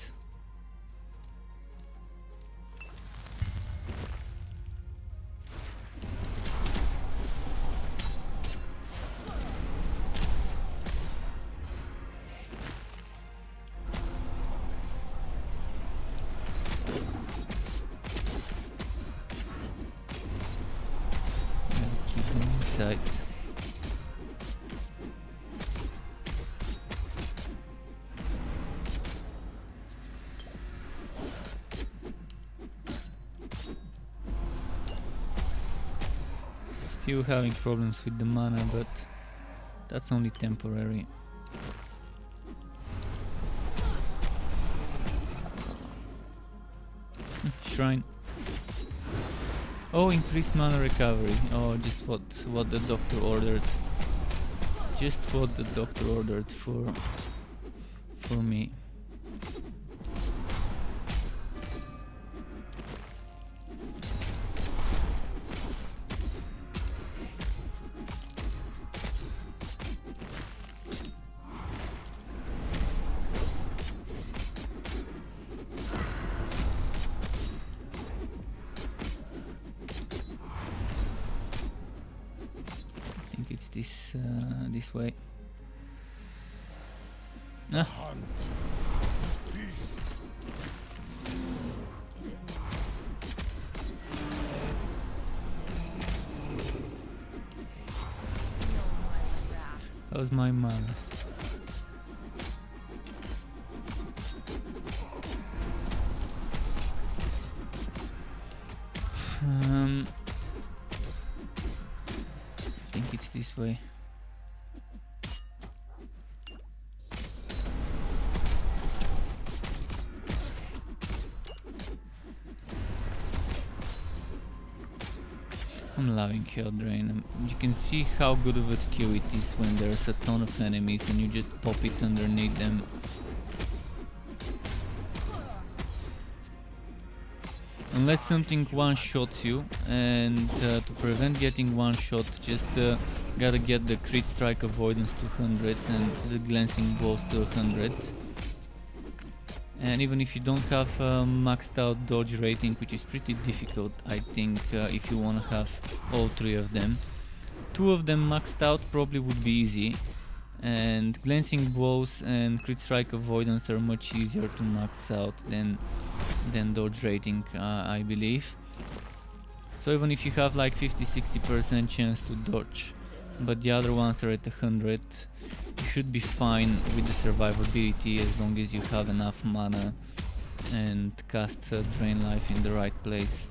Keep them inside. Still having problems with the mana, but that's only temporary. Shrine. Oh, increased mana recovery. Oh, just what the doctor ordered. Just what the doctor ordered for me. I think it's this way. Ah, Hunt. Feast. how's my mana? this way. I'm loving Hell Drain. You can see how good of a skill it is when there's a ton of enemies and you just pop it underneath them. Unless something one-shots you, and to prevent getting one-shot, just gotta get the crit strike avoidance to 100 and the glancing blows to 100. And even if you don't have maxed out dodge rating, which is pretty difficult, I think, if you wanna have all three of them. Two of them maxed out probably would be easy, and glancing blows and crit strike avoidance are much easier to max out than dodge rating, I believe. So even if you have like 50-60% chance to dodge, but the other ones are at 100, you should be fine with the survivability as long as you have enough mana and cast Drain Life in the right place.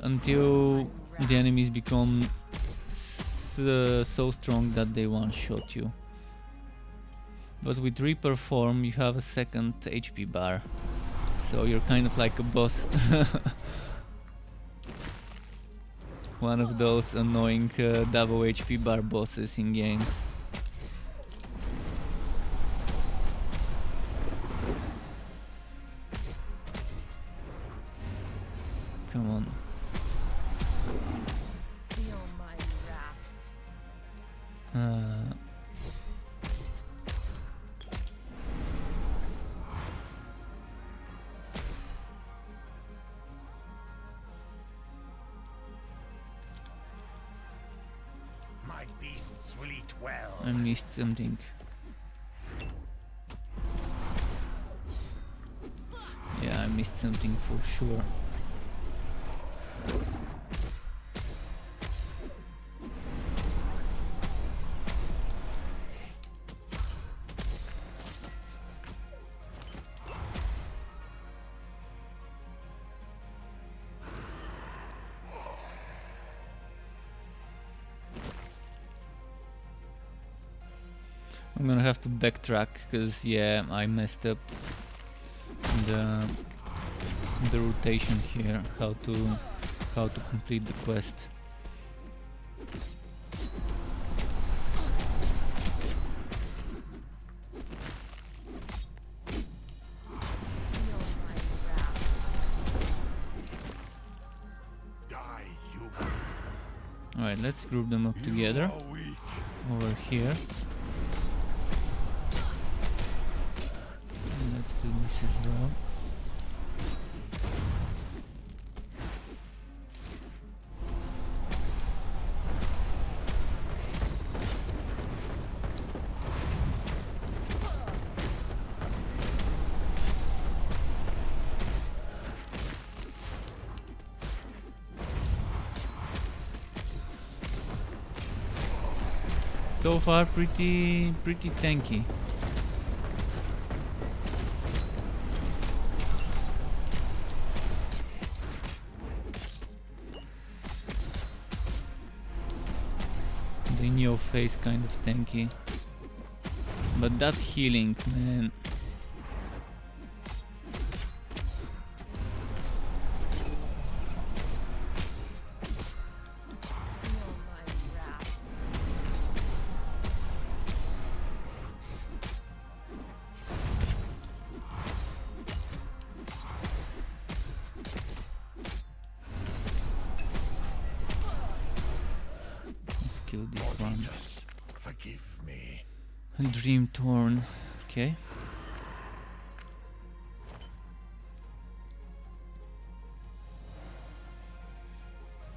Until the enemies become so strong that they one-shot you. But with Reaper form you have a second HP bar, so you're kind of like a boss. One of those annoying double HP bar bosses in games. Come on. Feel my wrath. My beasts will eat well. I missed something. Yeah, I missed something for sure. I'm gonna have to backtrack because yeah, I messed up the rotation here, how to complete the quest. Feel my wrath. Die, you. Alright, let's group them up together You are weak. over here. And let's do this as well. So far pretty tanky. The in your face kind of tanky. But that healing, man. Feel my wrath. Let's kill this one. Just forgive me. Dream Torn. Okay.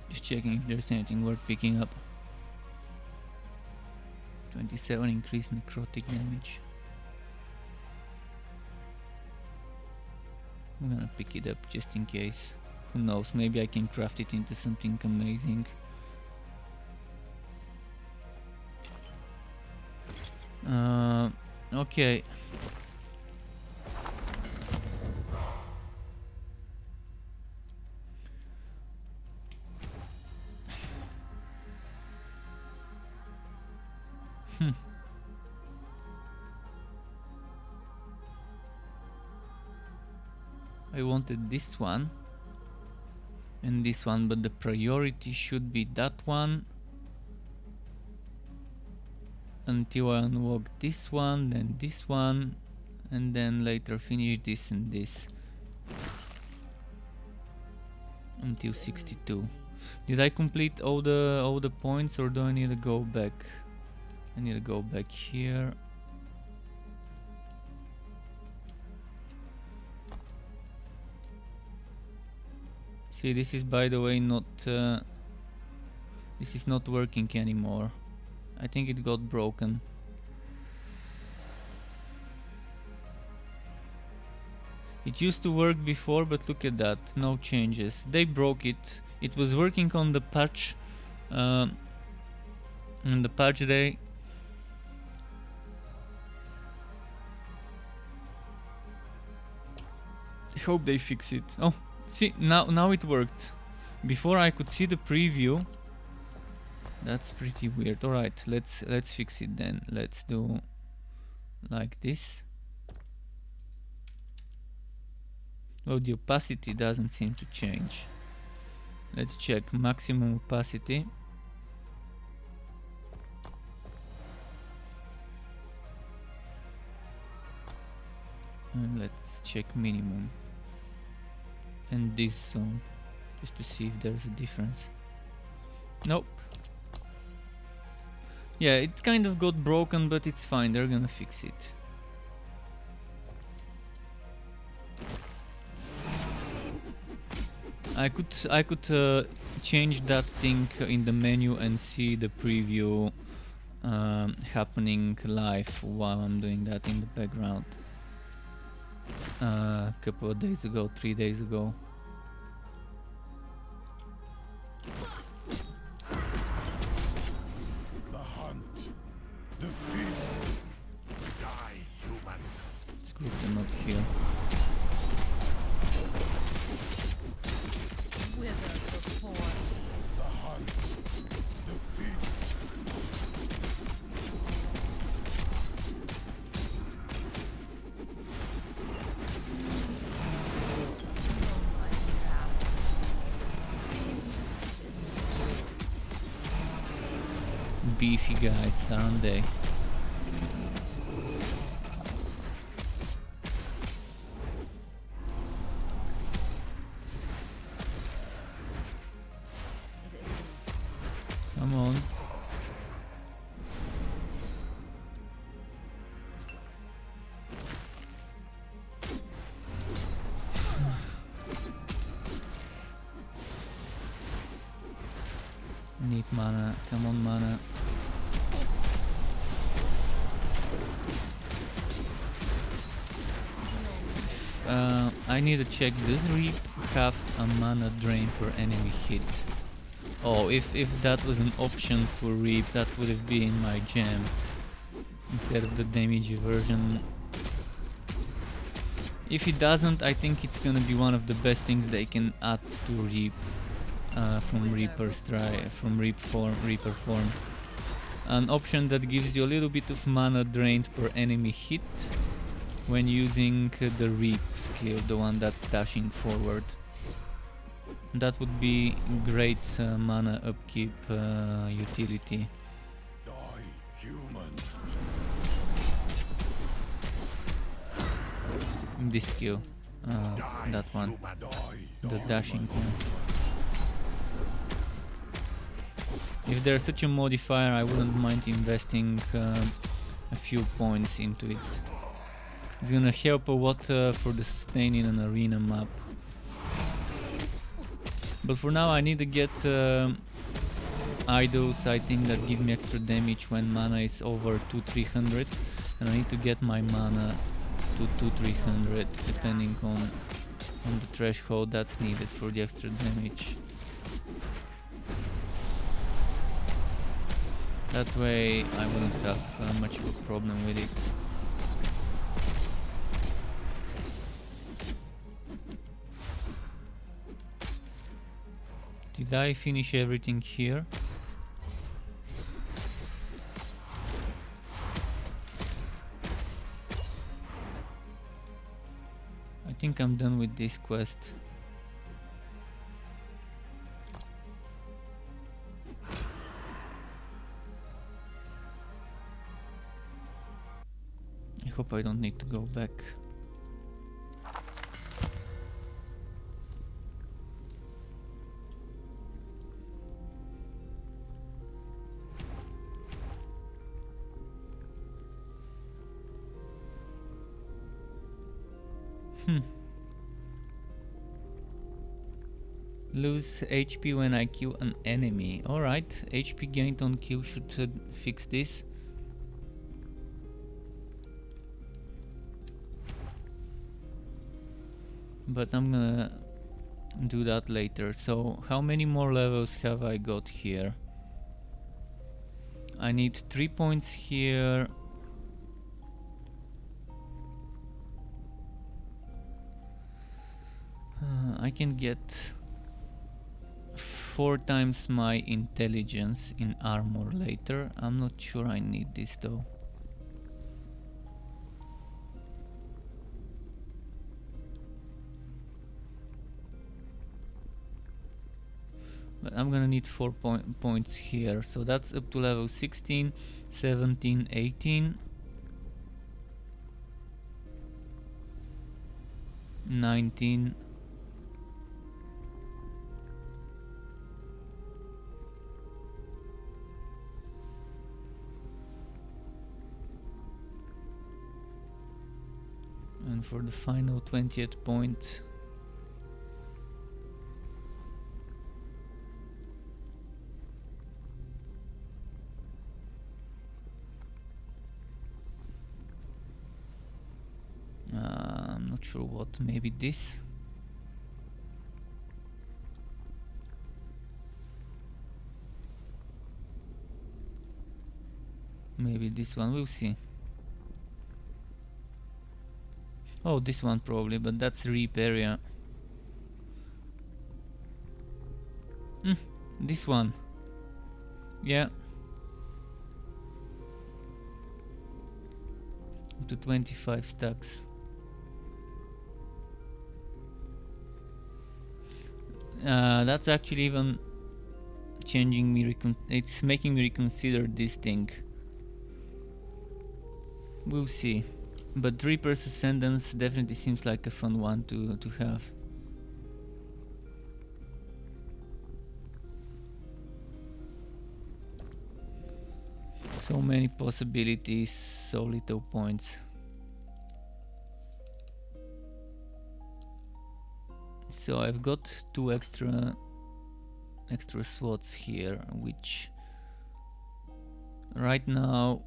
Just checking if there's anything worth picking up. 27 increased necrotic damage. I'm gonna pick it up just in case. Who knows, maybe I can craft it into something amazing. Okay. I wanted this one and this one, but the priority should be that one until I unlock this one, then this one, and then later finish this and this until 62. Did I complete all the points, or do I need to go back? I need to go back here. See, this is, by the way, not this is not working anymore. I think it got broken. It used to work before, but look at that, no changes. They broke it. It was working on the patch, on the patch day. I hope they fix it. Oh, see, now it worked. Before I could see the preview. That's pretty weird. All right, let's fix it then. Let's do like this. Oh, the opacity doesn't seem to change. Let's check maximum opacity. And let's check minimum. And this zone, just to see if there's a difference. Nope. Yeah, it kind of got broken, but it's fine. They're gonna fix it. I could change that thing in the menu and see the preview happening live while I'm doing that in the background. A couple of days ago, 3 days ago. The hunt. The feast. Die, human. Let's group them up here. Wither before. The hunt. The feast. Beefy guys, aren't they? Come on. Need mana, come on mana. I need to check, does Reap have a mana drain per enemy hit? Oh, if that was an option for Reap, that would have been my jam. Instead of the damage version. If it doesn't, I think it's gonna be one of the best things they can add to Reap. From Reaper form. An option that gives you a little bit of mana drained per enemy hit when using the Reap skill, the one that's dashing forward. That would be great mana upkeep utility. Die, human. This skill, that one, the dashing one. If there's such a modifier, I wouldn't mind investing a few points into it. It's gonna help a lot for the sustain in an arena map. But for now I need to get idols, I think, that give me extra damage when mana is over 200-300, and I need to get my mana to 200-300 depending on the threshold that's needed for the extra damage. That way I wouldn't have much of a problem with it. Did I finish everything here? I think I'm done with this quest. I hope I don't need to go back. Lose HP when I kill an enemy. Alright, HP gained on kill should fix this. But I'm gonna do that later. So how many more levels have I got here? I need 3 points here. I can get 4 times my intelligence in armor later. I'm not sure I need this though. But I'm gonna need 4 points here. So that's up to level 16, 17, 18, 19. And for the final 20th point, I'm not sure what, maybe this? Maybe this one, we'll see. Oh, this one probably, but that's reap area. This one. Yeah. Up to 25 stacks. That's actually even changing me. It's making me reconsider this thing. We'll see. But Reaper's Ascendance definitely seems like a fun one to have. So many possibilities, so little points. So I've got 2 extra slots here, which right now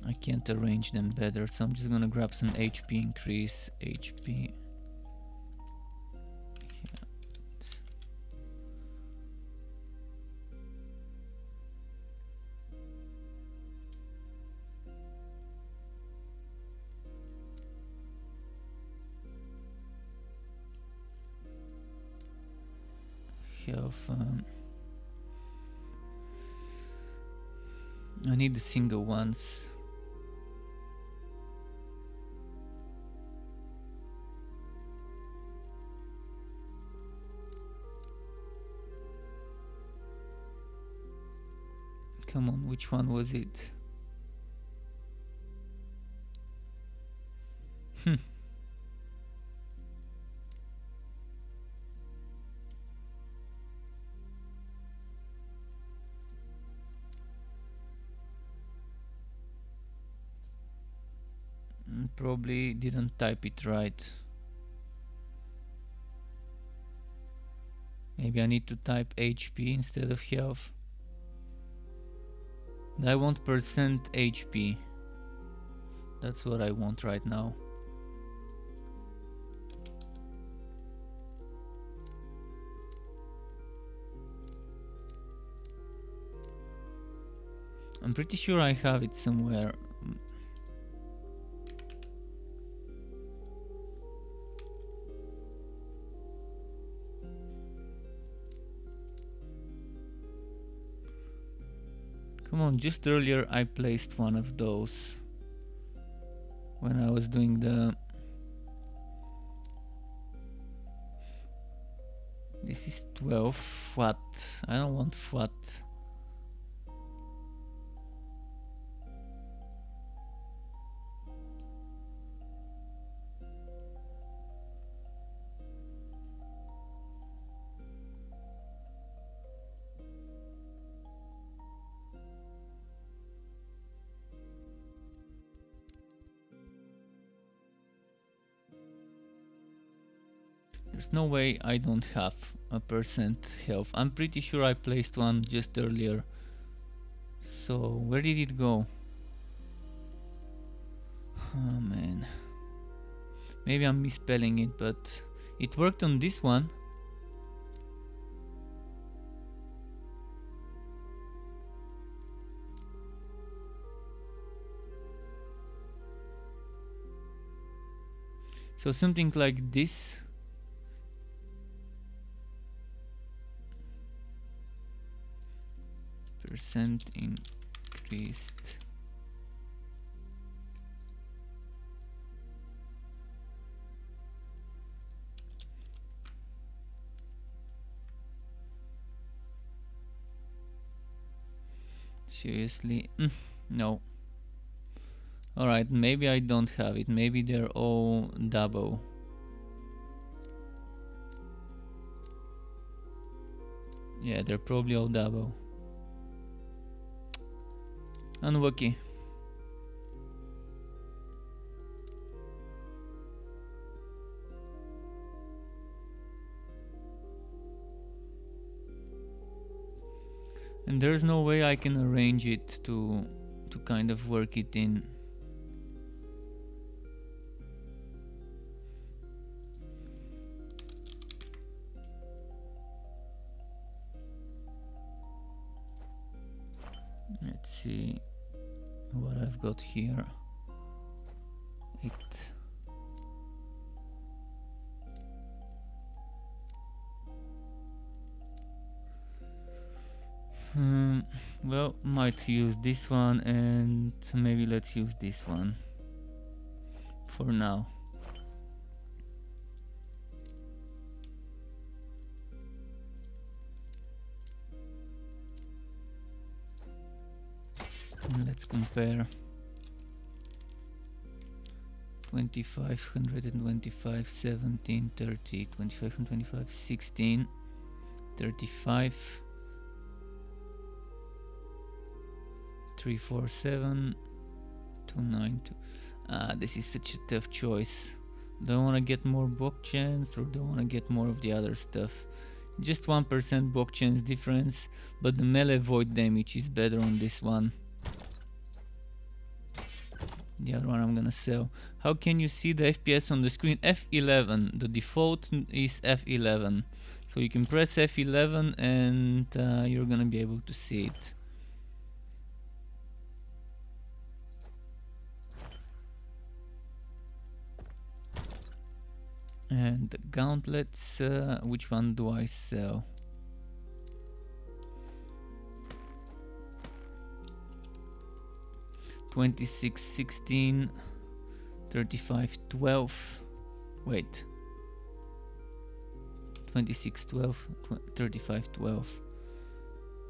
I can't arrange them better, so I'm just gonna grab some HP increase. HP. Health. I need the single ones. Come on, which one was it? Probably didn't type it right. Maybe I need to type HP instead of health. I want percent HP. That's what I want right now. I'm pretty sure I have it somewhere. Come on, just earlier I placed one of those. when I was doing the... This is 12. What? I don't want what. There's no way I don't have a percent health. I'm pretty sure I placed one just earlier. So where did it go? Oh man. Maybe I'm misspelling it, but it worked on this one. So something like this. Percent increased. Seriously? No. Alright, maybe I don't have it. Maybe they're all double. Yeah, they're probably all double. Unlucky. And there's no way I can arrange it to kind of work it in. Let's see what I've got here. It. Well, might use this one, and maybe let's use this one for now. And let's compare. 2525, 17, 30, 2525, 16, 35, 347, 292. This is such a tough choice. Do I want to get more block chance or do I want to get more of the other stuff? Just 1% block chance difference, but the melee void damage is better on this one. The other one I'm gonna sell. How can you see the FPS on the screen? F11. The default is F11. So you can press F11 and you're gonna be able to see it. And the gauntlets, which one do I sell? $26.16, $35.12. Wait. $26.12, $35.12,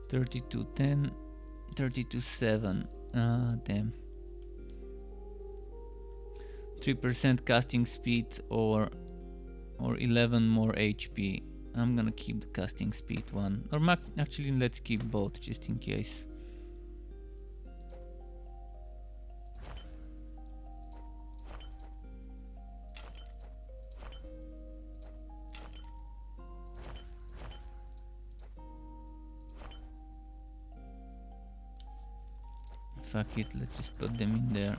$32.10, $32.7. Damn. 3% casting speed or 11 more HP. I'm gonna keep the casting speed one, or actually let's keep both just in case. Fuck it, let's just put them in there.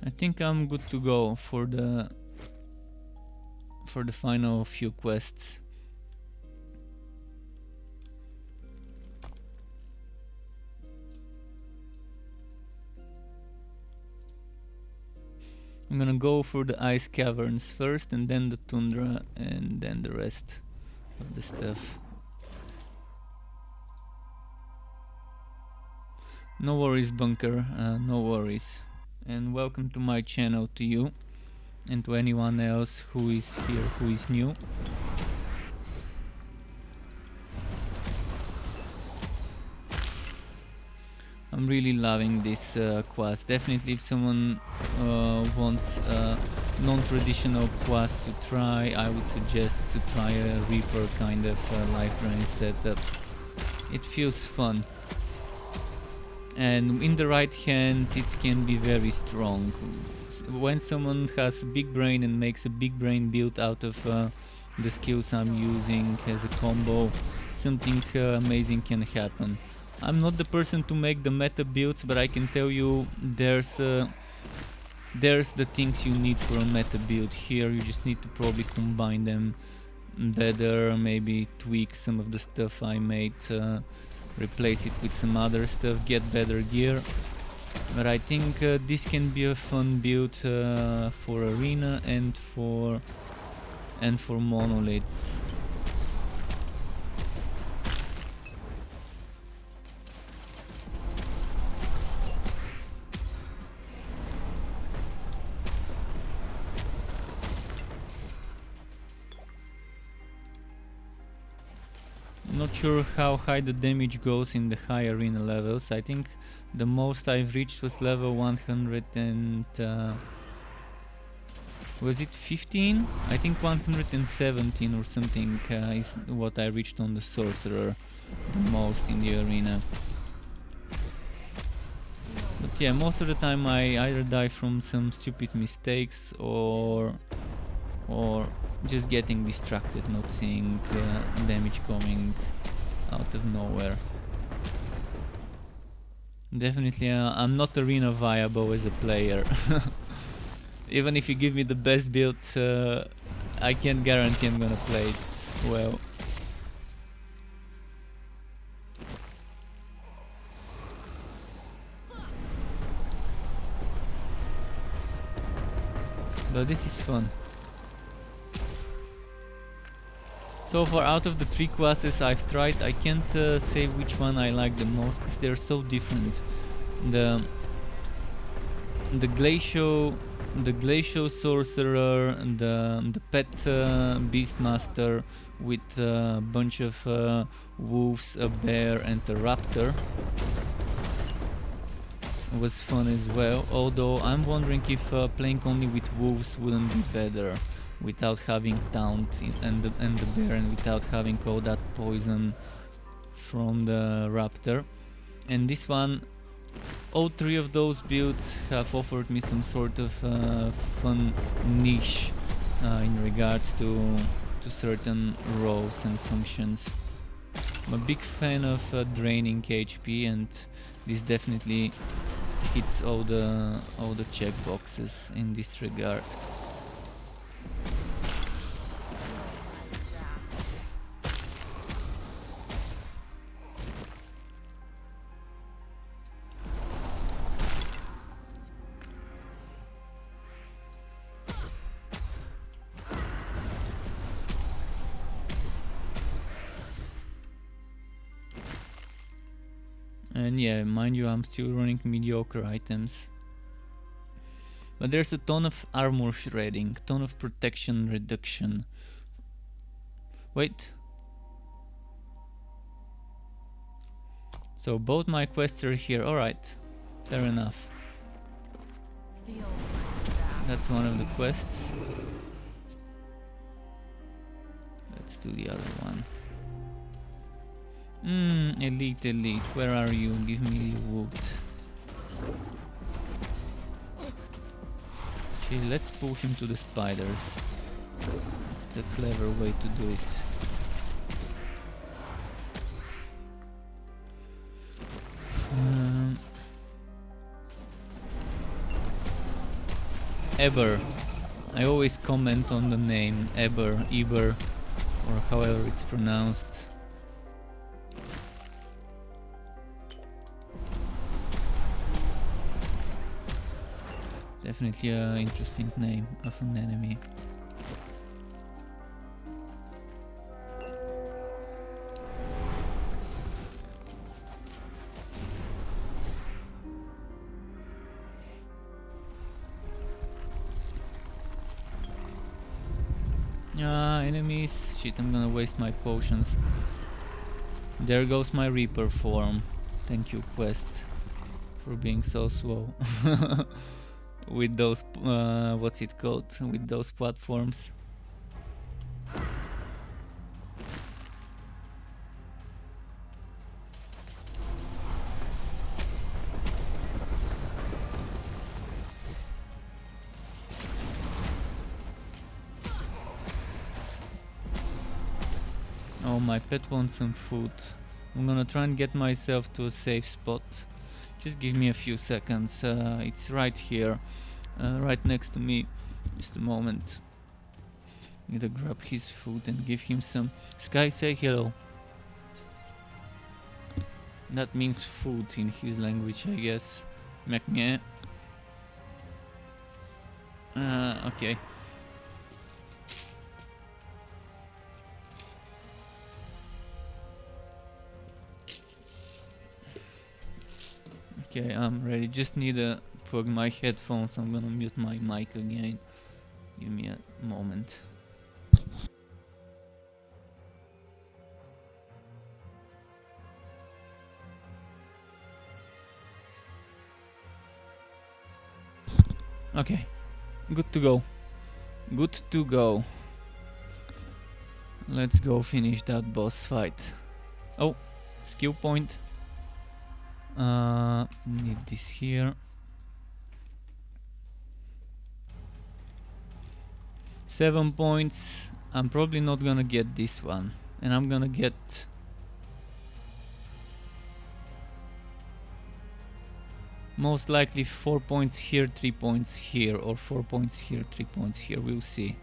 I think I'm good to go for the final few quests. I'm gonna go for the ice caverns first, and then the tundra, and then the rest of the stuff. No worries, Bunker, no worries. And welcome to my channel to you and to anyone else who is here who is new. I'm really loving this quest. Definitely if someone wants a non-traditional quest to try, I would suggest to try a Reaper kind of life drain setup. It feels fun. And in the right hands it can be very strong. When someone has a big brain and makes a big brain build out of the skills I'm using as a combo, something amazing can happen. I'm not the person to make the meta builds, but I can tell you there's the things you need for a meta build here. You just need to probably combine them better, maybe tweak some of the stuff I made, replace it with some other stuff, get better gear. But I think this can be a fun build for arena and for monoliths. Not sure how high the damage goes in the high arena levels. I think the most I've reached was level 100 and was it 15? I think 117 or something is what I reached on the sorcerer the most in the arena. But yeah, most of the time I either die from some stupid mistakes or just getting distracted, not seeing damage coming out of nowhere. Definitely I'm not arena viable as a player. Even if you give me the best build, I can't guarantee I'm gonna play it well. But this is fun. So far, out of the 3 classes I've tried, I can't say which one I like the most because they're so different. The glacial sorcerer, the pet beastmaster with a bunch of wolves, a bear, and a raptor was fun as well. Although I'm wondering if playing only with wolves wouldn't be better, without having taunt and the bear, and without having all that poison from the raptor. And this one, all 3 of those builds have offered me some sort of fun niche in regards to certain roles and functions. I'm a big fan of draining HP, and this definitely hits all the checkboxes in this regard. And yeah, mind you, I'm still running mediocre items. But there's a ton of armor shredding, ton of protection reduction. Wait. So both my quests are here, alright. Fair enough. That's one of the quests. Let's do the other one. Elite, where are you? Give me wood. Okay, let's pull him to the spiders. That's the clever way to do it. Eber. I always comment on the name Eber, or however it's pronounced. Definitely an interesting name of an enemy. Enemies. Shit, I'm gonna waste my potions. There goes my Reaper form. Thank you, quest, for being so slow. With those, what's it called? With those platforms. Oh, my pet wants some food. I'm gonna try and get myself to a safe spot. Just give me a few seconds. It's right here, right next to me. Just a moment. Need to grab his food and give him some. Sky, say hello. That means food in his language, I guess. Mekne. Okay. Okay, I'm ready. Just need to plug my headphones. I'm gonna mute my mic again. Give me a moment. Okay, good to go. Good to go. Let's go finish that boss fight. Oh, skill point. Need this here. 7 points. I'm probably not gonna get this one, and I'm gonna get most likely 4 points here, 3 points here, or 4 points here, 3 points here. We'll see.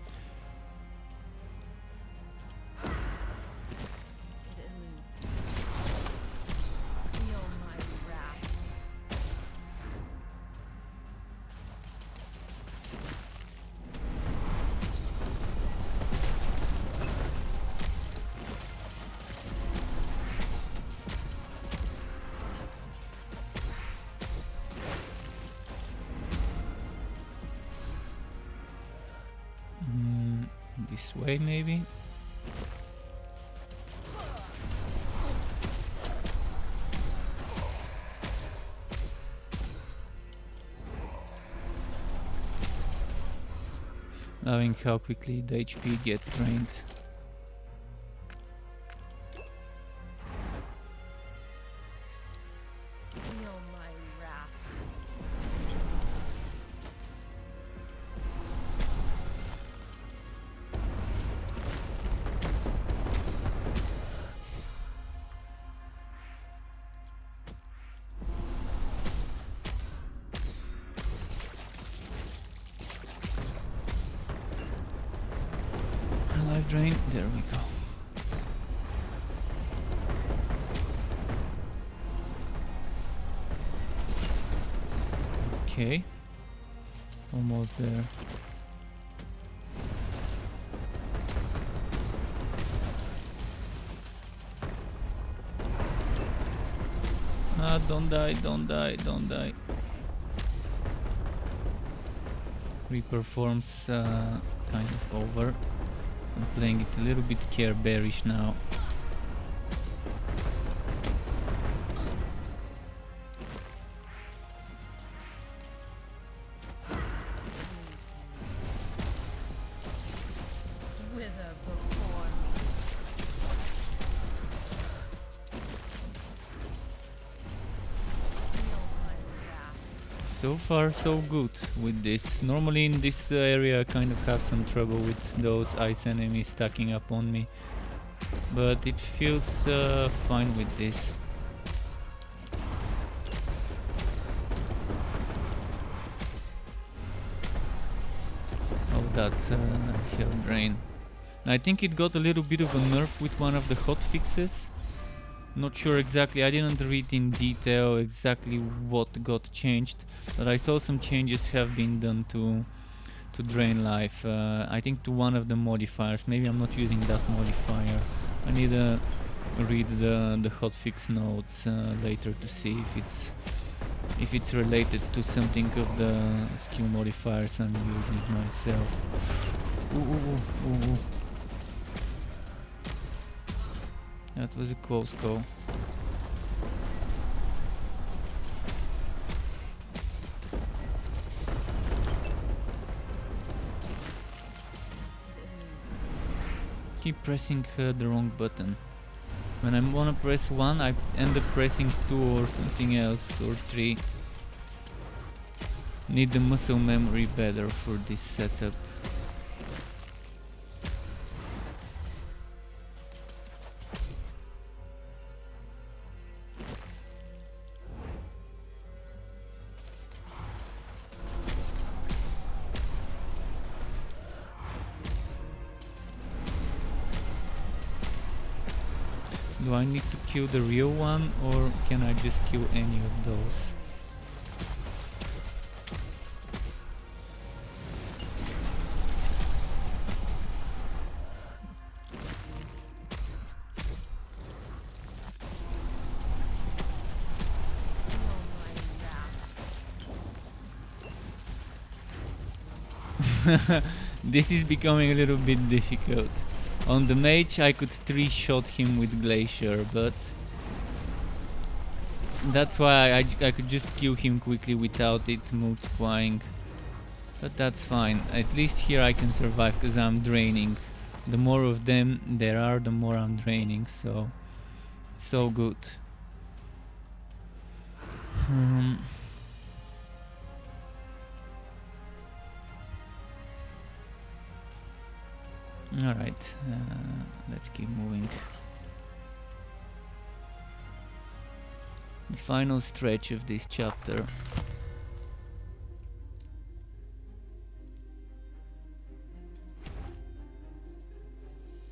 Feel my wrath. This way maybe? Loving how quickly the HP gets drained. Feel my wrath. Life drain, there we go. Okay, almost there. Don't die, don't die, don't die. Reaper forms kind of over. I'm playing it a little bit care bearish now. Wither before me. Feel my wrath. So far so good with this. Normally in this area I kind of have some trouble with those ice enemies stacking up on me, but it feels fine with this. Oh, that's Hell Drain. I think it got a little bit of a nerf with one of the hotfixes. Not sure exactly, I didn't read in detail exactly what got changed, but I saw some changes have been done to drain life. I think to one of the modifiers. Maybe I'm not using that modifier. I need to read the hotfix notes later to see if it's related to something of the skill modifiers I'm using myself. Ooh, ooh, ooh, ooh. That was a close call. Keep pressing the wrong button. When I wanna press one, I end up pressing two or something else, or three. Need the muscle memory better for this setup. Do I need to kill the real one, or can I just kill any of those? This is becoming a little bit difficult. On the mage I could 3-shot him with Glacier, but that's why I could just kill him quickly without it multiplying. But that's fine, at least here I can survive because I'm draining. The more of them there are, the more I'm draining, so good. Alright, let's keep moving. The final stretch of this chapter.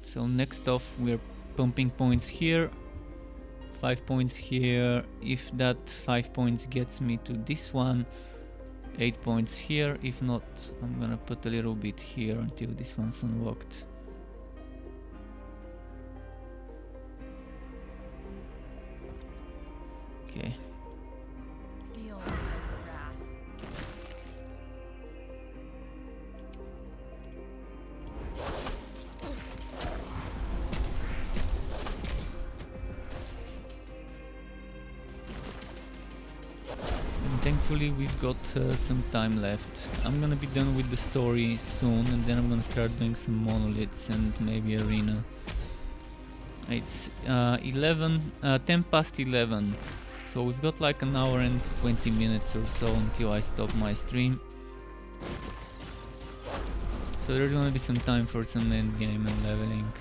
So next off we're pumping points here, 5 points here. If that 5 points gets me to this one, 8 points here. If not, I'm gonna put a little bit here until this one's unlocked. Okay. Feel my wrath. And thankfully we've got some time left. I'm gonna be done with the story soon, and then I'm gonna start doing some monoliths and maybe arena. It's 10 past 11. So we've got like an hour and 20 minutes or so until I stop my stream. So there's gonna be some time for some endgame and leveling.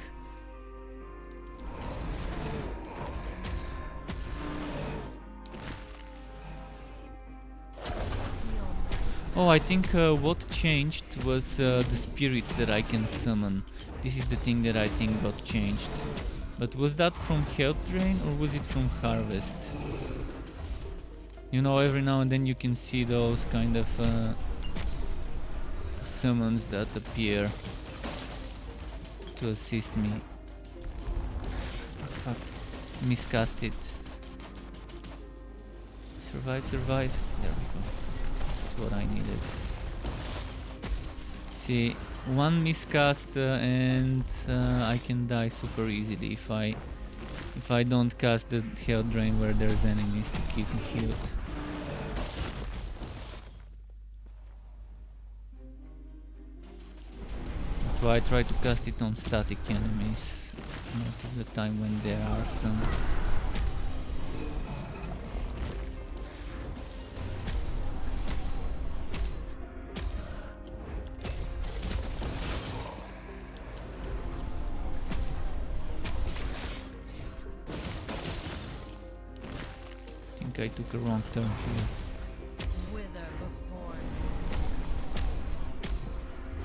Oh, I think what changed was the spirits that I can summon. This is the thing that I think got changed. But was that from Health Drain or was it from Harvest? You know, every now and then you can see those kind of summons that appear to assist me. Fuck, miscast it. Survive, survive. There we go. This is what I needed. See, one miscast and I can die super easily if I don't cast the health drain where there's enemies to keep me healed. That's why I try to cast it on static enemies most of the time when there are some. I took a wrong turn here. Wither before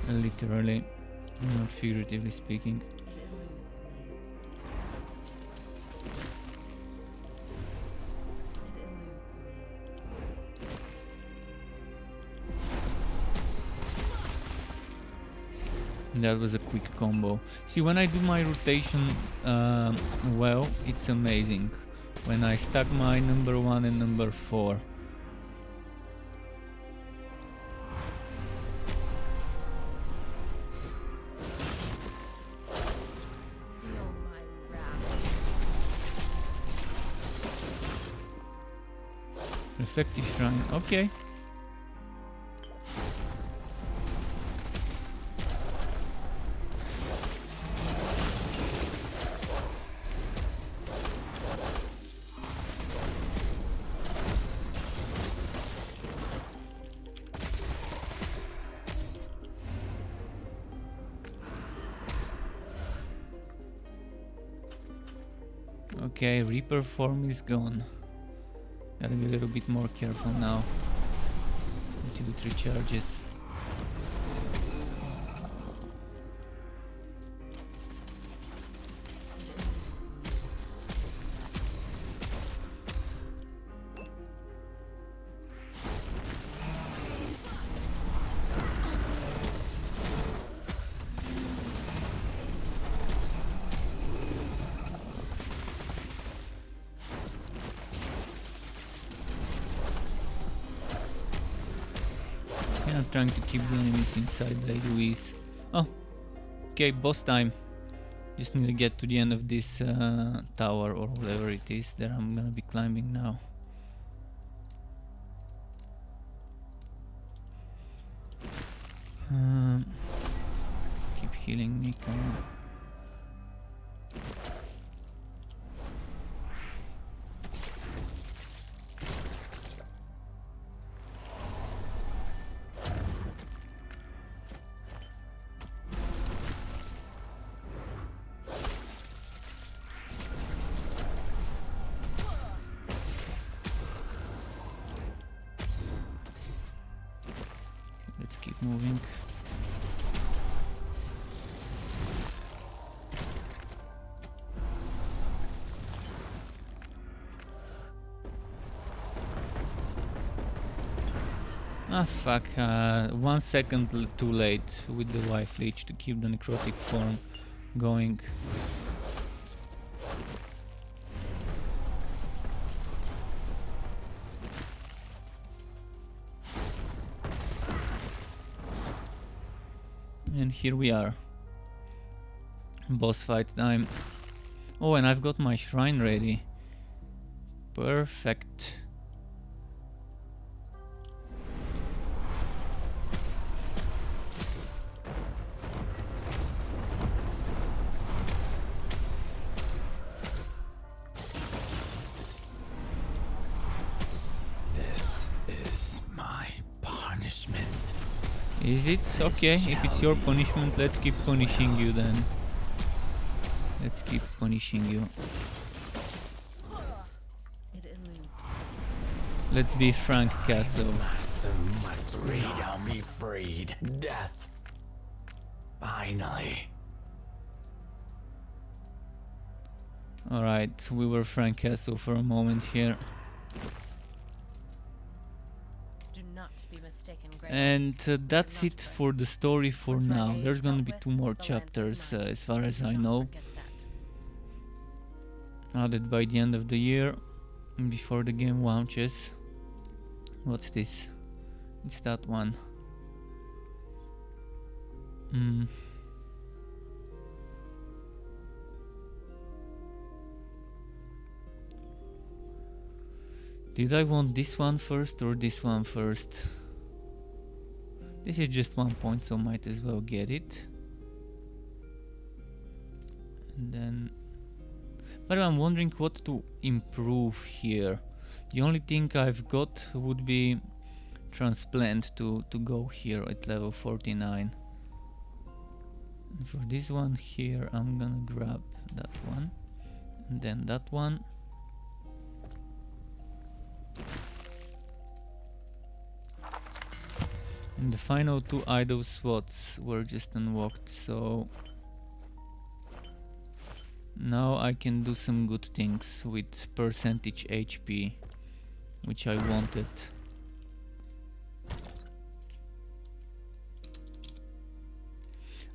Literally, not figuratively speaking. it eludes me. It eludes me. That was a quick combo. See, when I do my rotation well, it's amazing. When I stack my number 1 and number 4. Feel my wrath. effective shrine. Okay. Okay, Reaper form is gone. Gotta be a little bit more careful now until it recharges. I'm trying to keep the enemies inside the AoEs. Oh, okay, boss time. Just need to get to the end of this tower or whatever it is that I'm gonna be climbing now. Keep healing me, come on. Let's keep moving. Ah fuck, 1 second too late with the wife Lich to keep the necrotic form going. And here we are. Boss fight time. Oh, and I've got my shrine ready. Perfect. This is my punishment. Is it? Okay, if it's your punishment, let's keep punishing you then. Let's keep punishing you. It eludes. Let's be Frank Castle. Master must freedom be freed. Death. Finally. Alright, we were Frank Castle for a moment here. Do not be mistaken, Grey. And that's it for the story for now. There's gonna be 2 more chapters as far as I know. Added by the end of the year, before the game launches. What's this? It's that one. Did I want this one first or this one first? This is just 1 point, so might as well get it. And then... But I'm wondering what to improve here. The only thing I've got would be transplant to go here at level 49. And for this one here I'm gonna grab that one. And then that one. And the final 2 idle slots were just unlocked, so now I can do some good things with percentage HP, which I wanted.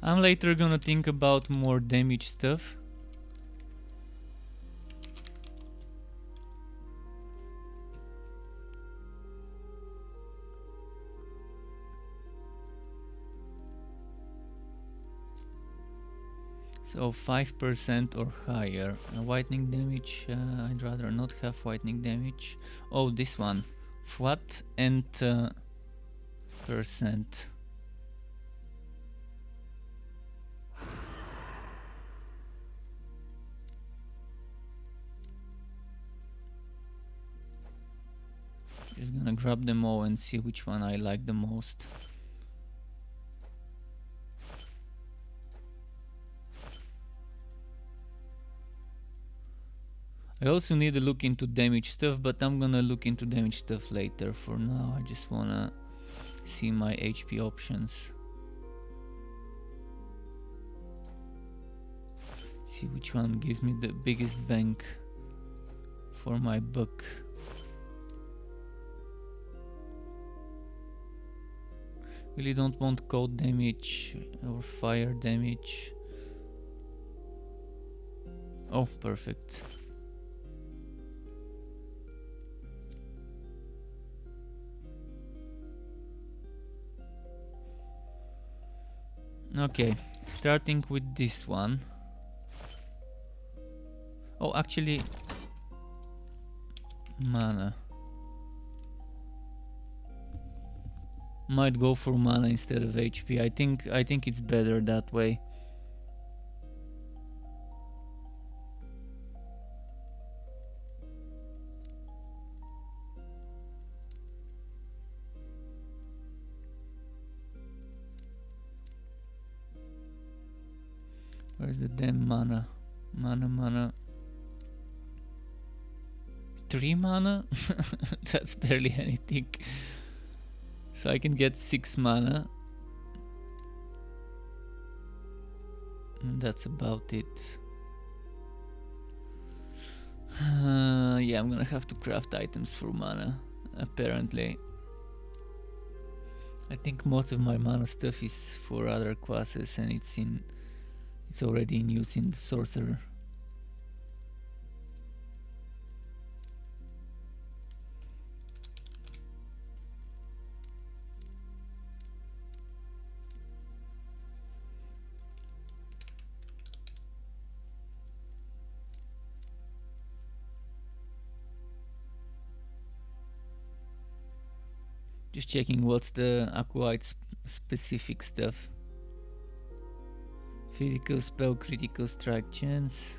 I'm later gonna think about more damage stuff. So 5% or higher. Whitening damage, I'd rather not have whitening damage. Oh, this one. what? And percent. Just gonna grab them all and see which one I like the most. I also need to look into damage stuff, but I'm gonna look into damage stuff later. For now, I just wanna see my HP options. See which one gives me the biggest bang for my buck. Really don't want cold damage or fire damage. Oh, perfect. Okay, starting with this one. Oh, actually, mana. Might go for mana instead of HP. I think it's better that way. Where's the damn mana? Mana. 3 mana? That's barely anything. So I can get 6 mana. And that's about it. Yeah, I'm gonna have to craft items for mana, apparently. I think most of my mana stuff is for other classes and it's already in use in the sorcerer. Just checking what's the acolyte specific stuff. Physical spell, critical strike chance.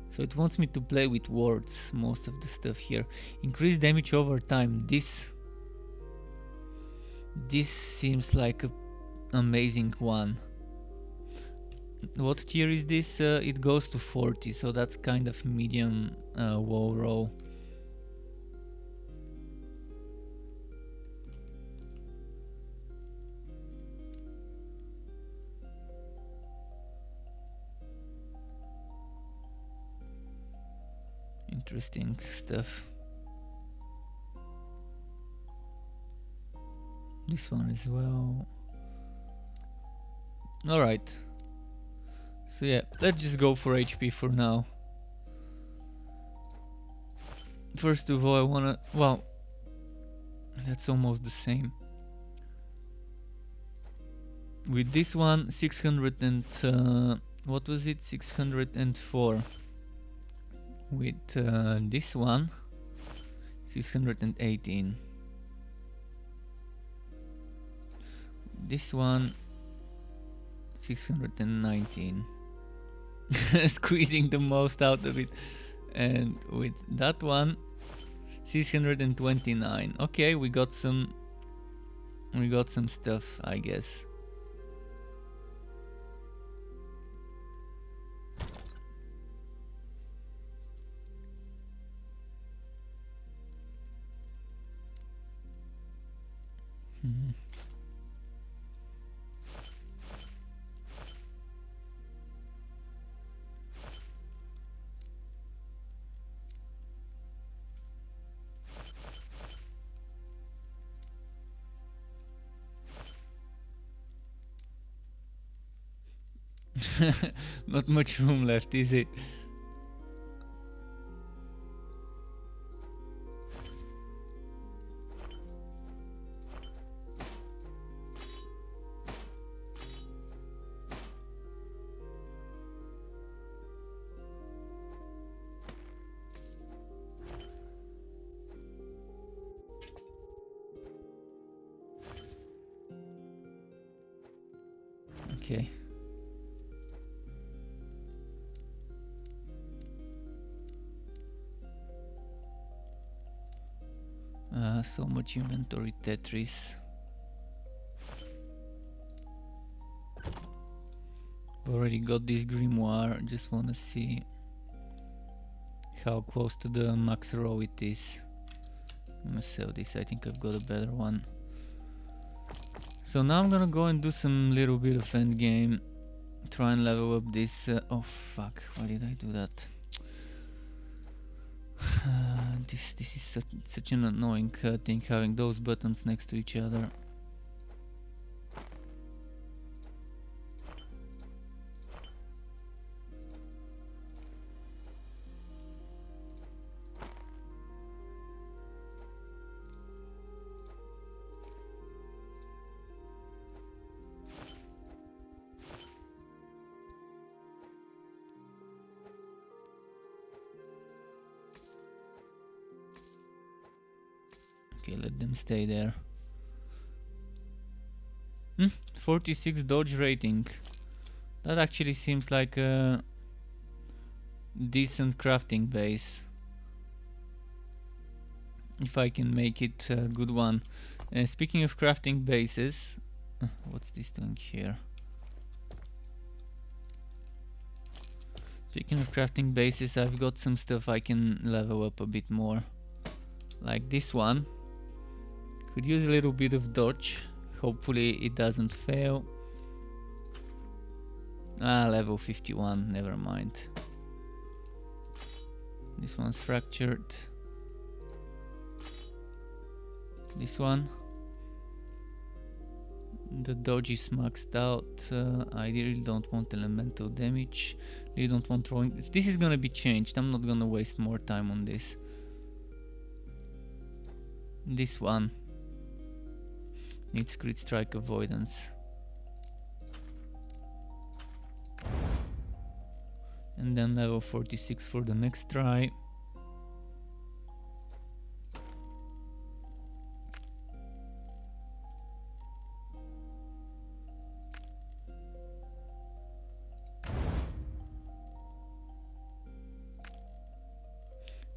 So it wants me to play with words, most of the stuff here. Increase damage over time. This seems like an amazing one. What tier is this? It goes to 40, so that's kind of medium WoW roll. Interesting stuff. This one as well. Alright. So yeah, let's just go for HP for now. First of all, I wanna... Well, that's almost the same. With this one, 600 and... what was it? 604. With this one, 618. This one, 619. Squeezing the most out of it. And with that one, 629. Okay, we got some stuff, I guess. Not much room left, is it? Okay. So much inventory Tetris. Already got this grimoire, just wanna see how close to the max row it is. I'm gonna sell this, I think I've got a better one. So now I'm gonna go and do some little bit of end game. Try and level up this, oh fuck, why did I do that? This is such an annoying thing, having those buttons next to each other. Okay, let them stay there. 46 dodge rating. That actually seems like a decent crafting base. If I can make it a good one. Speaking of crafting bases, what's this doing here? Speaking of crafting bases, I've got some stuff I can level up a bit more. Like this one. Could use a little bit of dodge. Hopefully it doesn't fail. Level 51, never mind. This one's fractured. This one. The dodge is maxed out. I really don't want elemental damage. Really don't want throwing. This is gonna be changed. I'm not gonna waste more time on this. This one needs crit strike avoidance. And then level 46 for the next try.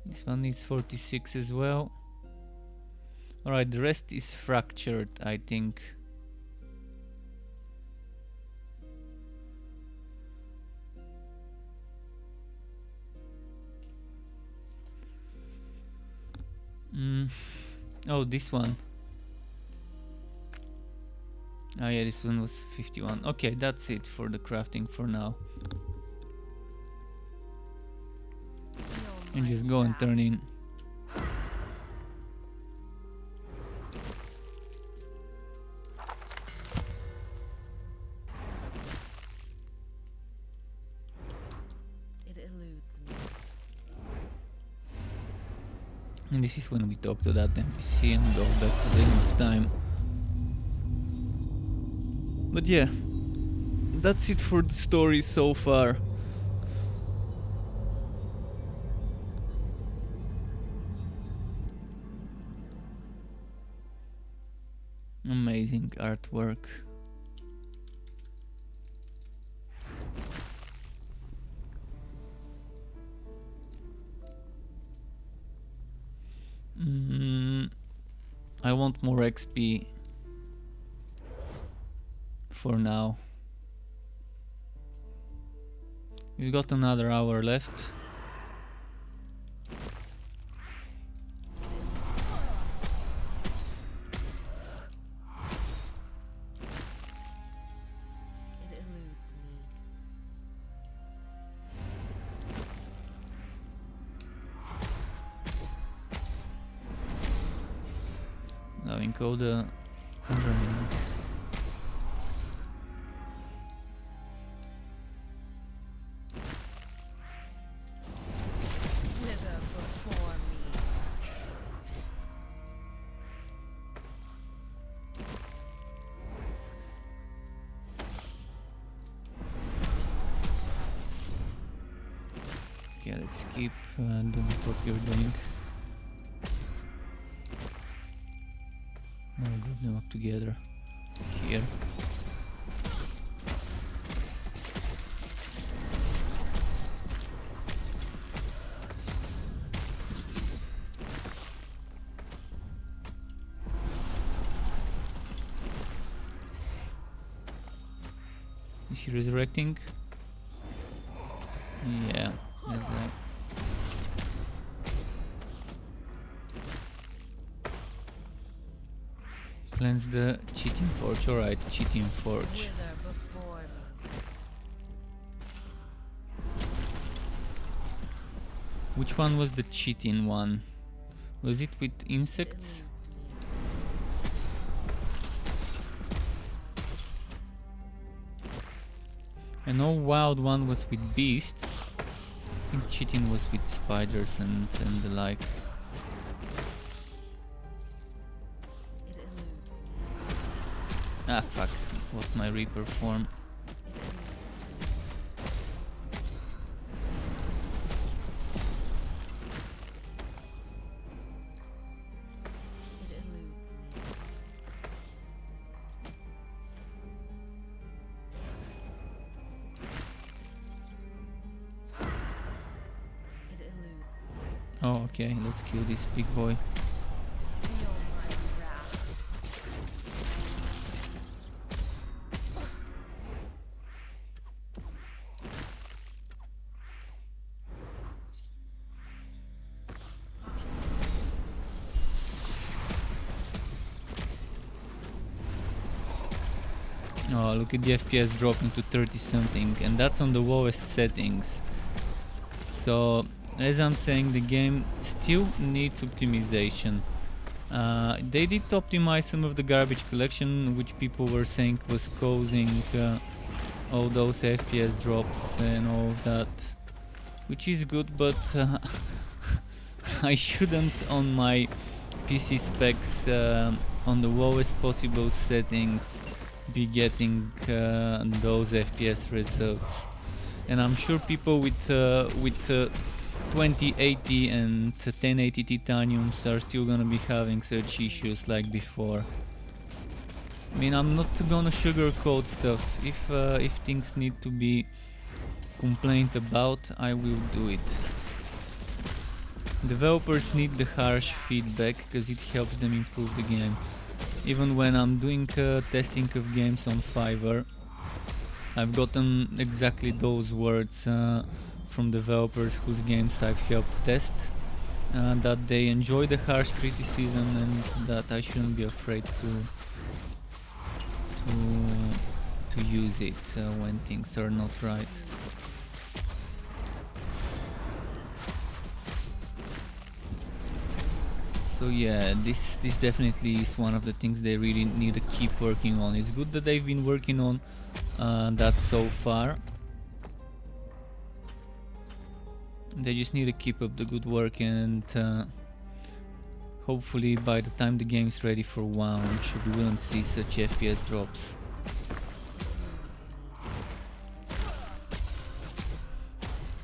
This one needs 46 as well. Alright, the rest is fractured, I think. Oh, this one. Ah, yeah, this one was 51. Okay, that's it for the crafting for now. And just go and turn in. It eludes me. And this is when we talk to that NPC and go back to the end of time. But yeah, that's it for the story so far. Amazing artwork. I want more XP for now. We've got another hour left. It eludes me. Allowing all the running. Wither before me. Okay, let's keep doing what you're doing. Now group them up together here. Is he resurrecting? Yeah, as I... Cleanse the cheating forge. Alright, cheating forge. Wither before me. Which one was the cheating one? Was it with It insects? eludes me. I know wild one was with beasts. I think cheating was with spiders and the like. It eludes me. Ah fuck, lost my Reaper form. It eludes me. It eludes me. It eludes me. Oh okay, let's kill this big boy. Feel my wrath. Oh, look at the FPS dropping to 30 something, and that's on the lowest settings. So, as I'm saying, the game still needs optimization. They did optimize some of the garbage collection, which people were saying was causing all those FPS drops and all of that, which is good, but I shouldn't on my PC specs on the lowest possible settings be getting those FPS results. And I'm sure people with 2080 and 1080 titaniums are still gonna be having such issues like before. I mean, I'm not gonna sugarcoat stuff. If things need to be complained about, I will do it. Developers need the harsh feedback because it helps them improve the game. Even when I'm doing testing of games on Fiverr, I've gotten exactly those words from developers whose games I've helped test, that they enjoy the harsh criticism and that I shouldn't be afraid to use it when things are not right. So yeah, this definitely is one of the things they really need to keep working on. It's good that they've been working on that so far. They just need to keep up the good work, and hopefully by the time the game's ready for launch we won't see such FPS drops.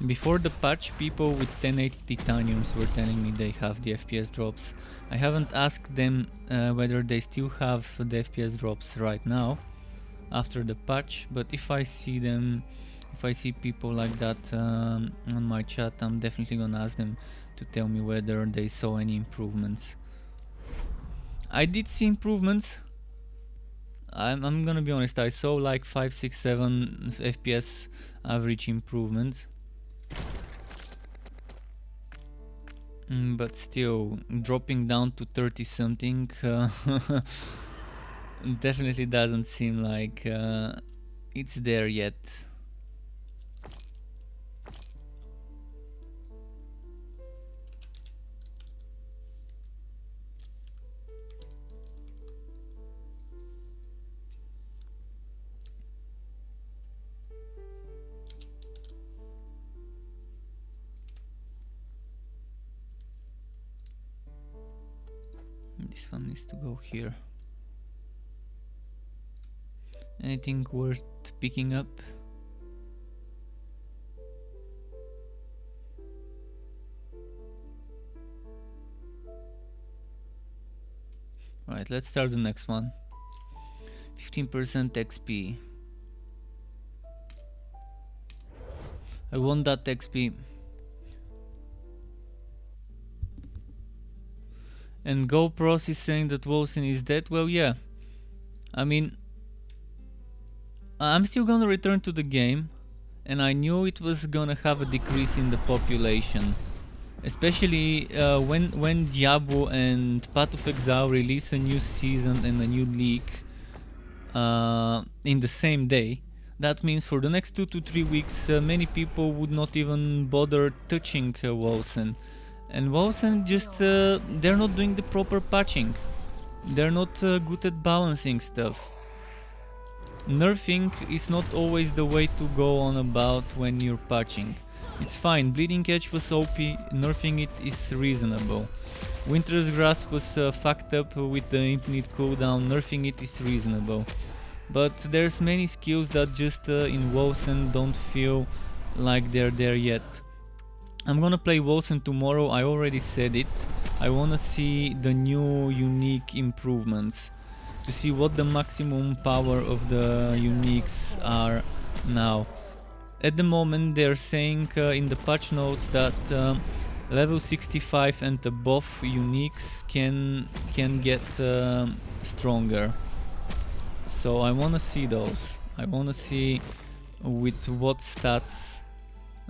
Before the patch, people with 1080 titaniums were telling me they have the FPS drops. I haven't asked them whether they still have the FPS drops right now after the patch, but if I see them, if I see people like that on my chat, I'm definitely gonna ask them to tell me whether they saw any improvements. I did see improvements. I'm gonna be honest, I saw like 5, 6, 7 FPS average improvements. But still, dropping down to 30 something definitely doesn't seem like it's there yet. This one needs to go here. Anything worth picking up? Alright, let's start the next one. 15% XP. I want that XP. And GoPros is saying that Wilson is dead. Well, yeah. I mean, I'm still gonna return to the game, and I knew it was gonna have a decrease in the population. Especially when Diablo and Path of Exile release a new season and a new league in the same day. That means for the next 2 to 3 weeks many people would not even bother touching Wolsen. And Wolsen just they're not doing the proper patching. They're not good at balancing stuff. Nerfing is not always the way to go on about when you're patching. It's fine, Bleeding Edge was OP, nerfing it is reasonable. Winter's Grasp was fucked up with the infinite cooldown, nerfing it is reasonable. But there's many skills that just in Wolsen don't feel like they're there yet. I'm gonna play Wolsen tomorrow, I already said it. I wanna see the new unique improvements, to see what the maximum power of the uniques are now. At the moment they're saying in the patch notes that level 65 and above uniques can get stronger. So I wanna see those. I wanna see with what stats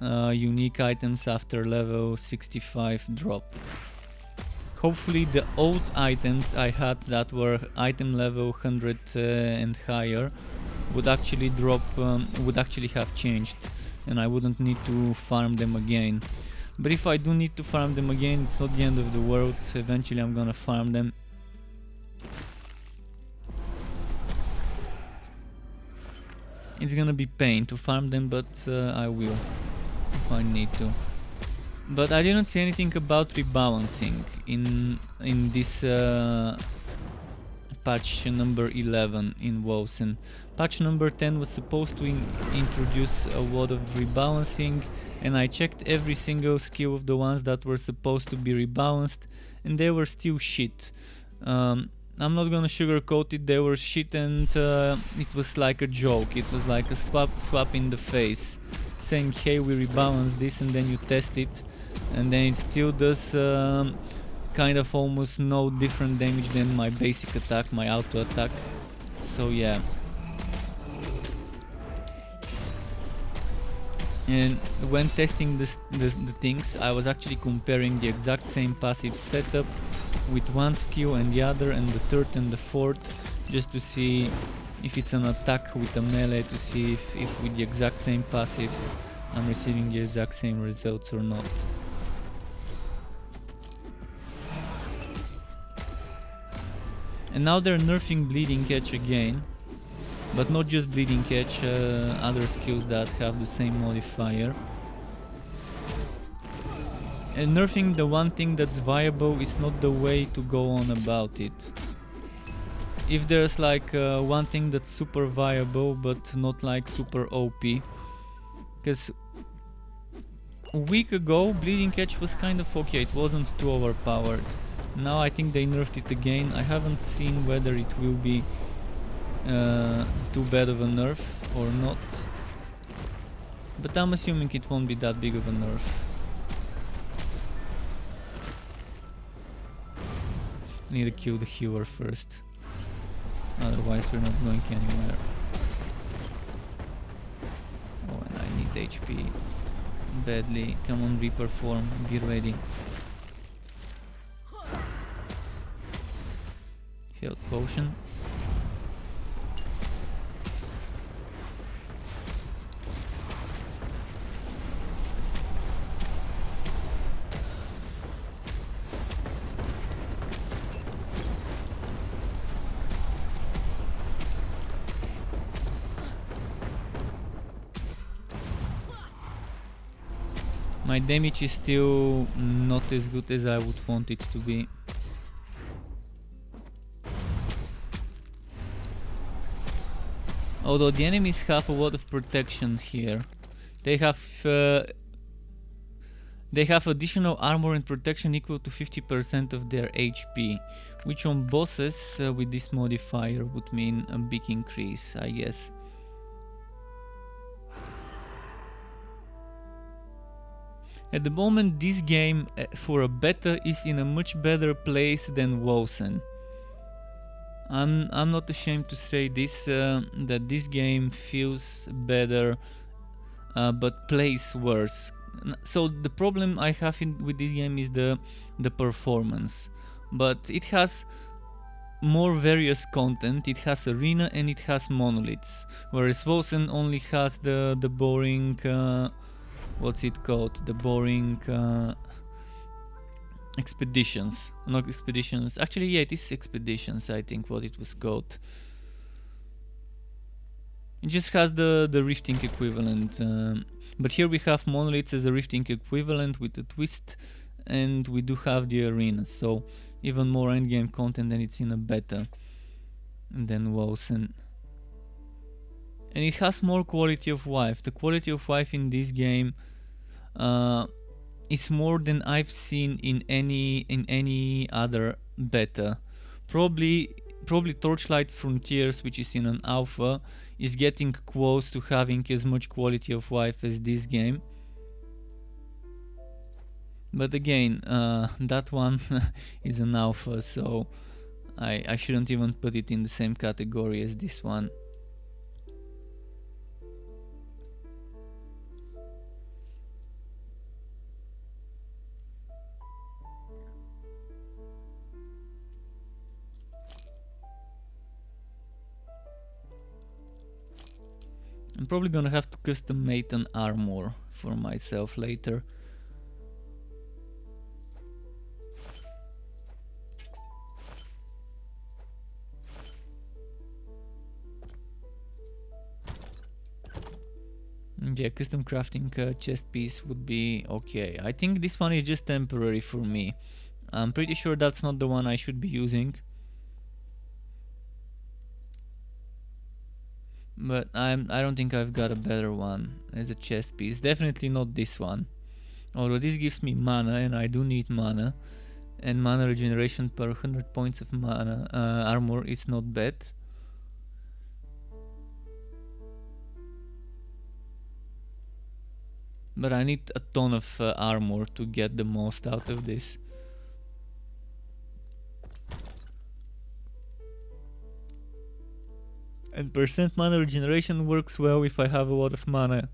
unique items after level 65 drop. Hopefully the old items I had that were item level 100 and higher would actually drop, would actually have changed, and I wouldn't need to farm them again. But if I do need to farm them again, it's not the end of the world. Eventually I'm gonna farm them. It's gonna be pain to farm them, but I will if I need to. But I didn't see anything about rebalancing in this patch number 11 in Wolsen. Patch number 10 was supposed to introduce a lot of rebalancing, and I checked every single skill of the ones that were supposed to be rebalanced, and they were still shit. I'm not gonna sugarcoat it, they were shit, and it was like a joke. It was like a slap in the face, saying hey, we rebalance this, and then you test it and then it still does kind of almost no different damage than my basic attack, my auto attack. So yeah. And when testing the things, I was actually comparing the exact same passive setup with one skill and the other, and the third and the fourth, just to see if it's an attack with a melee, to see if with the exact same passives I'm receiving the exact same results or not. And now they're nerfing Bleeding Edge again, but not just Bleeding Edge, other skills that have the same modifier. And nerfing the one thing that's viable is not the way to go on about it. If there's like one thing that's super viable but not like super OP, because a week ago Bleeding Edge was kind of okay, it wasn't too overpowered. Now I think they nerfed it again. I haven't seen whether it will be too bad of a nerf or not, but I'm assuming it won't be that big of a nerf. Need to kill the healer first, otherwise we're not going anywhere. Oh, and I need HP badly. Come on, Reaper form, be ready. Health potion. My damage is still not as good as I would want it to be. Although the enemies have a lot of protection here. They have additional armor and protection equal to 50% of their HP, which on bosses with this modifier would mean a big increase, I guess. At the moment this game for a beta is in a much better place than Wolsen. I'm not ashamed to say this, that this game feels better, but plays worse. So the problem I have with this game is the performance, but it has more various content. It has arena and it has monoliths, whereas Vosen only has the boring what's it called, the boring expeditions. Not expeditions, actually, yeah, it is expeditions, I think what it was called. It just has the rifting equivalent, but here we have monoliths as a rifting equivalent with a twist, and we do have the arena, so even more endgame content than it's in a beta than Wosen. And it has more quality of life. The quality of life in this game is more than I've seen in any other beta. Probably Torchlight Frontiers, which is in an alpha, is getting close to having as much quality of life as this game. But again, that one is an alpha, so I shouldn't even put it in the same category as this one. I'm probably gonna have to custom make an armor for myself later. Yeah, custom crafting chest piece would be okay. I think this one is just temporary for me. I'm pretty sure that's not the one I should be using. But I don't think I've got a better one as a chest piece. Definitely not this one. Although this gives me mana and I do need mana. And mana regeneration per 100 points of mana armor is not bad. But I need a ton of armor to get the most out of this. And percent mana regeneration works well if I have a lot of mana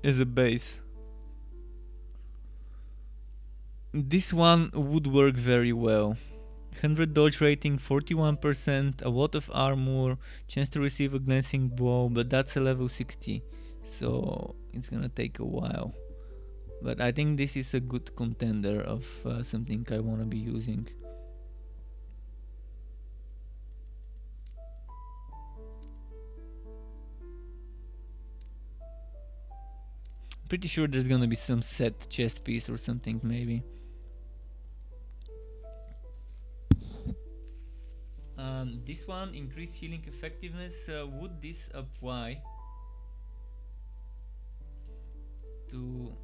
as a base. This one would work very well. 100 dodge rating, 41%, a lot of armor, chance to receive a glancing blow, but that's a level 60, so it's gonna take a while. But I think this is a good contender of something I wanna be using. Pretty sure there's gonna be some set chest piece or something maybe. This one, increased healing effectiveness, would this apply to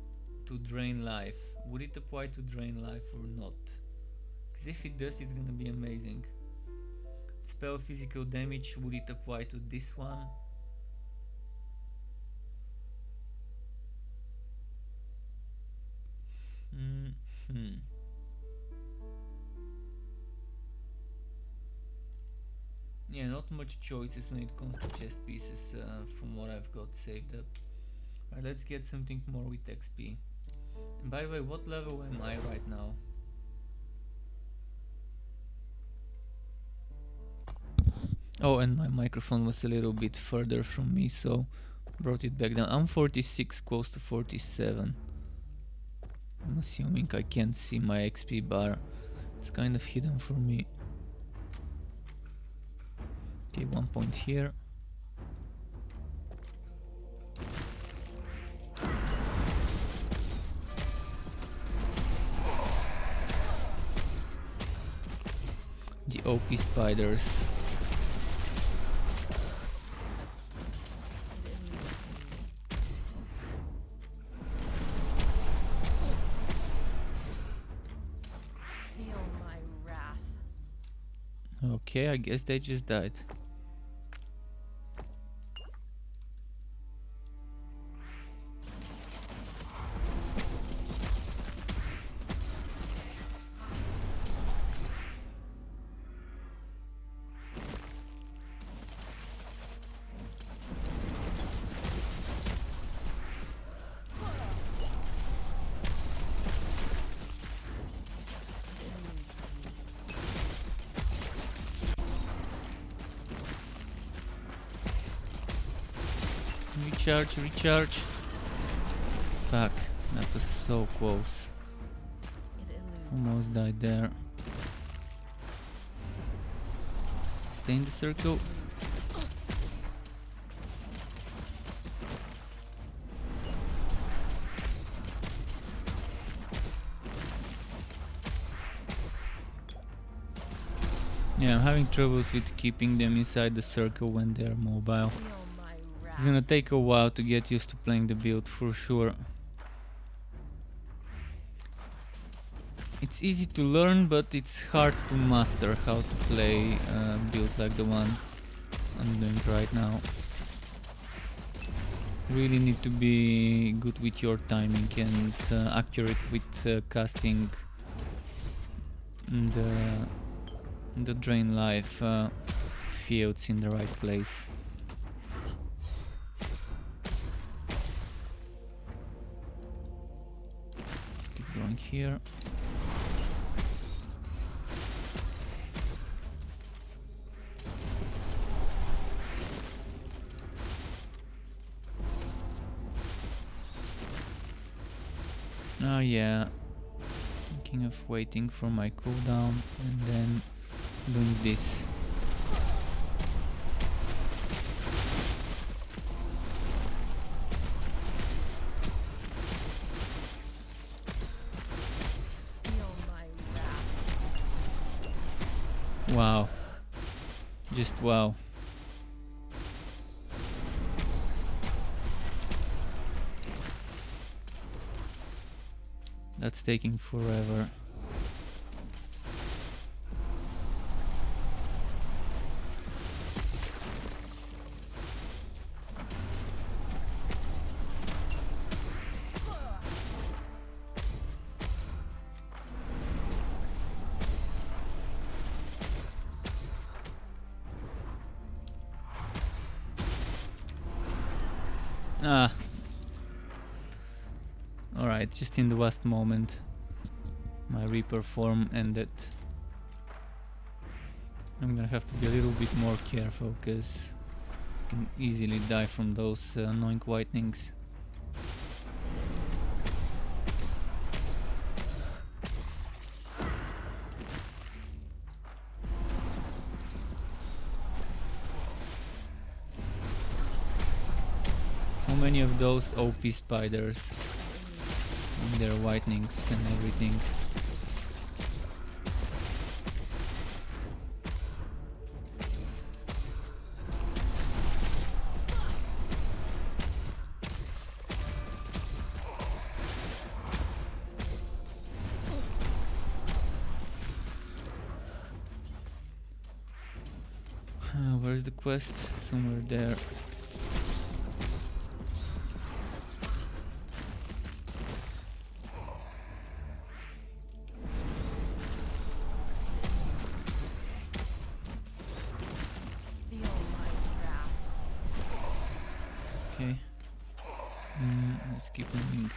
drain life? Would it apply to drain life or not? Because if it does, it's gonna be amazing. Spell physical damage, would it apply to this one? Yeah, not much choices when it comes to chest pieces from what I've got saved up. Alright, let's get something more with XP. And by the way, what level am I right now? Oh, and my microphone was a little bit further from me, so brought it back down. I'm 46, close to 47. I'm assuming I can't see my XP bar. It's kind of hidden for me. Okay, 1 point here. The OP spiders. Feel my wrath. Okay, I guess they just died. recharge, recharge. Fuck, that was so close. It eludes. Almost died there. Stay in the circle. Yeah, I'm having troubles with keeping them inside the circle when they're mobile. Feel my wrath. It's gonna take a while to get used to playing the build for sure. It's easy to learn, but it's hard to master how to play a build like the one I'm doing right now. Really need to be good with your timing and accurate with casting the drain life fields in the right place. Let's keep going here. Oh yeah, thinking of waiting for my cooldown and then doing this. Feel my wrath. Wow, just wow. That's taking forever. Ah. Alright, just in the last moment my Reaper form ended. I'm gonna have to be a little bit more careful because I can easily die from those annoying whitenings. So many of those OP spiders and their whitenings and everything. Where's the quest? Somewhere there. Feel my wrath. Okay. Let's keep moving.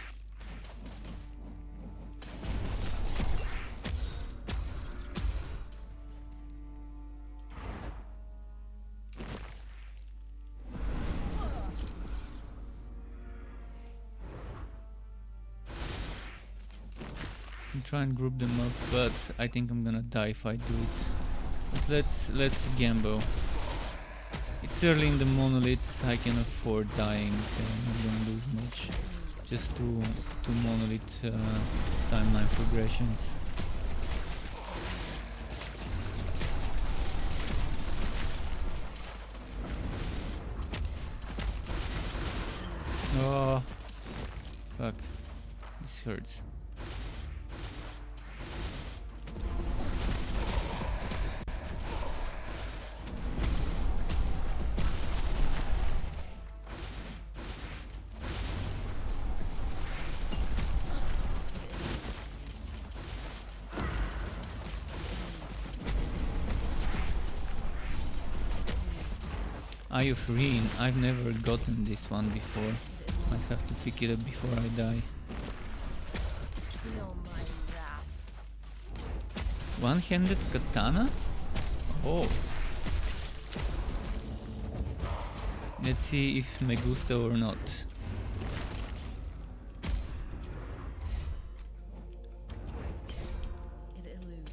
I'll try and group them up, but I think I'm gonna die if I do it. But let's gamble. It's early in the monoliths, I can afford dying, I'm not gonna lose much. Just two monolith timeline progressions. Oh, fuck. This hurts. Ayufreen, I've never gotten this one before. Might have to pick it up before I die. Feel my wrath. One-handed katana? Oh. Let's see if me gusta or not. It eludes.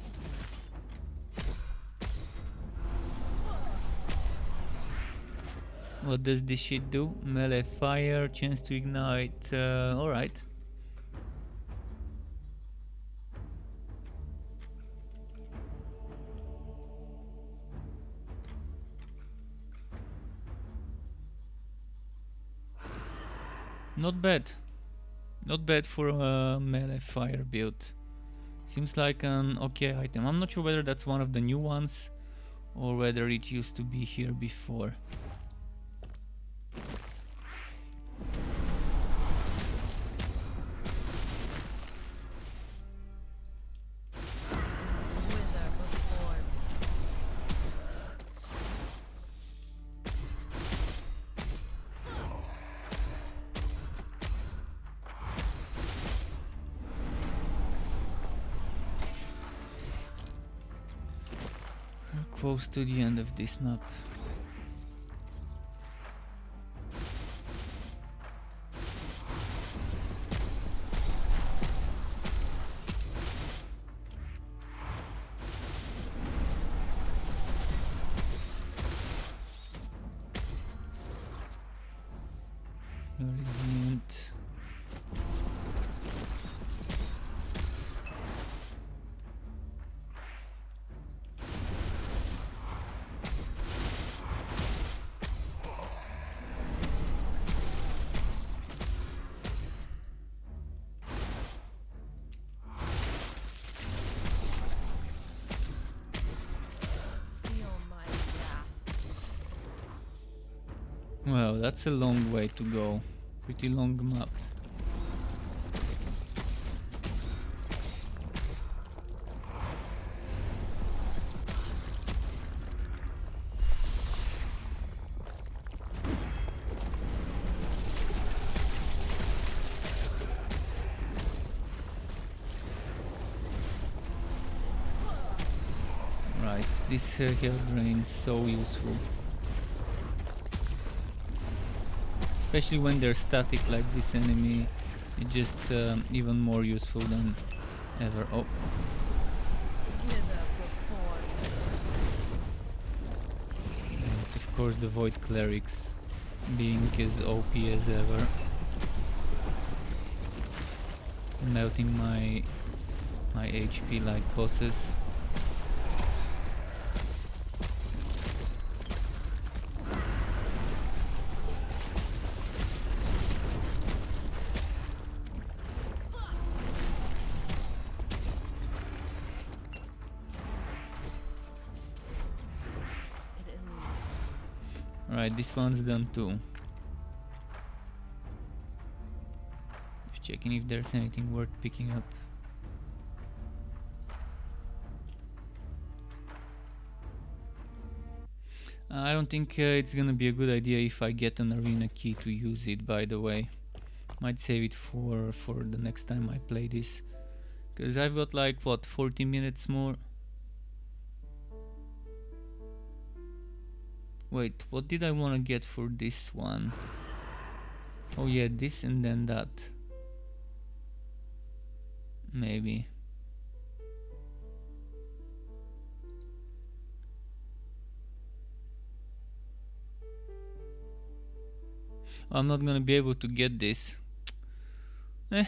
What does this shit do? Melee fire, chance to ignite. Alright. Not bad. Not bad for a melee fire build. Seems like an okay item. I'm not sure whether that's one of the new ones or whether it used to be here before. Wither before. We're close to the end of this map. Where is the end? Feel my wrath. Well, that's a long way to go. Pretty long map. Right, this health drain is so useful. Especially when they're static like this enemy, it's just even more useful than ever. Oh, Wither before. and of course the Void Clerics being as OP as ever. Melting my HP like bosses. It eludes. Right, this one's done too. Just checking if there's anything worth picking up. I don't think it's gonna be a good idea if I get an arena key to use it, by the way. Might save it for the next time I play this. Cause I've got like what, 40 minutes more? Wait, what did I wanna get for this one? Oh yeah, this and then that. Maybe. I'm not gonna be able to get this. Eh.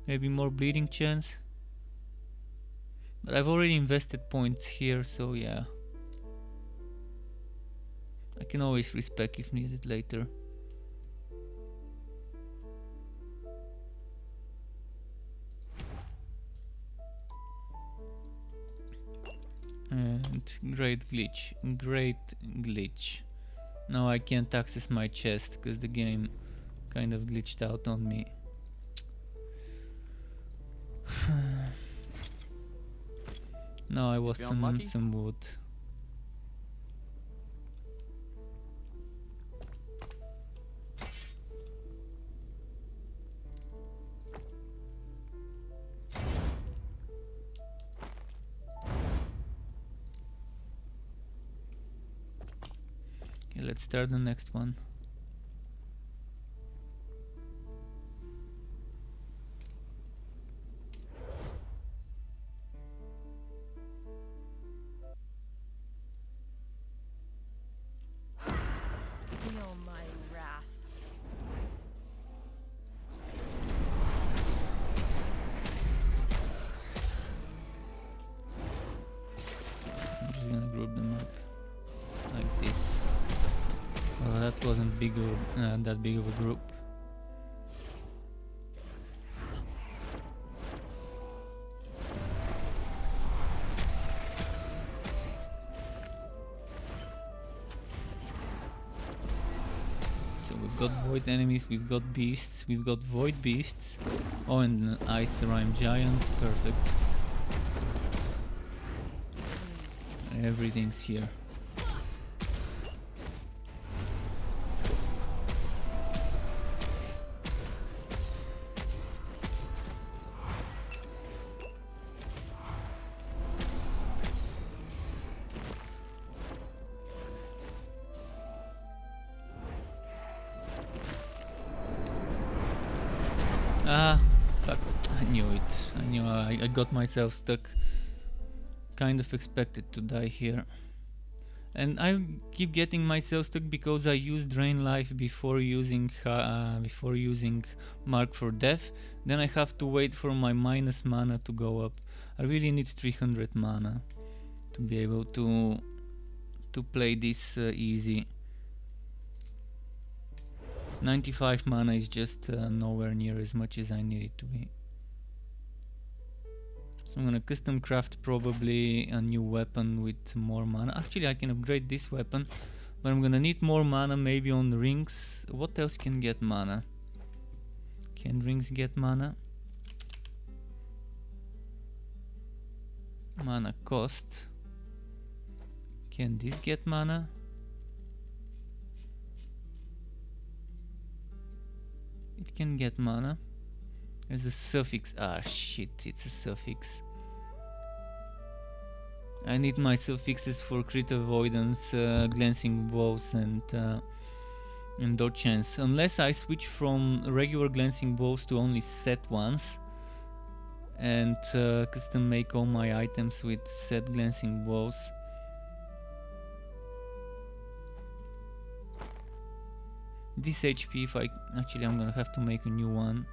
Maybe more bleeding chance. But I've already invested points here, so yeah. I can always respec if needed later. And great glitch. Great glitch. Now I can't access my chest because the game kind of glitched out on me. Now I was some wood. let's start the next one. Feel my wrath. I'm just gonna group them up like this. Oh, that wasn't that big of a group. So we've got void enemies, we've got beasts, we've got void beasts. Oh, and an ice rime giant. Perfect. Everything's here. Ah, fuck. I knew it. I knew I got myself stuck. Kind of expected to die here. And I keep getting myself stuck because I used Drain Life before using Mark for Death. Then I have to wait for my minus mana to go up. I really need 300 mana to be able to play this easy. 95 mana is just nowhere near as much as I need it to be. So I'm gonna custom craft probably a new weapon with more mana. Actually, I can upgrade this weapon, but I'm gonna need more mana maybe on rings. What else can get mana? Can rings get mana? Mana cost. Can this get mana? It can get mana. There's a suffix. Ah shit, it's a suffix. I need my suffixes for crit avoidance, glancing blows, and dodge chance. Unless I switch from regular glancing blows to only set ones, and custom make all my items with set glancing blows. This HP, if I actually, I'm gonna have to make a new one.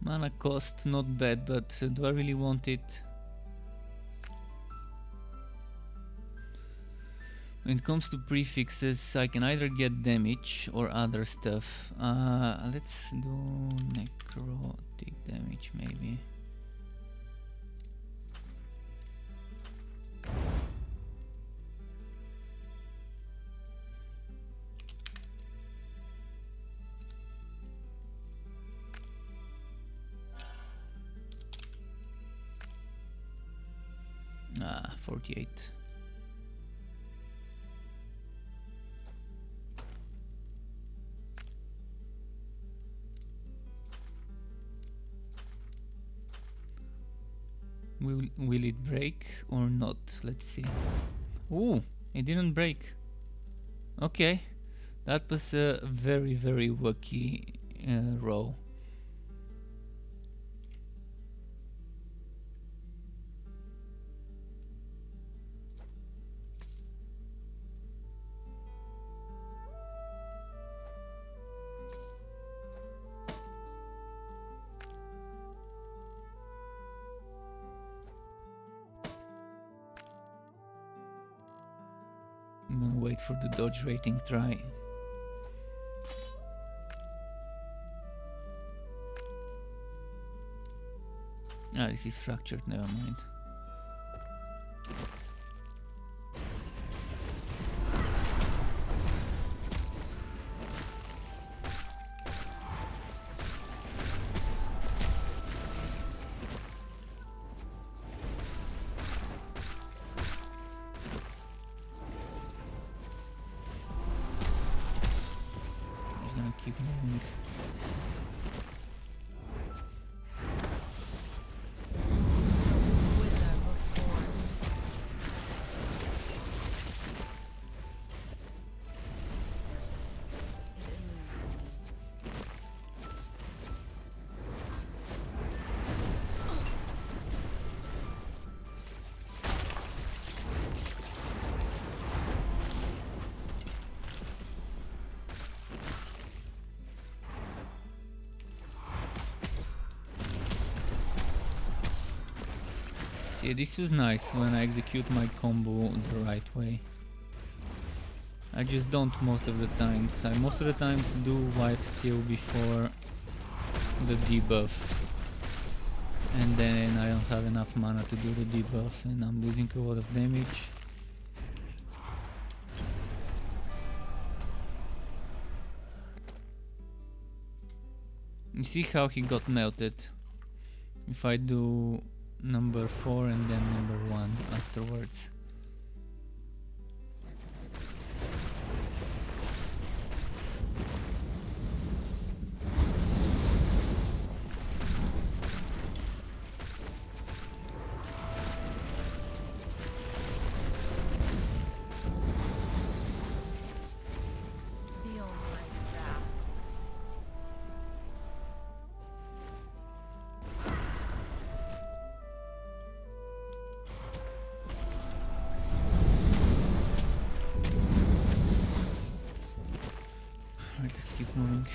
Mana cost, not bad, but do I really want it? When it comes to prefixes, I can either get damage or other stuff. Let's do necrotic damage maybe. Ah, 48. Will it break or not? Let's see. Ooh, it didn't break. Okay, that was a very lucky roll. I'm gonna wait for the dodge rating try. Ah, this is fractured, never mind. keep moving. Who is that before? It eludes me. See, this was nice when I execute my combo the right way. I just don't most of the times. I most of the times do wife steal before the debuff. And then I don't have enough mana to do the debuff and I'm losing a lot of damage. You see how he got melted? If I do number 4 and then number 1 afterwards. Feel my wrath. Alright, let's keep moving.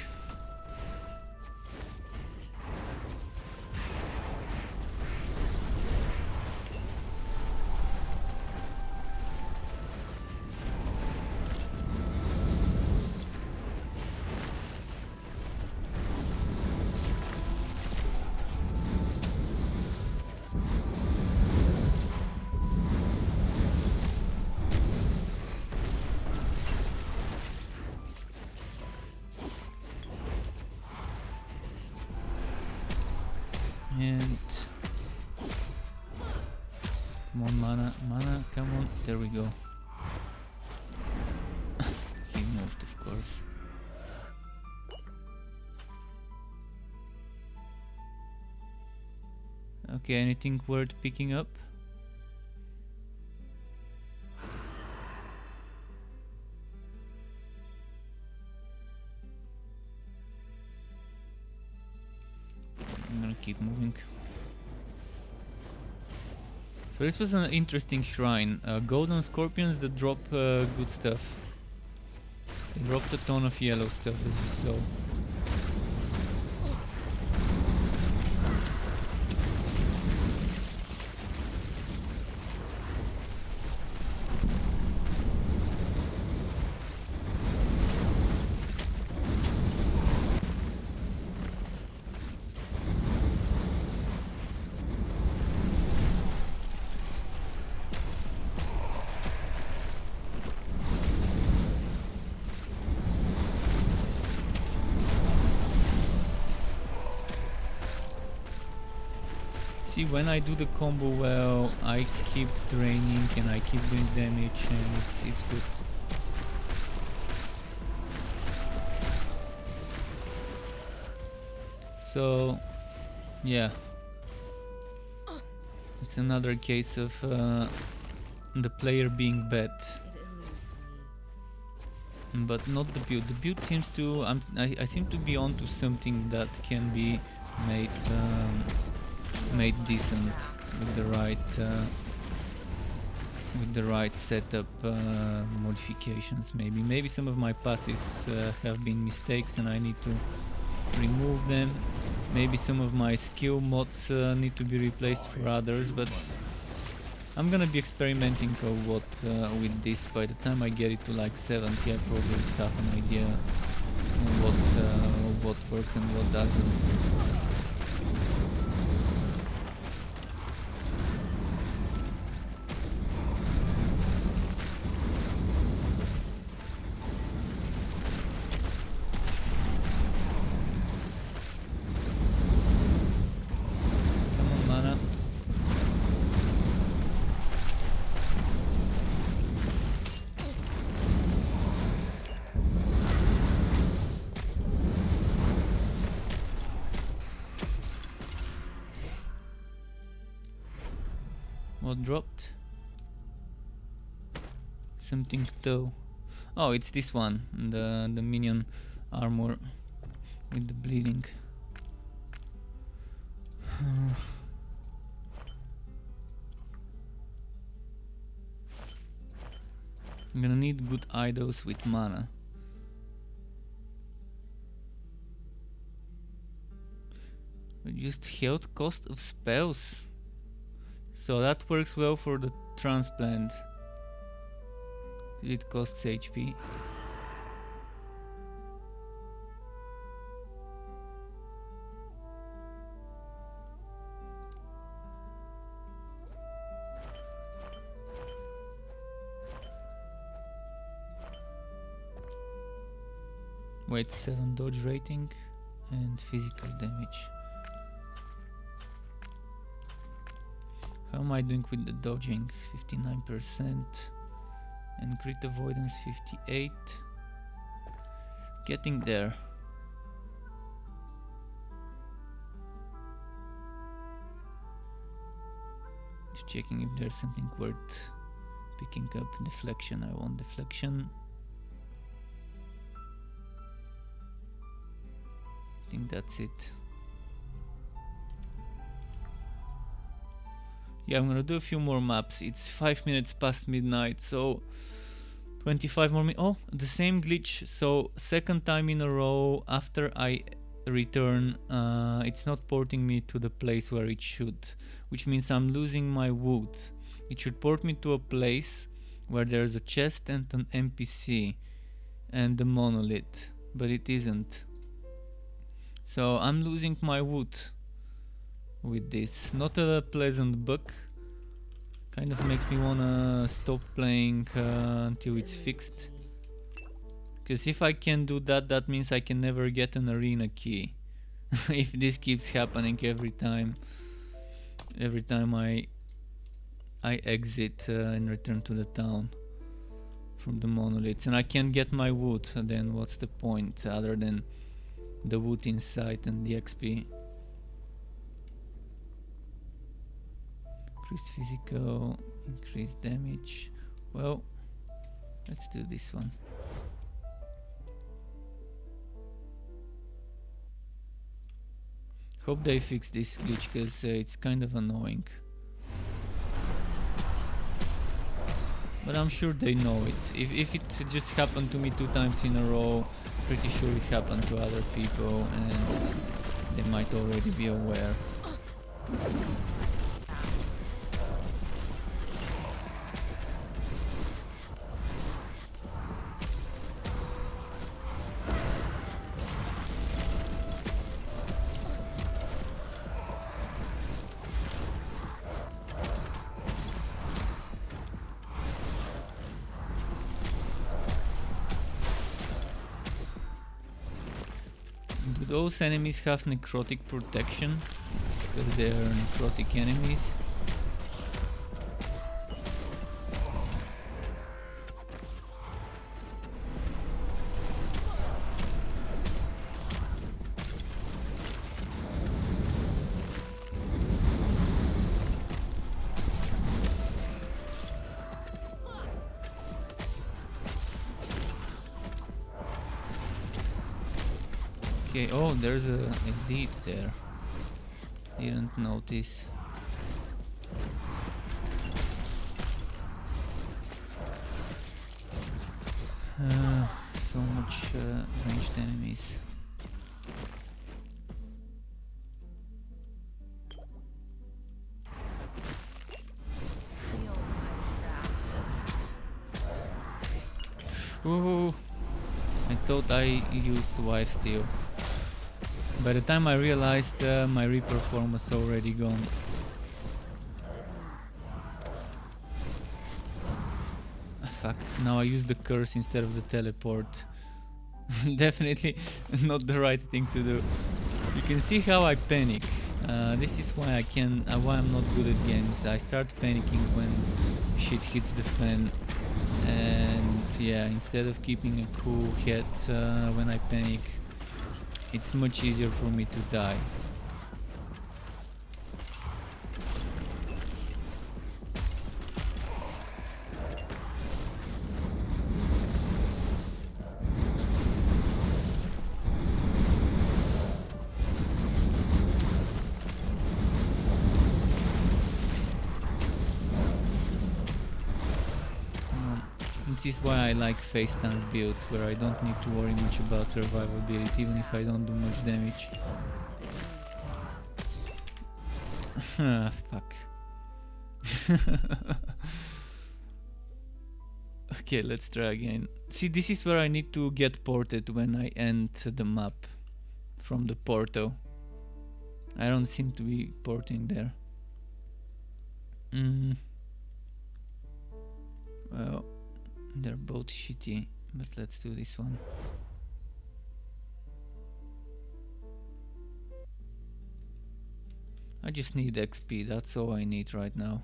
And come on, mana, come on, there we go. He moved, of course. Okay, anything worth picking up? I'm gonna keep moving. So this was an interesting shrine. Golden scorpions that drop good stuff. They dropped a ton of yellow stuff as you saw. See, when I do the combo well, I keep draining and I keep doing damage and it's good. So, yeah. It's another case of the player being bad. It eludes me. But not the build. The build seems to... I seem to be onto something that can be made made decent with the right setup modifications. Maybe some of my passives have been mistakes and I need to remove them. Maybe some of my skill mods need to be replaced for others, but I'm gonna be experimenting a lot with this. By the time I get it to like 70, I probably have an idea what works and what doesn't. What dropped? Something though. Oh, it's this one, the minion armor with the bleeding. I'm gonna need good idols with mana. Reduced health cost of spells. So that works well for the transplant. It costs HP. Wait, 7 dodge rating and physical damage. How am I doing with the dodging? 59% and crit avoidance 58. Getting there. Just checking if there's something worth picking up. Deflection, I want deflection. I think that's it. Yeah, I'm gonna do a few more maps. It's 5 minutes past midnight, so 25 more minutes. Oh, the same glitch. So second time in a row after I return, it's not porting me to the place where it should, which means I'm losing my wood. It should port me to a place where there's a chest and an NPC and the monolith, but it isn't. So I'm losing my wood with this. Not a pleasant bug. Kind of makes me wanna stop playing until it's fixed. Because if I can do that, that means I can never get an arena key. If this keeps happening every time I exit and return to the town from the monoliths, and I can't get my wood, then what's the point other than the wood inside and the XP? Increased physical, increased damage. Well, let's do this one. Hope they fix this glitch, because it's kind of annoying. But I'm sure they know it. If it just happened to me 2 times in a row, pretty sure it happened to other people and they might already be aware. Do those enemies have necrotic protection? Because they are necrotic enemies. Okay, oh, there's a deed there. Didn't notice. So much ranged enemies. Ooh, I thought I used wife steal. By the time I realized my Reaper form was already gone. Fuck, now I use the curse instead of the teleport. Definitely not the right thing to do. You can see how I panic. This is why why I'm not good at games. I start panicking when shit hits the fan. And yeah, instead of keeping a cool head when I panic, it's much easier for me to die. This is why I like face tank builds, where I don't need to worry much about survivability, even if I don't do much damage. Ah, fuck. Okay, let's try again. See, this is where I need to get ported when I end the map from the portal. I don't seem to be porting there. Well, they're both shitty, but let's do this one. I just need XP, that's all I need right now.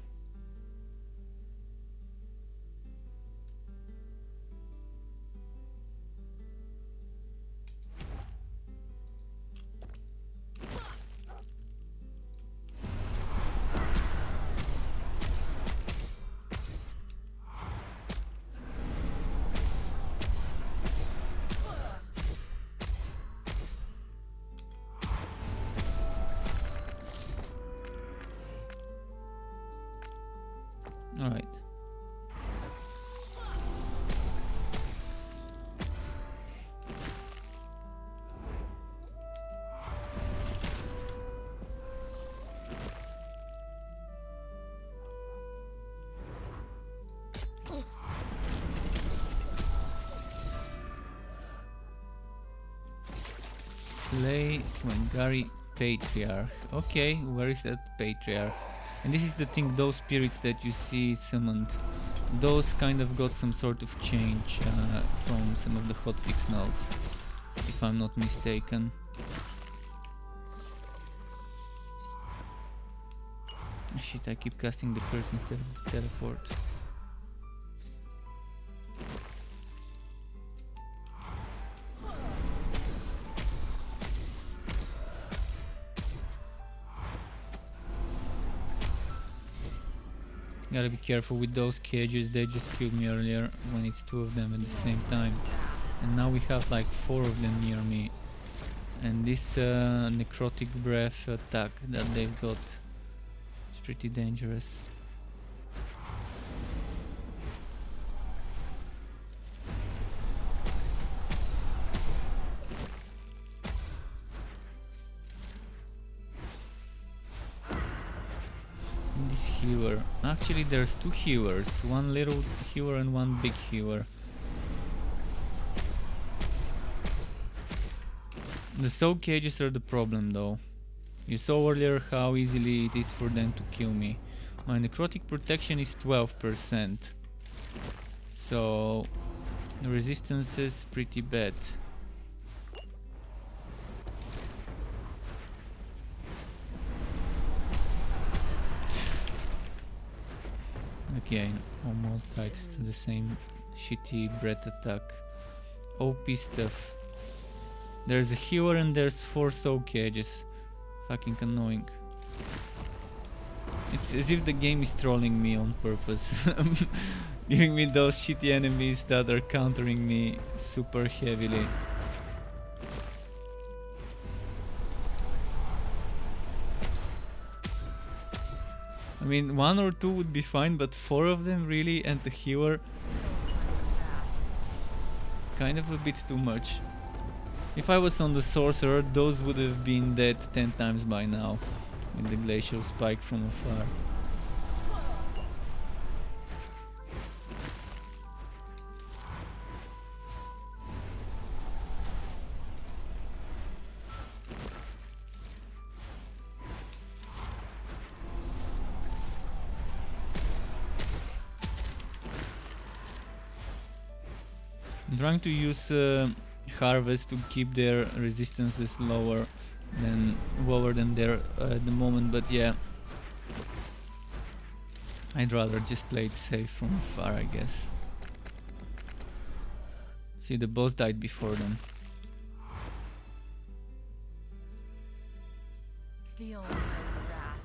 Alright. Slay Wengari Patriarch. Okay, where is that Patriarch? And this is the thing, those spirits that you see summoned, those kind of got some sort of change from some of the hotfix nodes, if I'm not mistaken. Shit, I keep casting the curse instead of teleport. Gotta be careful with those cages, they just killed me earlier when it's two of them at the same time. And now we have like 4 of them near me. And this necrotic breath attack that they've got is pretty dangerous. This healer. Actually there's 2 healers, one little healer and one big healer. The soul cages are the problem though. You saw earlier how easily it is for them to kill me. My necrotic protection is 12%. So the resistance is pretty bad. Okay, almost died to the same shitty breath attack. OP stuff. There's a healer and there's 4 soul cages. Fucking annoying. It's as if the game is trolling me on purpose. Giving me those shitty enemies that are countering me super heavily. I mean, 1 or 2 would be fine, but 4 of them really, and the healer, kind of a bit too much. If I was on the sorcerer, those would have been dead 10 times by now, with the glacial spike from afar. I'm trying to use harvest to keep their resistances lower than their at the moment, but yeah, I'd rather just play it safe from afar, I guess. See, the boss died before them. Feel my wrath.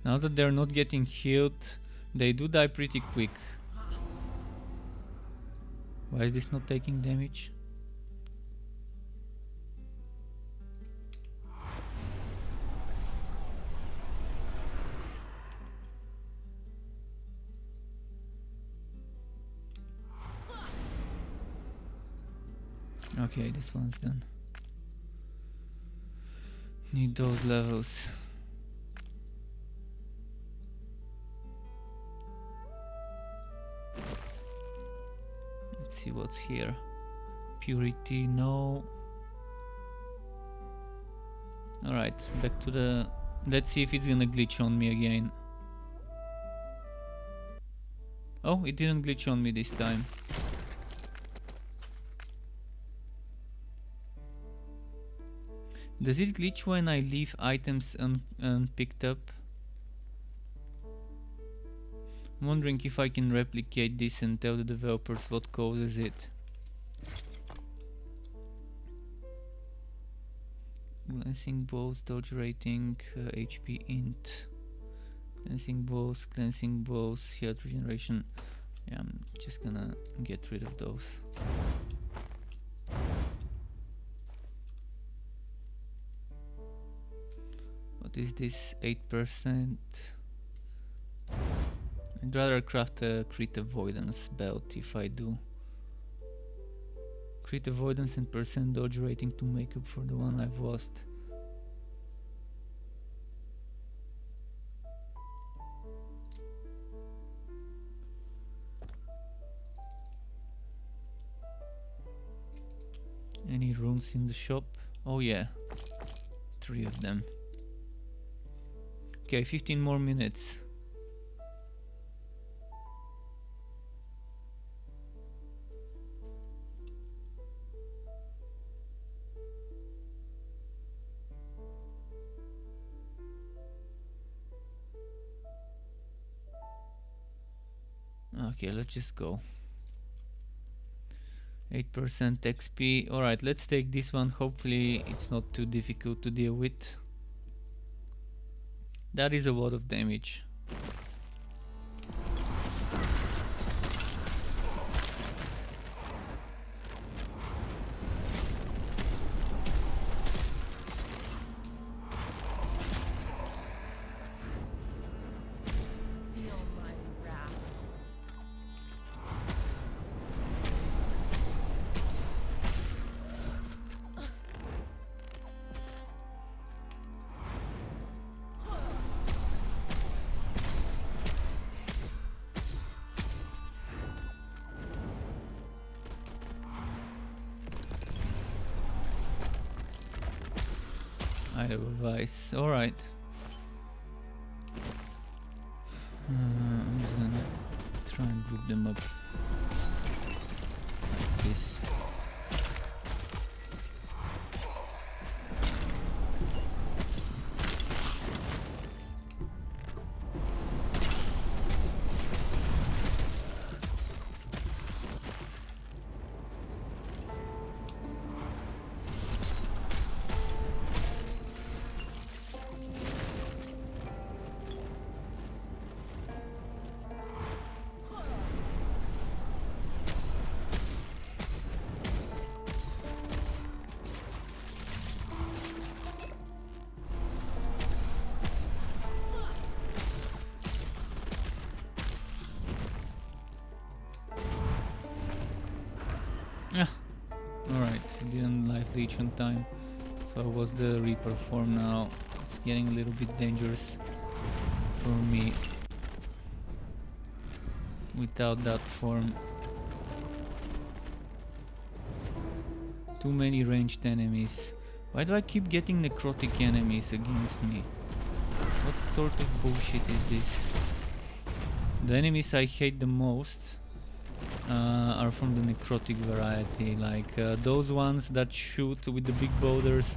Now that they're not getting healed, they do die pretty quick. Why is this not taking damage? Okay, this one's done. Need those levels. Let's see what's here. Purity, no. Alright, back to the... Let's see if it's gonna glitch on me again. Oh, it didn't glitch on me this time. Does it glitch when I leave items unpicked up? I'm wondering if I can replicate this and tell the developers what causes it. Glancing bows, dodge rating, HP int. Cleansing bows, health regeneration. Yeah, I'm just gonna get rid of those. What is this? 8%. I'd rather craft a crit avoidance belt if I do. Crit avoidance and percent dodge rating to make up for the one I've lost. Any runes in the shop? Oh yeah, 3 of them. Okay, 15 more minutes. Okay, let's just go. 8% XP. Alright, let's take this one. Hopefully it's not too difficult to deal with. That is a lot of damage. Feel my wrath. I have a vice. Alright. I'm just gonna try and group them up like this. Yeah. Alright, it didn't life leech on time. So what's the Reaper form now? It's getting a little bit dangerous for me without that form. Too many ranged enemies. Why do I keep getting necrotic enemies against me? What sort of bullshit is this? The enemies I hate the most are from the necrotic variety, like those ones that shoot with the big boulders,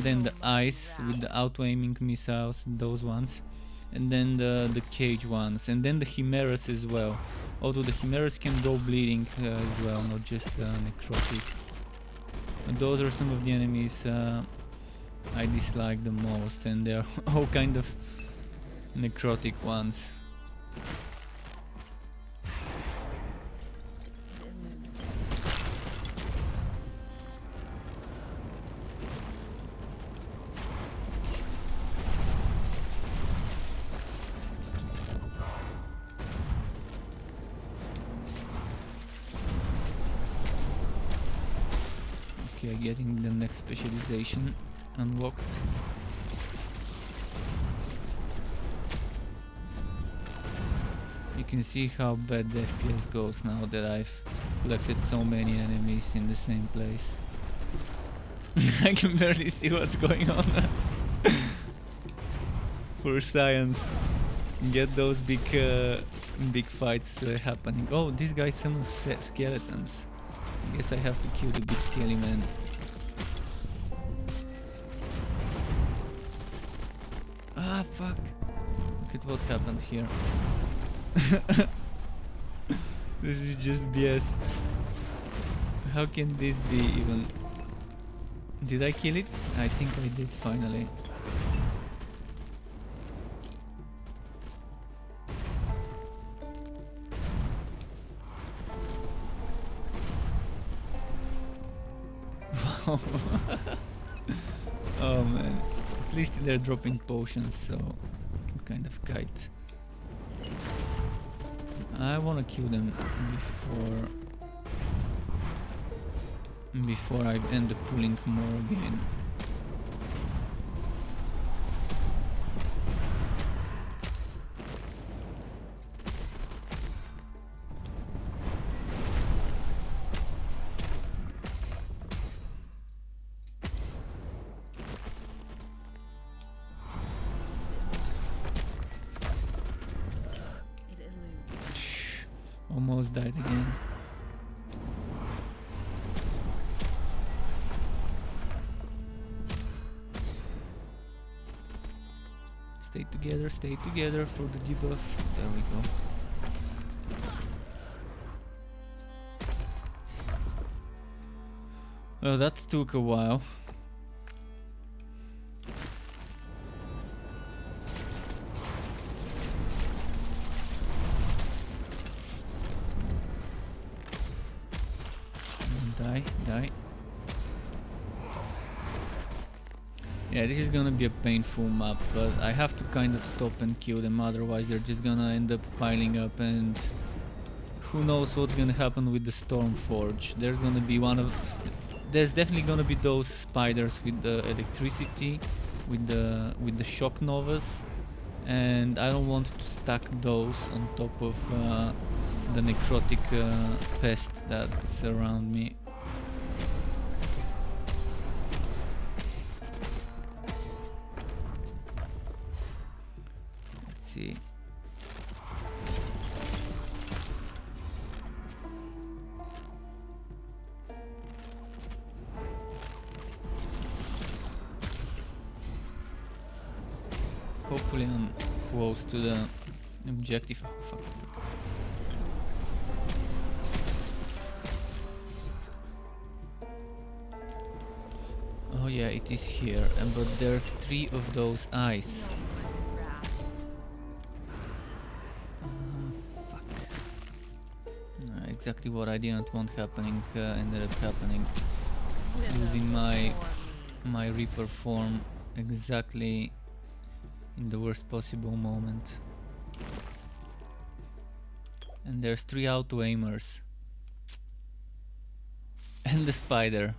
then the ice with the auto-aiming missiles, those ones, and then the cage ones, and then the chimeras as well. Although the chimeras can go bleeding as well, not just necrotic. And those are some of the enemies I dislike the most, and they are all kind of necrotic ones. here getting the next specialization unlocked. You can see how bad the FPS goes now that I've collected so many enemies in the same place. I can barely see what's going on. For science, get those big fights happening. Oh, this guy summons skeletons. I guess I have to kill the big skelly man. Ah, fuck. Look at what happened here. This is just BS. How can this be even? Did I kill it? I think I did finally. Wow. Oh man. At least they're dropping potions, so I can kind of kite. I wanna kill them before I end up pulling more again. Almost died again. Stay together for the debuff. There we go. Well, that took a while. Die. Yeah, this is gonna be a painful map, but I have to kind of stop and kill them, otherwise they're just gonna end up piling up, and who knows what's gonna happen with the Stormforge. There's definitely gonna be those spiders with the electricity, with the shock novas, and I don't want to stack those on top of the necrotic pest that's around me. Let's see. Hopefully I'm close to the objective. Oh, fuck. Oh yeah, it is here, but there's 3 of those eyes. Fuck. Exactly what I didn't want happening ended up happening. Using my Reaper form exactly in the worst possible moment. And there's 3 auto-aimers. And the spider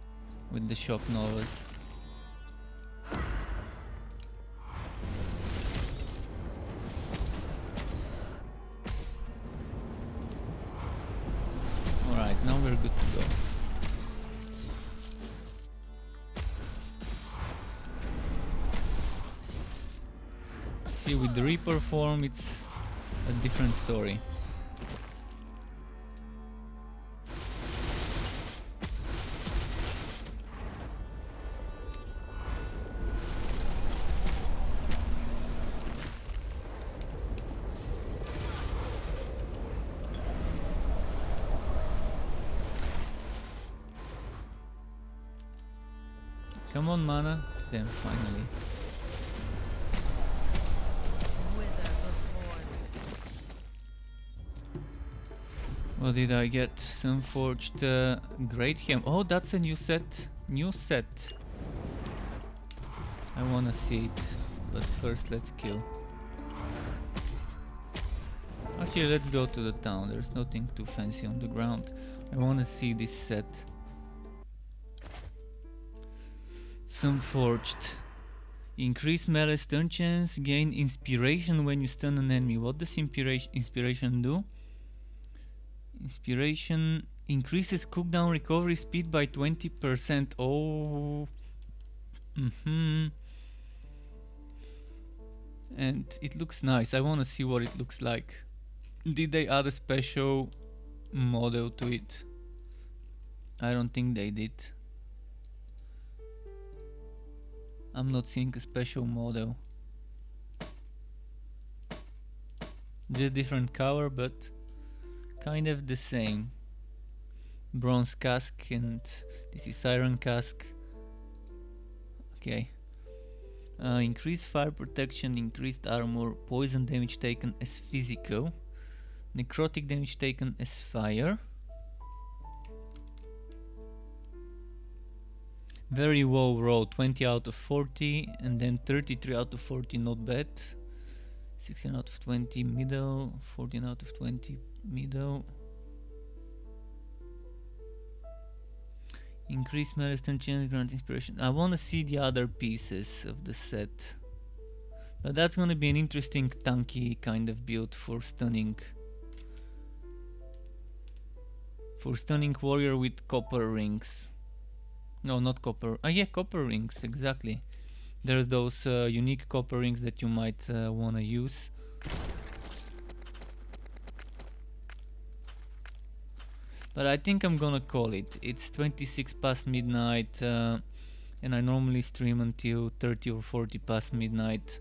with the shock novas. Alright, now we're good to go. See, with the Reaper form it's a different story. Come on, mana. Damn, finally. What did I get? Some forged great hem. Oh, that's a new set. New set. I wanna see it, but first let's kill. Actually, let's go to the town. There's nothing too fancy on the ground. I wanna see this set. Some forged. Increase melee stun chance, gain inspiration when you stun an enemy. What does inspiration do? Inspiration increases cooldown recovery speed by 20%. Oh. And it looks nice. I wanna see what it looks like. Did they add a special model to it? I don't think they did. I'm not seeing a special model. Just different color, but kind of the same. Bronze casque, and this is iron casque. Okay. Increased fire protection, increased armor, poison damage taken as physical, necrotic damage taken as fire. Very low roll, 20 out of 40, and then 33 out of 40, not bad. 16 out of 20 middle, 14 out of 20 middle. Increase melee stun chance, grant inspiration. I wanna see the other pieces of the set. But that's gonna be an interesting tanky kind of build for stunning. For stunning warrior with copper rings. No, not copper. Ah yeah, copper rings, exactly. There's those unique copper rings that you might wanna use. But I think I'm gonna call it. It's 26 past midnight, and I normally stream until 30 or 40 past midnight.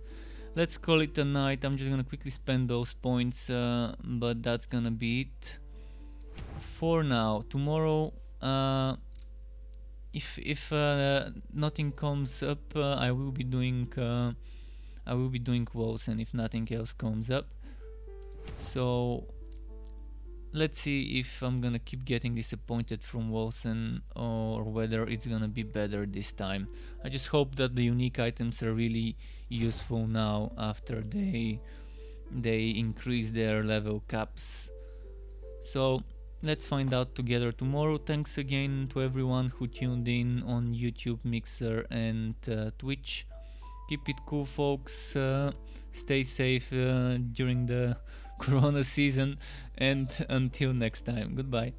Let's call it a night. I'm just gonna quickly spend those points, but that's gonna be it for now. Tomorrow, if nothing comes up, I will be doing WoWs, and if nothing else comes up. So let's see if I'm gonna keep getting disappointed from Wilson or whether it's gonna be better this time. I just hope that the unique items are really useful now after they increase their level caps. So let's find out together tomorrow. Thanks again to everyone who tuned in on YouTube, Mixer, and Twitch. Keep it cool, folks. Stay safe during the Corona season, and until next time, goodbye.